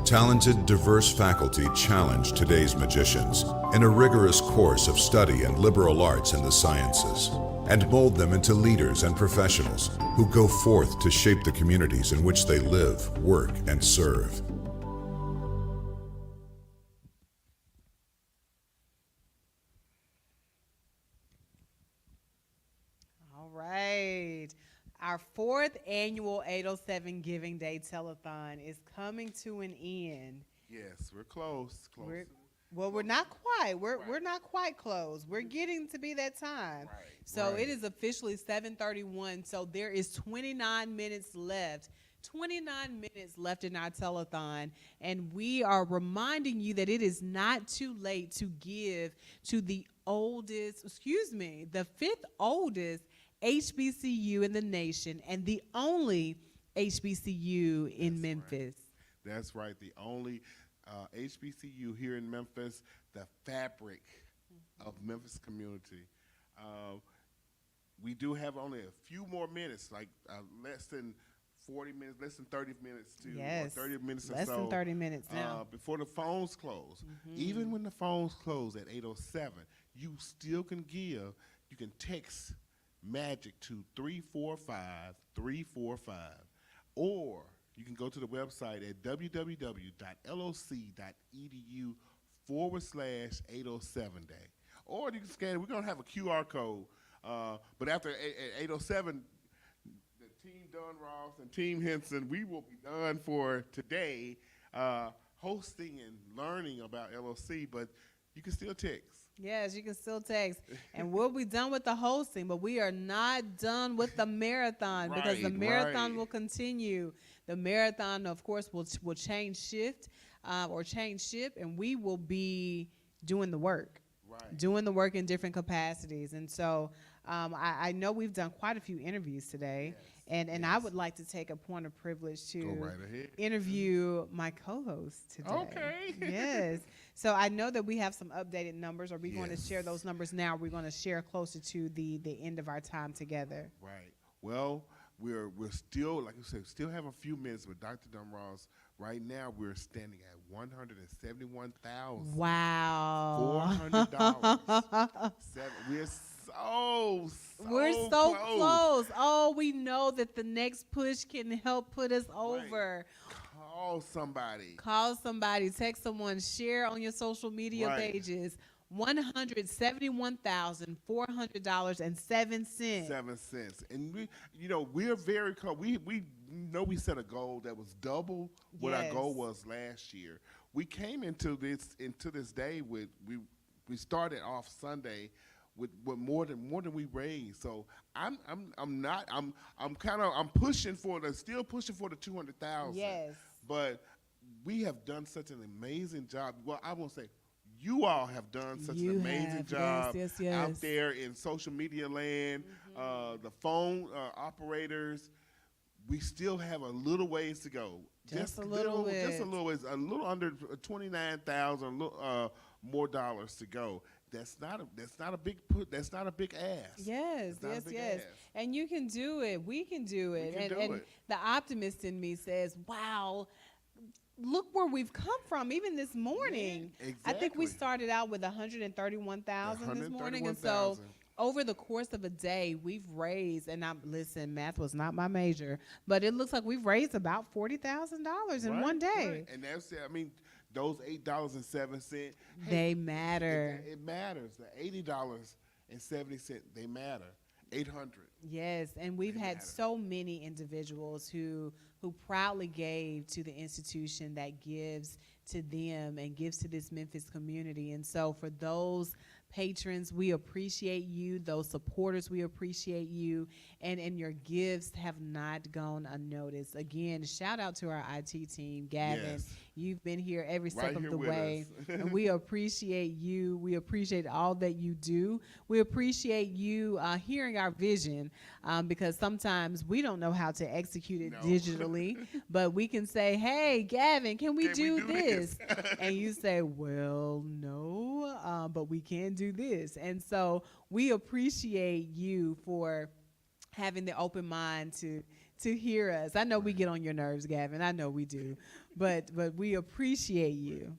Speaker 2: Talented, diverse faculty challenge today's magicians in a rigorous course of study and liberal arts and the sciences, and mold them into leaders and professionals who go forth to shape the communities in which they live, work, and serve.
Speaker 13: All right. Our 4th annual 807 Giving Day Telethon is coming to an end.
Speaker 4: Yes, we're close.
Speaker 13: We're not quite. We're not quite close. We're getting to be that time. So it is officially 7:31. So there is 29 minutes left. 29 minutes left in our telethon, and we are reminding you that it is not too late to give to the 5th oldest HBCU in the nation and the only HBCU in Memphis.
Speaker 4: That's right, the only HBCU here in Memphis, the fabric of Memphis community. We do have only a few more minutes, like less than 40 minutes, less than 30 minutes to,
Speaker 13: yes,
Speaker 4: 30 minutes or
Speaker 13: less
Speaker 4: so.
Speaker 13: than 30 minutes now.
Speaker 4: Before the phones close. Even when the phones close at 8:07, you still can give. You can text MAGIC to 345-345, or you can go to the website at www.loc.edu/807 day. Or you can scan it. We're going to have a QR code. But after 8:07, the Team Don Ross and Team Henson, we will be done for today hosting and learning about LOC. But You can still text.
Speaker 5: Yes, you can still text. And we'll be done with the hosting, but we are not done with the marathon because the marathon will continue. The marathon, of course, will change ship, and we will be doing the work. Doing the work in different capacities. And so I know we've done quite a few interviews today. Yes. And I would like to take a point of privilege to interview my co-host today.
Speaker 4: Okay.
Speaker 5: Yes. So I know that we have some updated numbers. Are we going to share those numbers now? Or are we going to share closer to the end of our time together?
Speaker 4: Right. Well, we're still, like I said, still have a few minutes with Dr. Dunross. Right now, we're standing at $171,000.
Speaker 5: Wow.
Speaker 4: $400. We're so
Speaker 5: close. Oh, we know that the next push can help put us over.
Speaker 4: Call somebody.
Speaker 5: Text someone. Share on your social media pages. $171,400.07.
Speaker 4: 7 cents. And we're very close. We know we set a goal that was double what our goal was last year. We came into this day with we started off Sunday with more than we raised. So I'm pushing for still pushing for the 200,000.
Speaker 5: Yes.
Speaker 4: But we have done such an amazing job. Well, I won't say you all have done such an amazing job out there in social media land, the phone operators. We still have a little ways to go. Just a little ways, a little under 29,000 more dollars to go. That's not a big ask.
Speaker 5: Yes. And you can do it. We can do it. And the optimist in me says, wow, look where we've come from, even this morning.
Speaker 4: Yeah, exactly.
Speaker 5: I think we started out with 131,000 this morning. And so over the course of a day, we've raised, and listen, math was not my major, but it looks like we've raised about $40,000 in one day.
Speaker 4: Right. And that's it. I mean, those $8.07,
Speaker 5: they matter.
Speaker 4: It matters. The $80.70, they matter. 800.
Speaker 5: Yes, and we've had so many individuals who proudly gave to the institution that gives to them and gives to this Memphis community. And so for those patrons, we appreciate you. Those supporters, we appreciate you. And your gifts have not gone unnoticed. Again, shout out to our IT team. Gavin,
Speaker 4: yes.
Speaker 5: You've been here every step of the way. And we appreciate you. We appreciate all that you do. We appreciate you hearing our vision because sometimes we don't know how to execute it digitally. But we can say, hey, Gavin, can we do this? And you say, well, no, but we can do this. And so we appreciate you for having the open mind to hear us. I know we get on your nerves, Gavin. I know we do. But we appreciate you.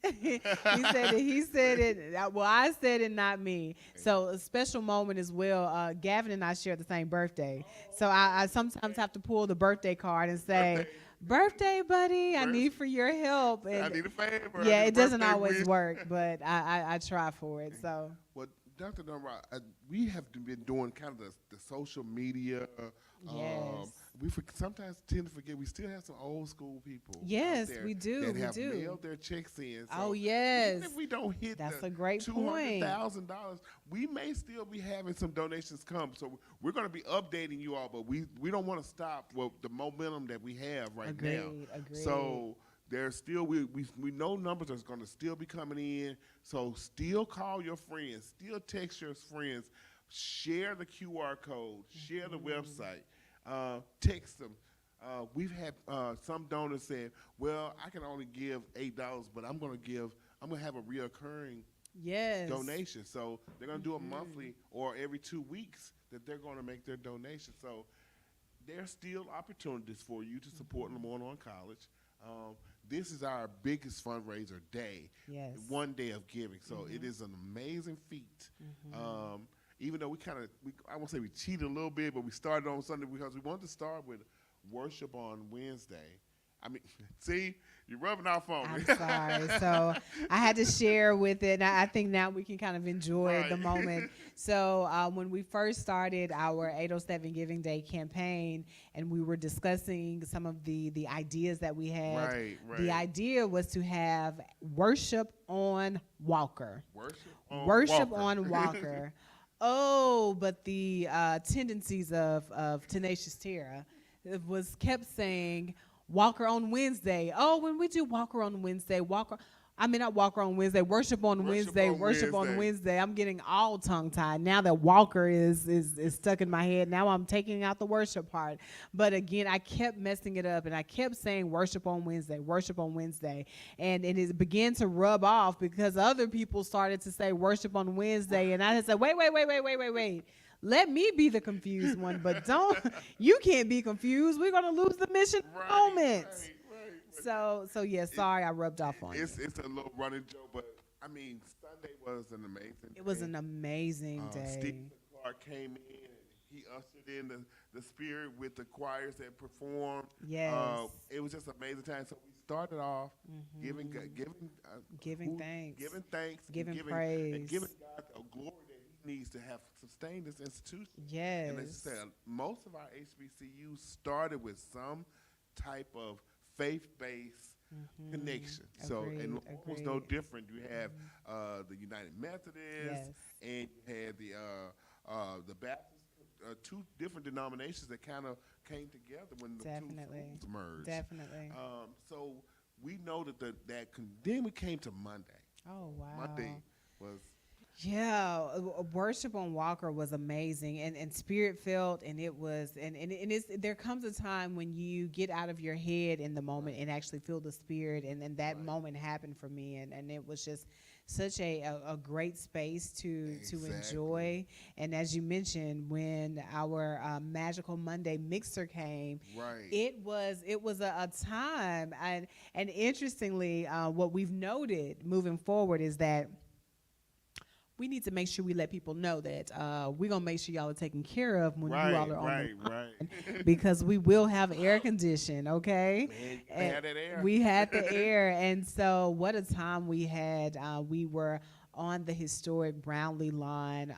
Speaker 5: He said it. Well, I said it, not me. So a special moment as well. Gavin and I share the same birthday. So I sometimes have to pull the birthday card and say, birthday, buddy, I need for your help. And
Speaker 4: I need a favor.
Speaker 5: Yeah, it doesn't always work, but I try for it. So.
Speaker 4: Well, Dr. Dunross, we have been doing kind of the social media.
Speaker 5: Yes.
Speaker 4: We sometimes tend to forget we still have some old school people.
Speaker 5: Yes,
Speaker 4: out there
Speaker 5: we do.
Speaker 4: That have mailed their checks in. So
Speaker 5: yes.
Speaker 4: Even if we don't hit
Speaker 5: that's
Speaker 4: the
Speaker 5: a great
Speaker 4: $200,000, we may still be having some donations come. So we're going to be updating you all, but we don't want to stop the momentum that we have right now.
Speaker 5: Agreed.
Speaker 4: So there's still we know numbers are going to still be coming in. So still call your friends, still text your friends, share the QR code, share the website, text them. We've had some donors saying, "Well, I can only give $8, but I'm going to have a reoccurring donation." So they're going to do a monthly or every 2 weeks that they're going to make their donation. So there's still opportunities for you to support LeMoyne-Owen College. This is our biggest fundraiser day, one day of giving. So it is an amazing feat. Even though I won't say we cheated a little bit, but we started on Sunday because we wanted to start with worship on Wednesday I mean, see, you're rubbing off on me.
Speaker 13: I'm sorry. So I had to share with it. I think now we can kind of enjoy the moment. So when we first started our 807 Giving Day campaign, and we were discussing some of the ideas that we had, the idea was to have worship on Walker. Worship on Walker. Oh, but the tendencies of Tenacious Tara was kept saying Walker on Wednesday. Oh, when we do Walker on Wednesday, worship on Wednesday. I'm getting all tongue tied now that Walker is stuck in my head. Now I'm taking out the worship part. But again, I kept messing it up, and I kept saying worship on Wednesday. And it began to rub off because other people started to say worship on Wednesday. And I had said, wait. Let me be the confused one, but you can't be confused. We're going to lose the mission moment. So yes, sorry I rubbed off on you.
Speaker 4: It's a little running joke, but I mean, Sunday was an amazing day.
Speaker 13: It was an amazing day.
Speaker 4: Steve Clark came in and he ushered in the spirit with the choirs that performed.
Speaker 13: Yes.
Speaker 4: It was just an amazing time. So we started off giving thanks,
Speaker 13: giving praise,
Speaker 4: and giving God the glory needs to have sustained this institution.
Speaker 13: Yes.
Speaker 4: And as I said, most of our HBCUs started with some type of faith-based connection. So, and it was no different. You have the United Methodists, and you had the Baptist, two different denominations that kind of came together when the two schools merged.
Speaker 13: Definitely.
Speaker 4: So we know that then we came to Monday.
Speaker 13: Oh, wow.
Speaker 4: Monday was...
Speaker 13: Yeah, worship on Walker was amazing and spirit filled, and it was and it's there comes a time when you get out of your head in the moment and actually feel the spirit, and that moment happened for me, and it was just such a great space to enjoy. And as you mentioned, when our Magical Monday mixer came, it was a time, and interestingly, what we've noted moving forward is that we need to make sure we let people know that we're going to make sure y'all are taken care of when you all are on the line, because we will have air condition, okay?
Speaker 4: Man, had that air.
Speaker 13: We had the air. And so what a time we had. We were on the historic Brownlee lawn,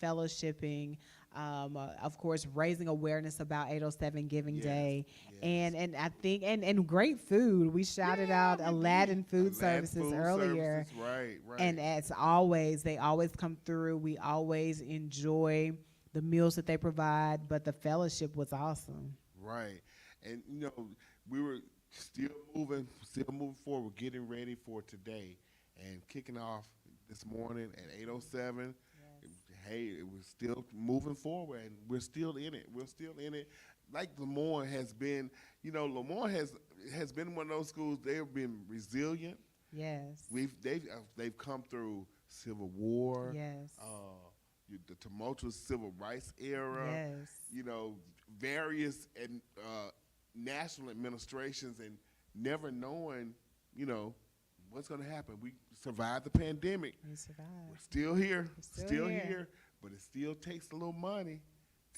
Speaker 13: fellowshipping, of course, raising awareness about 807 Giving Day. And I think, and great food. We shouted out Aladdin Food Services earlier.
Speaker 4: Right.
Speaker 13: And as always, they always come through. We always enjoy the meals that they provide, but the fellowship was awesome.
Speaker 4: Right. And, we were still moving forward, getting ready for today, and kicking off this morning at 8:07. Hey, it was still moving forward, and we're still in it. Like LeMoyne has been, LeMoyne has been one of those schools. They've been resilient.
Speaker 13: Yes.
Speaker 4: They've come through Civil War.
Speaker 13: Yes.
Speaker 4: The tumultuous Civil Rights era.
Speaker 13: Yes.
Speaker 4: Various and national administrations, and never knowing, what's going to happen. We survived the pandemic.
Speaker 13: We survived.
Speaker 4: We're still here. Still here. But it still takes a little money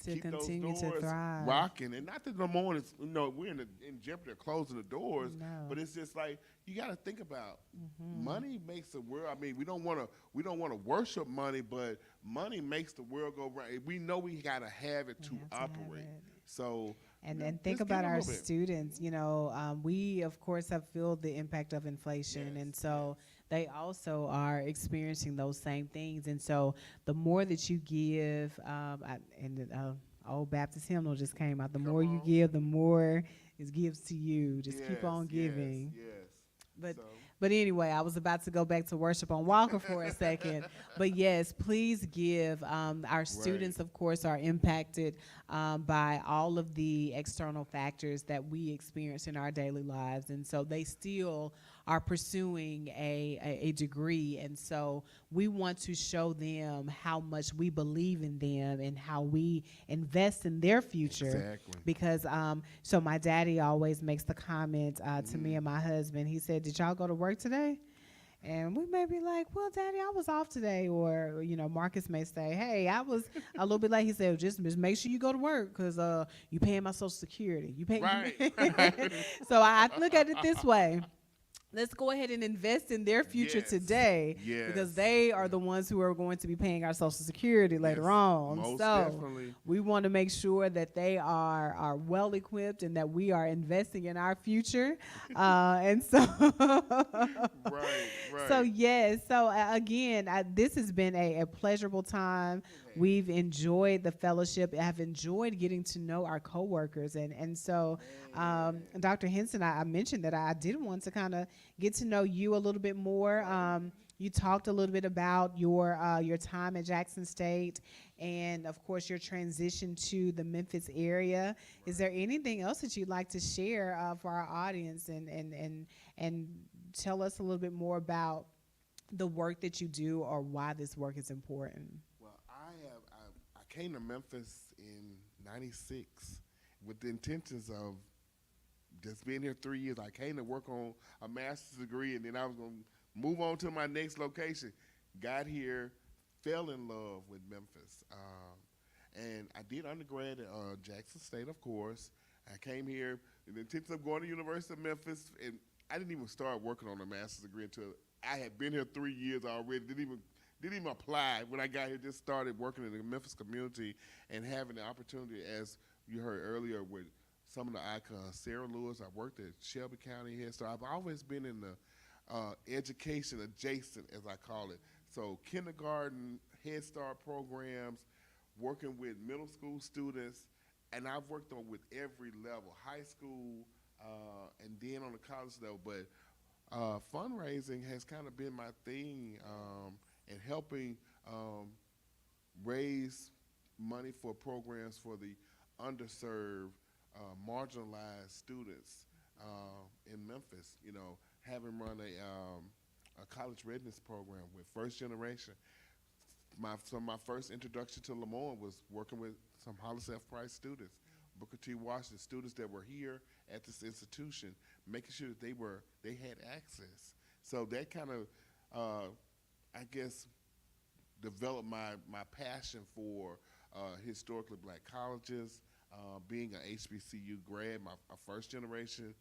Speaker 4: to keep
Speaker 13: continue
Speaker 4: those doors
Speaker 13: to thrive.
Speaker 4: rocking. And not that LeMoyne is, we're in jeopardy of closing the doors.
Speaker 13: No.
Speaker 4: But it's just like you got to think about money makes the world. I mean, we don't want to worship money, but money makes the world go round. We know we got to have it to operate. So.
Speaker 13: And think about our students. We of course have felt the impact of inflation, and so they also are experiencing those same things. And so the more that you give, and the old Baptist hymnal just came out. The more you give, the more it gives to you. Just keep on giving.
Speaker 4: Yes.
Speaker 13: But anyway, I was about to go back to worship on Walker for a second. But yes, please give. Our students, of course, are impacted by all of the external factors that we experience in our daily lives. And so they still are pursuing a degree. And so we want to show them how much we believe in them and how we invest in their future.
Speaker 4: Exactly.
Speaker 13: Because so my daddy always makes the comment to me and my husband. He said, "Did y'all go to work today?"
Speaker 5: And we may be like, well, Daddy, I was off today. Or, Marcus may say, hey, I was a little bit late. He said, just make sure you go to work because you paying my Social Security. You pay.
Speaker 4: Right.
Speaker 5: So I look at it this way. Let's go ahead and invest in their future today because they are the ones who are going to be paying our Social Security later on.
Speaker 4: Most
Speaker 5: so
Speaker 4: definitely.
Speaker 5: we want to make sure that they are well equipped and that we are investing in our future. And so,
Speaker 4: right.
Speaker 5: So yes. So again, this has been a pleasurable time. We've enjoyed the fellowship. I've enjoyed getting to know our coworkers, and so, Dr. Henson, I mentioned that I did want to kind of get to know you a little bit more. You talked a little bit about your time at Jackson State, and of course your transition to the Memphis area. Is there anything else that you'd like to share for our audience, and tell us a little bit more about the work that you do or why this work is important?
Speaker 4: I came to Memphis in '96 with the intentions of just being here 3 years. I came to work on a master's degree, and then I was going to move on to my next location. Got here, fell in love with Memphis. And I did undergrad at Jackson State, of course. I came here with the intention of going to the University of Memphis, and I didn't even start working on a master's degree until I had been here 3 years already. Didn't even apply when I got here. Just started working in the Memphis community and having the opportunity, as you heard earlier, with some of the icons. Sarah Lewis, I worked at Shelby County Head Start. I've always been in the education adjacent, as I call it. So kindergarten, Head Start programs, working with middle school students, and I've worked on with every level, high school, and then on the college level. But fundraising has kind of been my thing, and helping raise money for programs for the underserved, marginalized students in Memphis. Having run a college readiness program with First Generation. My first introduction to LeMoyne was working with some Hollis F. Price students, Booker T. Washington students that were here at this institution, making sure that they had access. So that kind of, I guess, developed my passion for historically black colleges, being an HBCU grad, my first generation.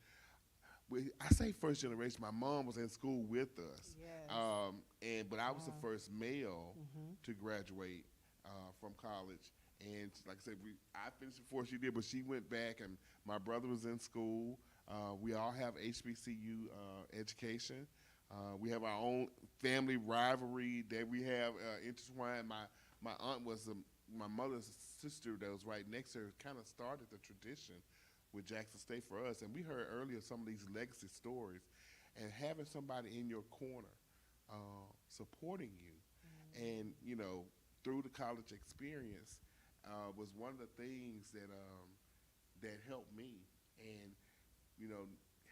Speaker 4: I say first generation, my mom was in school with us, but I was the first male to graduate from college. And like I said, I finished before she did, but she went back, and my brother was in school. We all have HBCU education. We have our own family rivalry that we have intertwined. My aunt was my mother's sister that was right next to her, kind of started the tradition with Jackson State for us. And we heard earlier some of these legacy stories, and having somebody in your corner supporting you, and through the college experience was one of the things that helped me. And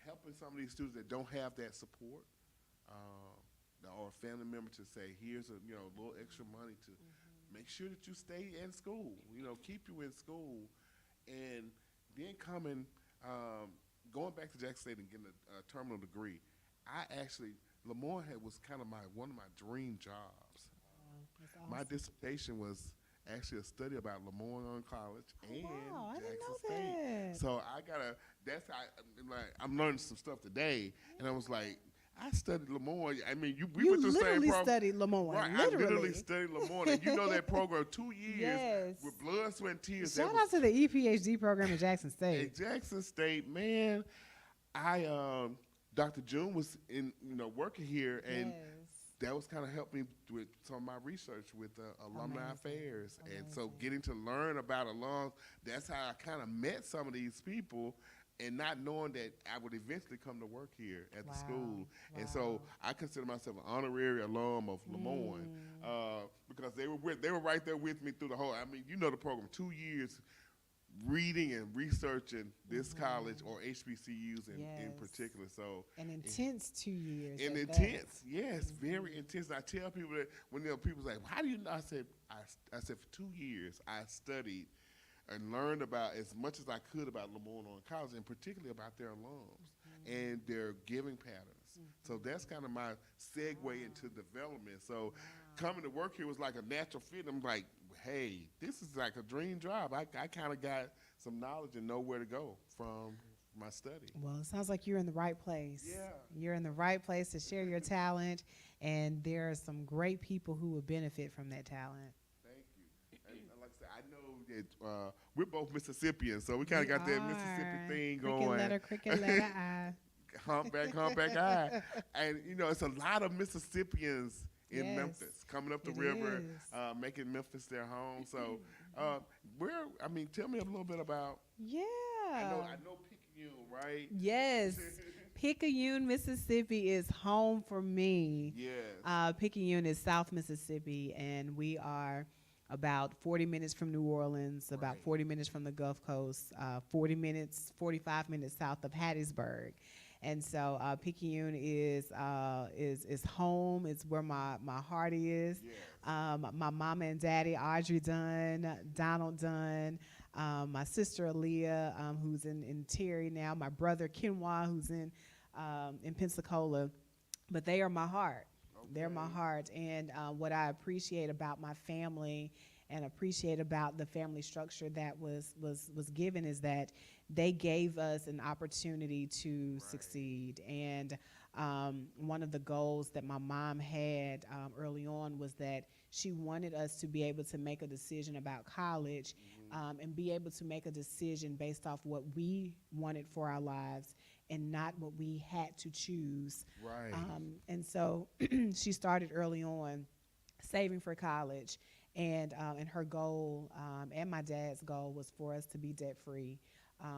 Speaker 4: helping some of these students that don't have that support, or a family member to say, here's a little extra money to make sure that you stay in school, keep you in school, and then going back to Jackson State and getting a terminal degree. LeMoyne was kind of one of my dream jobs. Awesome. My dissertation was actually a study about LeMoyne-Owen College and Jackson State. So I'm learning some stuff today, and I was like, I studied LeMoyne. I mean, we went through the same program.
Speaker 5: Studied LeMoyne.
Speaker 4: Right, I literally studied LeMoyne. And that program, 2 years with blood, sweat, and tears.
Speaker 5: Shout out to the EPHD program at Jackson State.
Speaker 4: At Jackson State, man, Dr. June was working here, and that was kind of helped me with some of my research with alumni affairs. And so getting to learn about alums, that's how I kind of met some of these people, and not knowing that I would eventually come to work here at the school. And so I consider myself an honorary alum of LeMoyne because they were right there with me through the whole, the program, 2 years reading and researching this college or HBCUs in particular. So
Speaker 5: an intense 2 years.
Speaker 4: And intense, yes, very intense. And I tell people that when people say, "How do you know?" I said for 2 years I studied and learned about as much as I could about LeMoyne-Owen College, and particularly about their alums and their giving patterns. So that's kind of my segue into development. So coming to work here was like a natural fit. I'm like, hey, this is like a dream job. I kind of got some knowledge and know where to go from my study.
Speaker 13: Well, it sounds like you're in the right place.
Speaker 4: Yeah.
Speaker 13: You're in the right place to share your talent, and there are some great people who would benefit from that talent.
Speaker 4: Thank you. And like I said, I know that we're both Mississippians, so we kind of got that Mississippi thing going.
Speaker 13: Cricket letter, I.
Speaker 4: Humpback eye. And, you know, it's a lot of Mississippians in Memphis, coming up the river, making Memphis their home. So, tell me a little bit about.
Speaker 13: Yeah.
Speaker 4: I know Picayune, right?
Speaker 13: Yes. Picayune, Mississippi is home for me.
Speaker 4: Yes.
Speaker 13: Picayune is South Mississippi, and we are about 40 minutes from New Orleans, about 40 minutes from the Gulf Coast, 45 minutes south of Hattiesburg. And so Picayune is home. It's where my heart is.
Speaker 4: Yes.
Speaker 13: My mama and daddy, Audrey Dunn, Donald Dunn, my sister Aaliyah, who's in Terry now, my brother Kenwa, who's in Pensacola. But they are my heart. Okay. They're my heart. And what I appreciate about my family and appreciate about the family structure that was given is that they gave us an opportunity to succeed. And one of the goals that my mom had early on was that she wanted us to be able to make a decision about college and be able to make a decision based off what we wanted for our lives and not what we had to choose.
Speaker 4: Right.
Speaker 13: And so she started early on saving for college. And her goal and my dad's goal was for us to be debt-free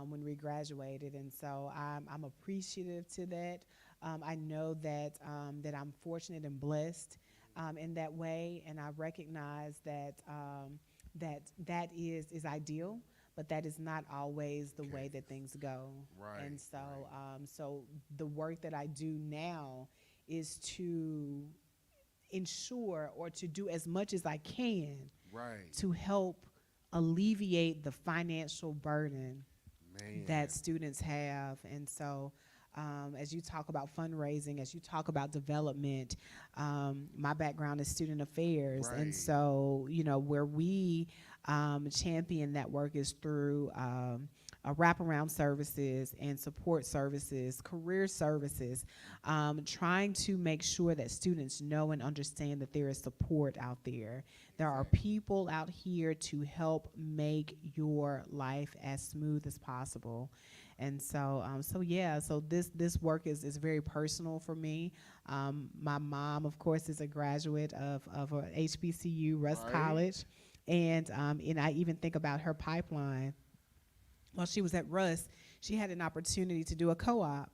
Speaker 13: when we graduated. And so I'm appreciative to that. I know that I'm fortunate and blessed in that way, and I recognize that that is ideal, but that is not always the way that things go.
Speaker 4: Right.
Speaker 13: And so so the work that I do now is to ensure or to do as much as I can to help alleviate the financial burden that students have. And so as you talk about fundraising, as you talk about development, my background is student affairs. And so, you know, where we champion that work is through wraparound services and support services, career services, trying to make sure that students know and understand that there is support out there. There are people out here to help make your life as smooth as possible. And so, so this work is very personal for me. My mom, of course, is a graduate of HBCU, Russ College. And I even think about her pipeline. While she was at Russ, she had an opportunity to do a co-op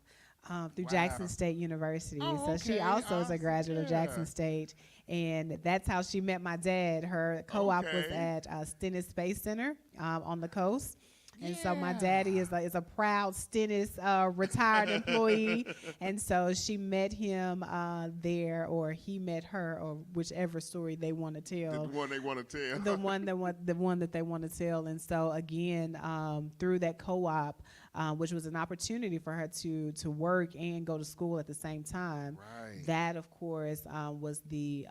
Speaker 13: through Jackson State University. So she also is a graduate of Jackson State. And that's how she met my dad. Her co-op was at Stennis Space Center on the coast. And so my daddy is a proud Stennis retired employee. And so she met him there, or he met her, or whichever story they want to tell.
Speaker 4: The one they want to tell.
Speaker 13: the one that they want to tell. And so again, through that co-op, which was an opportunity for her to work and go to school at the same time. That, of course, was the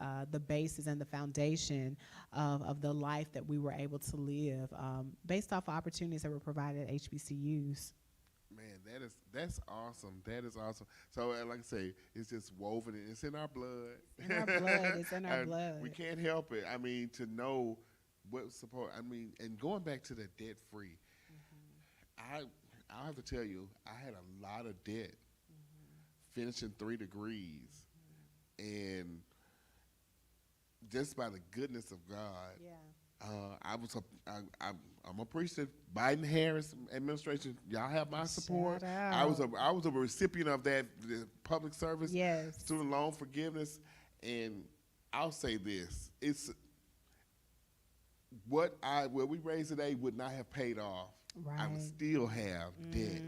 Speaker 13: basis and the foundation of the life that we were able to live based off of opportunities that were provided at HBCUs.
Speaker 4: Man, that's awesome. That is awesome. So, like I say, it's just woven. It's in our blood.
Speaker 13: In our blood. It's in our blood.
Speaker 4: We can't help it. I mean, to know what support. I mean, and going back to the debt-free, I'll have to tell you, I had a lot of debt, finishing 3 degrees, and just by the goodness of God, I'm appreciative. Biden-Harris administration, y'all have my support. I was a recipient of that public service, student loan forgiveness, and I'll say this: it's what we raised today would not have paid off. I would still have debt.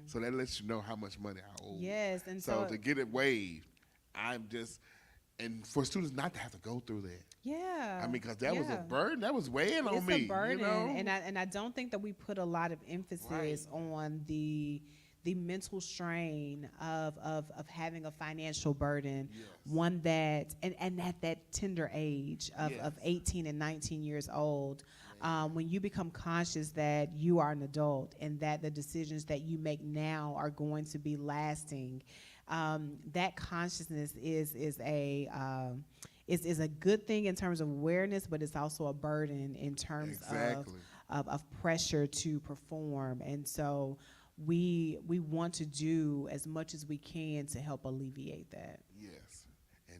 Speaker 4: So that lets you know how much money I owe.
Speaker 13: Yes, and
Speaker 4: so to get it waived, and for students not to have to go through that.
Speaker 13: Yeah.
Speaker 4: I mean, because that was a burden. That was weighing on me.
Speaker 13: It's a burden,
Speaker 4: you know?
Speaker 13: and I don't think that we put a lot of emphasis on the
Speaker 5: the mental strain of having a financial burden, one that, and at that tender age of 18 and 19 years old, when you become conscious that you are an adult and that the decisions that you make now are going to be lasting, that consciousness is a good thing in terms of awareness, but it's also a burden in terms of pressure to perform. And so we want to do as much as we can to help alleviate that.
Speaker 4: Yes, and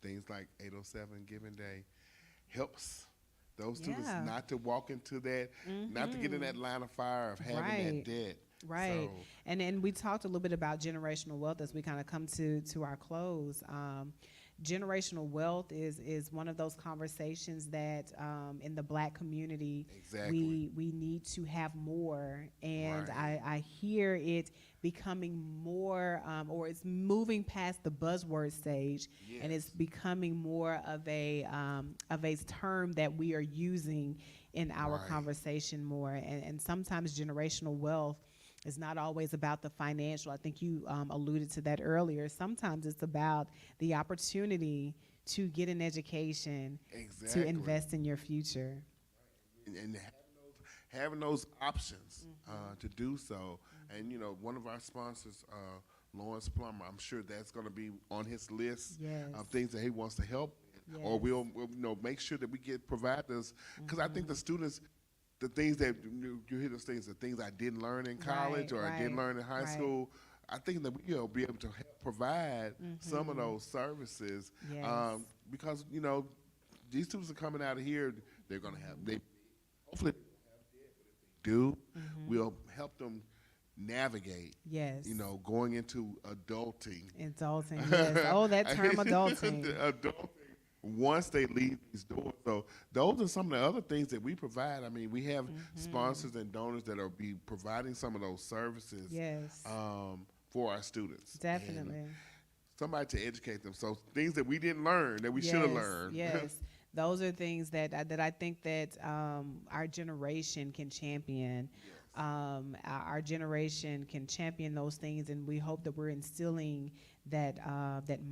Speaker 4: things like 807 Giving Day helps those students not to walk into that, not to get in that line of fire of having that debt.
Speaker 5: Right.
Speaker 4: So,
Speaker 5: and we talked a little bit about generational wealth as we kind of come to our close. Generational wealth is one of those conversations that in the Black community we need to have more, and I hear it becoming more, or it's moving past the buzzword stage, and it's becoming more of a term that we are using in our conversation more, and sometimes generational wealth is not always about the financial. I think you alluded to that earlier. Sometimes it's about the opportunity to get an education, to invest in your future.
Speaker 4: And having those options to do so. And, you know, one of our sponsors, Lawrence Plummer, I'm sure that's going to be on his list of things that he wants to help with. Or we'll you know, make sure that we provide this. Because I think the students, the things that you hear, those things, the things I didn't learn in college or I didn't learn in high school, I think that we'll be able to help provide some of those services because, you know, these students are coming out of here, they're going to have, hopefully do, we'll help them navigate, you know, going into adulting.
Speaker 5: Adulting, yes. Oh, that term, adulting.
Speaker 4: Adulting. Once they leave these doors. So those are some of the other things that we provide. I mean, we have sponsors and donors that are providing some of those services for our students.
Speaker 5: Definitely.
Speaker 4: And somebody to educate them. So things that we didn't learn that we should have learned.
Speaker 5: Yes. Those are things that I think that our generation can champion. Our generation can champion those things, and we hope that we're instilling that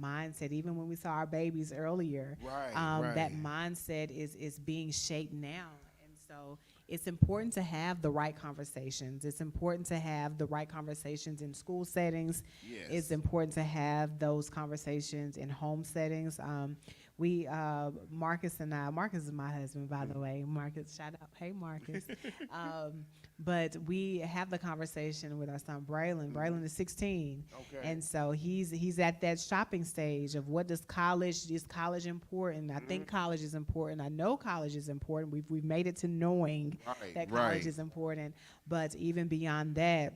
Speaker 5: mindset. Even when we saw our babies earlier, that mindset is being shaped now. And so it's important to have the right conversations. It's important to have the right conversations in school settings. It's important to have those conversations in home settings. Marcus and I, Marcus is my husband, by the way. Marcus, shout out. Hey, Marcus. But we have the conversation with our son, Braylon. Braylon is 16. And so he's at that shopping stage of what is college important? I think college is important. I know college is important. We've made it to knowing that college is important. But even beyond that,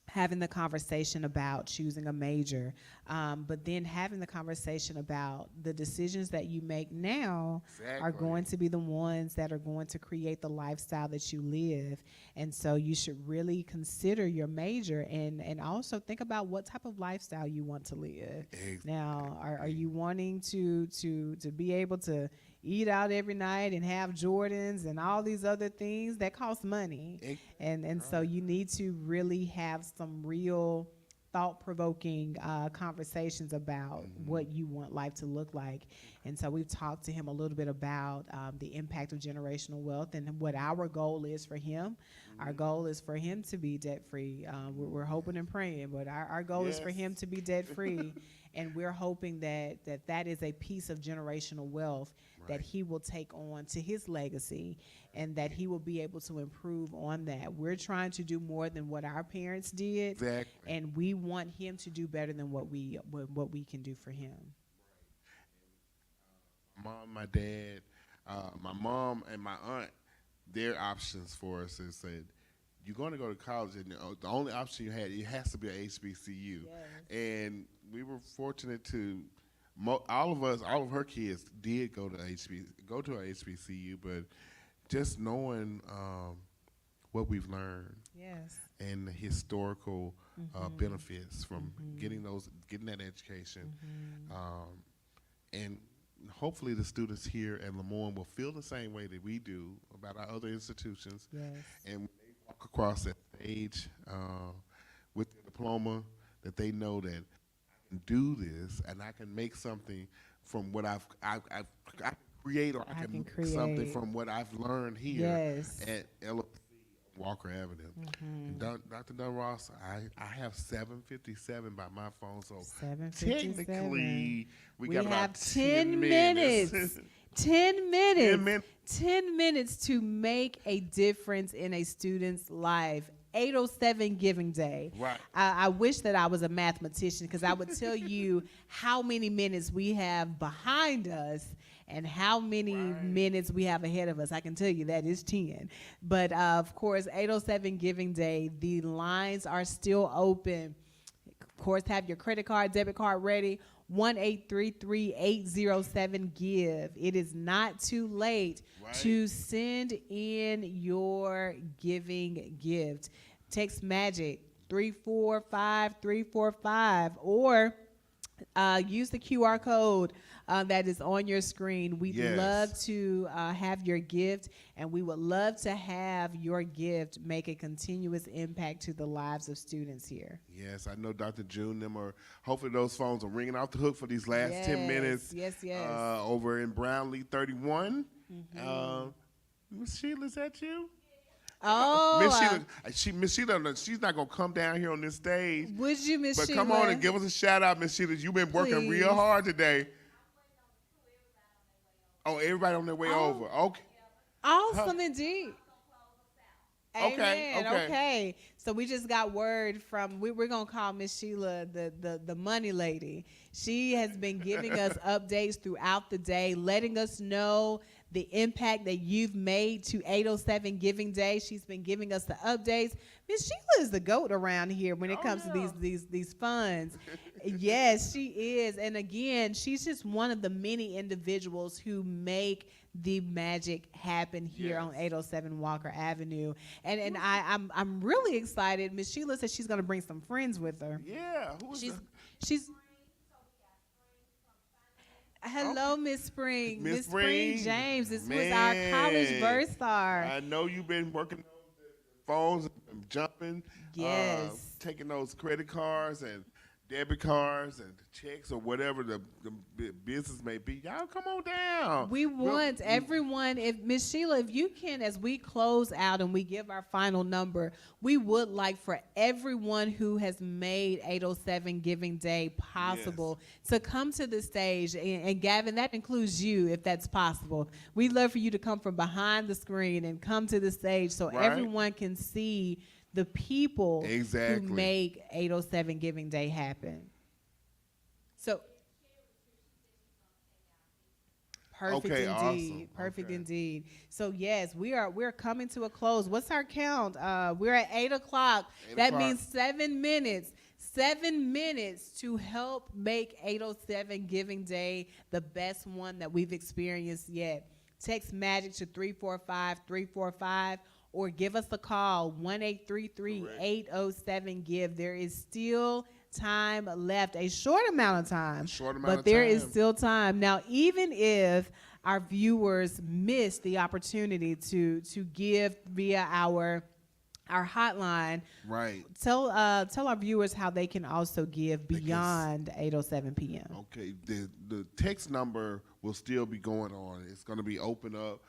Speaker 5: having the conversation about choosing a major, but then having the conversation about the decisions that you make now are going to be the ones that are going to create the lifestyle that you live. And so you should really consider your major and also think about what type of lifestyle you want to live. Now, are you wanting to be able to eat out every night and have Jordans and all these other things that cost money? And so you need to really have some real thought-provoking conversations about what you want life to look like. And so we've talked to him a little bit about the impact of generational wealth and what our goal is for him. Our goal is for him to be debt-free. We're hoping and praying, but our goal is for him to be debt-free. And we're hoping that is a piece of generational wealth that he will take on to his legacy, and that he will be able to improve on that. We're trying to do more than what our parents did, and we want him to do better than what we can do for him.
Speaker 4: Mom, my dad, my mom, and my aunt, their options for us is that you're going to go to college, and the only option you had, it has to be an HBCU. And we were fortunate to, all of her kids did go to a HBCU, but just knowing what we've learned and the historical benefits from getting that education, and hopefully the students here at LeMoyne will feel the same way that we do about our other institutions, and when they walk across that stage with the diploma, that they know that I can do this and I can make something from what I create, or I can make something from what I've learned here at LOC Walker Avenue. And Dr. Dunross, I have 7:57 by my phone, so
Speaker 13: 7:57.
Speaker 4: technically we got
Speaker 13: have
Speaker 4: about
Speaker 13: 10 minutes. 10 minutes. 10 minutes to make a difference in a student's life. 807 Giving Day.
Speaker 4: Right.
Speaker 13: I wish that I was a mathematician, because I would tell you how many minutes we have behind us and how many minutes we have ahead of us. I can tell you that is 10. But of course, 807 Giving Day, the lines are still open. Of course, have your credit card, debit card ready. 1-833-807-GIVE. It is not too late to send in your giving gift. Text MAGIC 345-345, or use the QR code that is on your screen. We'd love to have your gift, and we would love to have your gift make a continuous impact to the lives of students here.
Speaker 4: Yes, I know Dr. June, them are, hopefully those phones are ringing off the hook for these last 10 minutes.
Speaker 13: Yes.
Speaker 4: Over in Brownlee 31. Miss Sheila, is that you?
Speaker 13: Oh,
Speaker 4: Miss Sheila, she's not gonna come down here on this stage.
Speaker 13: Would you, Miss Sheila?
Speaker 4: But come on and give us a shout out, Miss Sheila. You've been working real hard today. Oh, everybody on their way over. Okay.
Speaker 13: Awesome indeed. Amen.
Speaker 4: Okay.
Speaker 13: Okay. So we just got word from, we're going to call Miss Sheila the money lady. She has been giving us updates throughout the day, letting us know the impact that you've made to 807 Giving Day. She's been giving us the updates. Miss Sheila is the GOAT around here when it comes to these funds. Yes, she is. And again, she's just one of the many individuals who make the magic happen here on 807 Walker Avenue. And I'm really excited. Miss Sheila said she's gonna bring some friends with her.
Speaker 4: Yeah,
Speaker 13: she's hello, Miss Spring. Miss Spring James. This was our college bursar.
Speaker 4: I know you've been working on the phones and jumping.
Speaker 13: Yes.
Speaker 4: Taking those credit cards and debit cards and checks or whatever the business may be. Y'all come on down.
Speaker 13: We want everyone, if Miss Sheila, if you can, as we close out and we give our final number, we would like for everyone who has made 807 Giving Day possible to come to the stage. And Gavin, that includes you, if that's possible. We'd love for you to come from behind the screen and come to the stage so everyone can see the people who make 807 Giving Day happen. So, perfect indeed.
Speaker 4: Awesome.
Speaker 13: Perfect indeed. So yes, we're coming to a close. What's our count? We're at 8 o'clock. That means 7 minutes. 7 minutes to help make 807 Giving Day the best one that we've experienced yet. Text MAGIC to 345-345. Or give us a call, 1-833-807-GIVE. There is still time left, a short amount of time. But there is still time. Now, even if our viewers miss the opportunity to give via our hotline, tell our viewers how they can also give beyond 8:07 p.m.
Speaker 4: Okay, the text number will still be going on. It's going to be open up.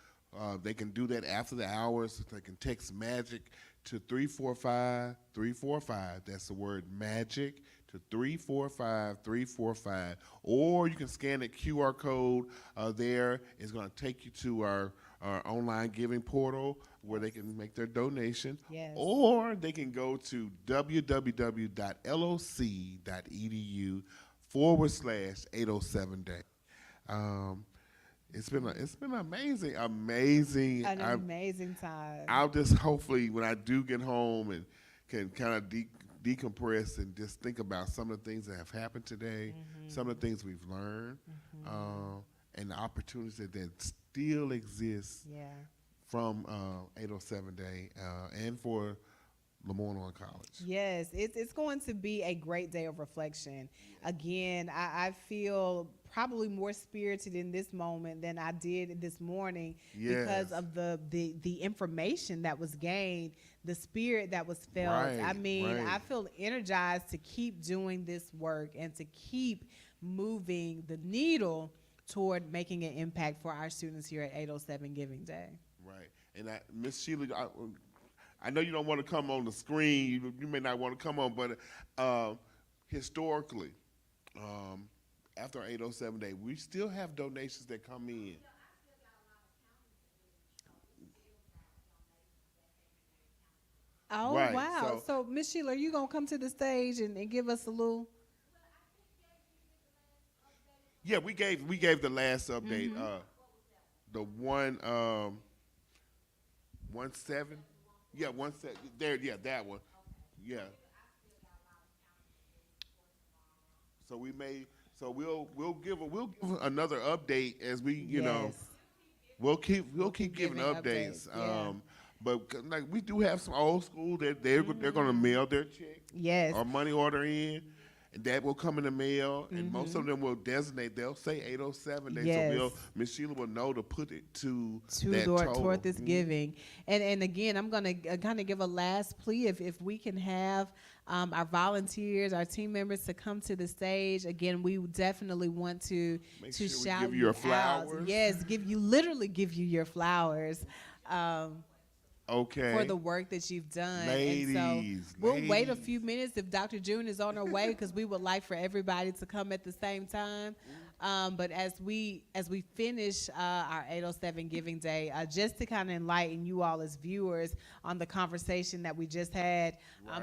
Speaker 4: They can do that after the hours. They can text MAGIC to 345-345. That's the word MAGIC to 345-345. Or you can scan the QR code there. It's going to take you to our online giving portal where they can make their donation.
Speaker 13: Yes.
Speaker 4: Or they can go to www.loc.edu/807day. It's been amazing.
Speaker 13: An amazing time.
Speaker 4: I'll just hopefully when I do get home and can kind of decompress and just think about some of the things that have happened today, some of the things we've learned, and the opportunities that still exist from 807 Day, and for LeMoyne-Owen College.
Speaker 13: Yes, it's going to be a great day of reflection. Again, I feel probably more spirited in this moment than I did this morning because of the information that was gained, the spirit that was felt. I mean, I feel energized to keep doing this work and to keep moving the needle toward making an impact for our students here at 807 Giving Day.
Speaker 4: Right. And Miss Sheila, I know you don't want to come on the screen. You may not want to come on, but historically, after our 807 Day, we still have donations that come in.
Speaker 13: Oh,
Speaker 4: right.
Speaker 13: wow. So Miss Sheila, are you going to come to the stage and give us a little?
Speaker 4: Yeah, we gave the last update. The 1-7. Yeah, 1-7. There, yeah, that one. Yeah. So we'll give another update as we, you know, we'll keep giving updates. But like we do have some old school that they're going to mail their check or money order in. And that will come in the mail, and most of them will designate. They'll say 807 days, so Miss Sheila will know to put it to that total.
Speaker 13: Toward this giving. And again, I'm going to kind of give a last plea if we can have our volunteers, our team members to come to the stage. Again, we definitely want to shout
Speaker 4: give you your flowers.
Speaker 13: Out. Yes, literally give you your flowers. For the work that you've done.
Speaker 4: Ladies,
Speaker 13: and so we'll wait a few minutes if Dr. June is on her way, because we would like for everybody to come at the same time. But as we finish our 807 Giving Day, just to kind of enlighten you all as viewers on the conversation that we just had,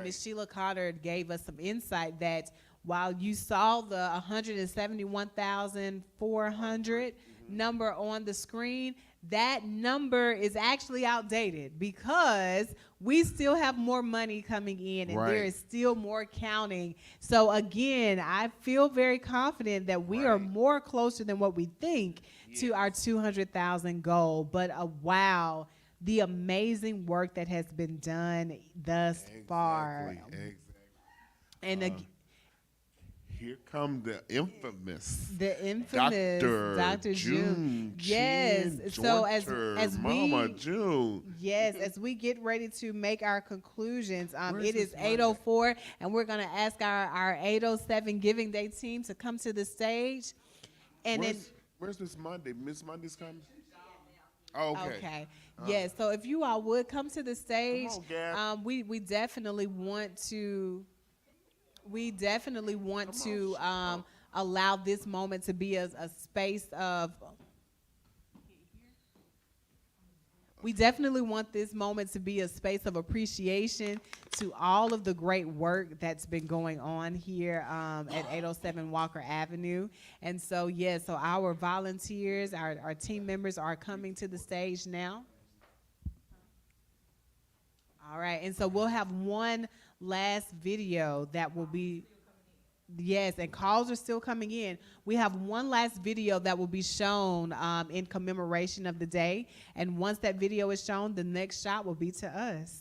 Speaker 13: Ms. Sheila Carter gave us some insight that while you saw the 171,400 number on the screen, that number is actually outdated because we still have more money coming in and there is still more counting. So again, I feel very confident that we are more closer than what we think to our 200,000 goal. But wow, the amazing work that has been done thus far. And
Speaker 4: here come the infamous
Speaker 13: Dr. June. Yes. So as
Speaker 4: Mama June.
Speaker 13: Yes, as we get ready to make our conclusions, it is 8:04, and we're going to ask our 807 Giving Day team to come to the stage. And
Speaker 4: where's Miss Monday? Miss Monday's coming? Oh,
Speaker 13: okay. Yes. So if you all would come to the stage, we definitely want to. We definitely want to allow this moment to be a space of. We definitely want this moment to be a space of appreciation to all of the great work that's been going on here at 807 Walker Avenue. And so, so our volunteers, our team members are coming to the stage now. All right, and so we'll have one last video that will be, and calls are still coming in. We have one last video that will be shown in commemoration of the day, and once that video is shown, the next shot will be to us.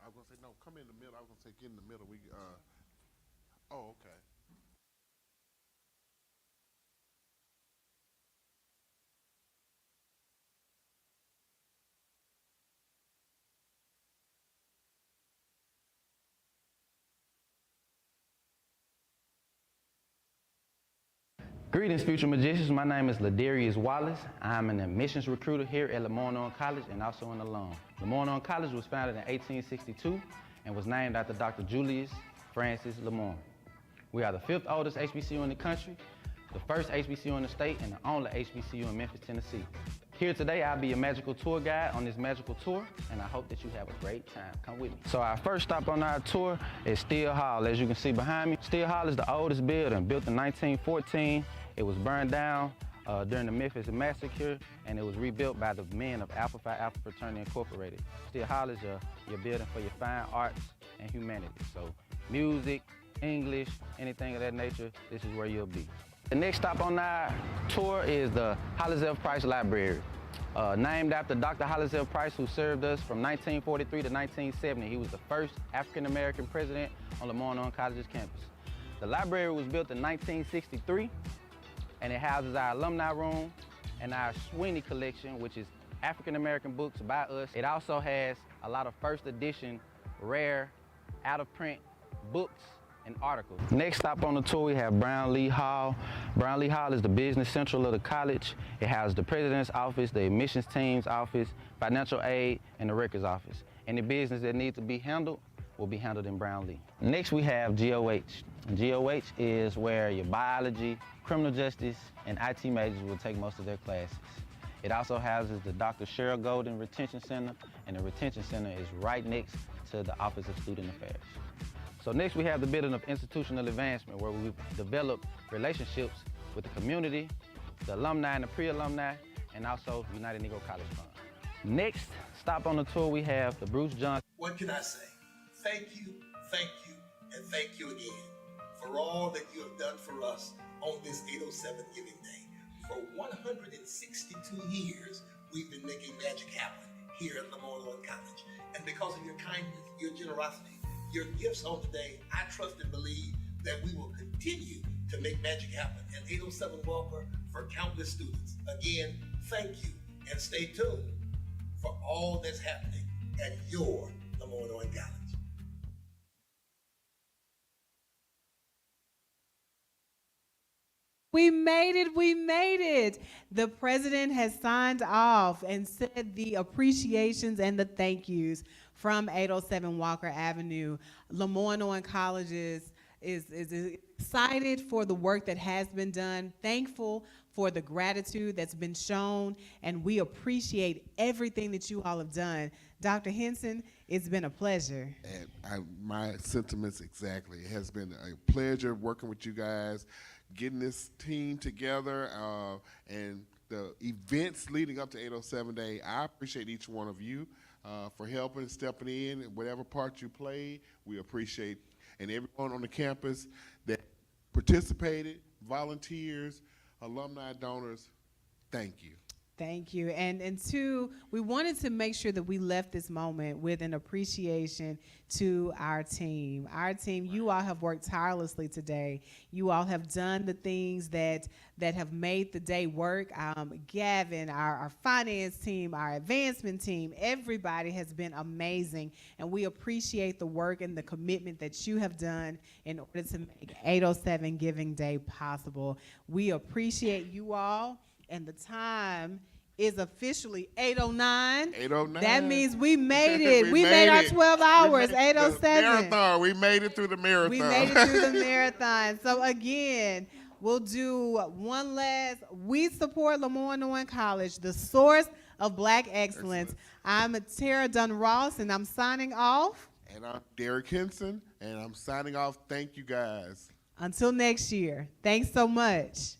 Speaker 4: I was going to say, no, come in the middle. I was going to say, get in the middle. Okay.
Speaker 18: Greetings, future magicians. My name is Ladarius Wallace. I'm an admissions recruiter here at LeMoyne-Owen College and also an alum. LeMoyne-Owen College was founded in 1862 and was named after Dr. Julius Francis LeMoyne. We are the 5th oldest HBCU in the country, the first HBCU in the state, and the only HBCU in Memphis, Tennessee. Here today, I'll be your magical tour guide on this magical tour, and I hope that you have a great time. Come with me. So our first stop on our tour is Steele Hall. As you can see behind me, Steele Hall is the oldest building, built in 1914. It was burned down during the Memphis Massacre, and it was rebuilt by the men of Alpha Phi Alpha Fraternity Incorporated. Steele Hall is your building for your fine arts and humanities. So music, English, anything of that nature, this is where you'll be. The next stop on our tour is the Hollis F. Price Library. Named after Dr. Hollis L. Price, who served us from 1943 to 1970. He was the first African-American president on LeMoyne-Owen College's campus. The library was built in 1963, and it houses our alumni room and our Sweeney collection, which is African-American books by us. It also has a lot of first edition, rare, out-of-print books and articles. Next stop on the tour, we have Brownlee Hall. Brownlee Hall is the business central of the college. It houses the president's office, the admissions team's office, financial aid, and the records office. Any business that needs to be handled will be handled in Brownlee. Next, we have GOH. GOH is where your biology, criminal justice, and IT majors will take most of their classes. It also houses the Dr. Cheryl Golden Retention Center, and the Retention Center is right next to the Office of Student Affairs. So next we have the building of institutional advancement, where we develop relationships with the community, the alumni and the pre-alumni, and also United Negro College Fund. Next stop on the tour, we have the Bruce Johnson.
Speaker 12: What can I say? Thank you, and thank you again for all that you have done for us on this 807 Giving Day. For 162 years, we've been making magic happen here at LeMoyne-Owen College. And because of your kindness, your generosity, your gifts on today, I trust and believe that we will continue to make magic happen at 807 Walker for countless students. Again, thank you, and stay tuned for all that's happening at your LeMoyne-Owen College.
Speaker 5: We made it. The president has signed off and said the appreciations and the thank yous from 807 Walker Avenue. LeMoyne-Owen College is excited for the work that has been done, thankful for the gratitude that's been shown, and we appreciate everything that you all have done. Dr. Henson, it's been a pleasure.
Speaker 4: And my sentiments exactly. It has been a pleasure working with you guys, getting this team together, and the events leading up to 807 Day. I appreciate each one of you for helping, stepping in, whatever part you played. We appreciate, and everyone on the campus that participated, volunteers, alumni, donors, thank you.
Speaker 5: Thank you. And two, we wanted to make sure that we left this moment with an appreciation to our team. Our team, you all have worked tirelessly today. You all have done the things that have made the day work. Gavin, our finance team, our advancement team, everybody has been amazing. And we appreciate the work and the commitment that you have done in order to make 807 Giving Day possible. We appreciate you all. And the time is officially 8:09.
Speaker 4: 8:09.
Speaker 5: That means we made it. we made our 12 hours, 8:07.
Speaker 4: Marathon. We made it through the marathon.
Speaker 5: We made it through the marathon. So again, we'll do one last. We support LeMoyne-Owen College, the source of Black excellence. I'm Tara Dunn Ross, and I'm signing off.
Speaker 4: And I'm Derek Henson, and I'm signing off. Thank you, guys.
Speaker 5: Until next year. Thanks so much.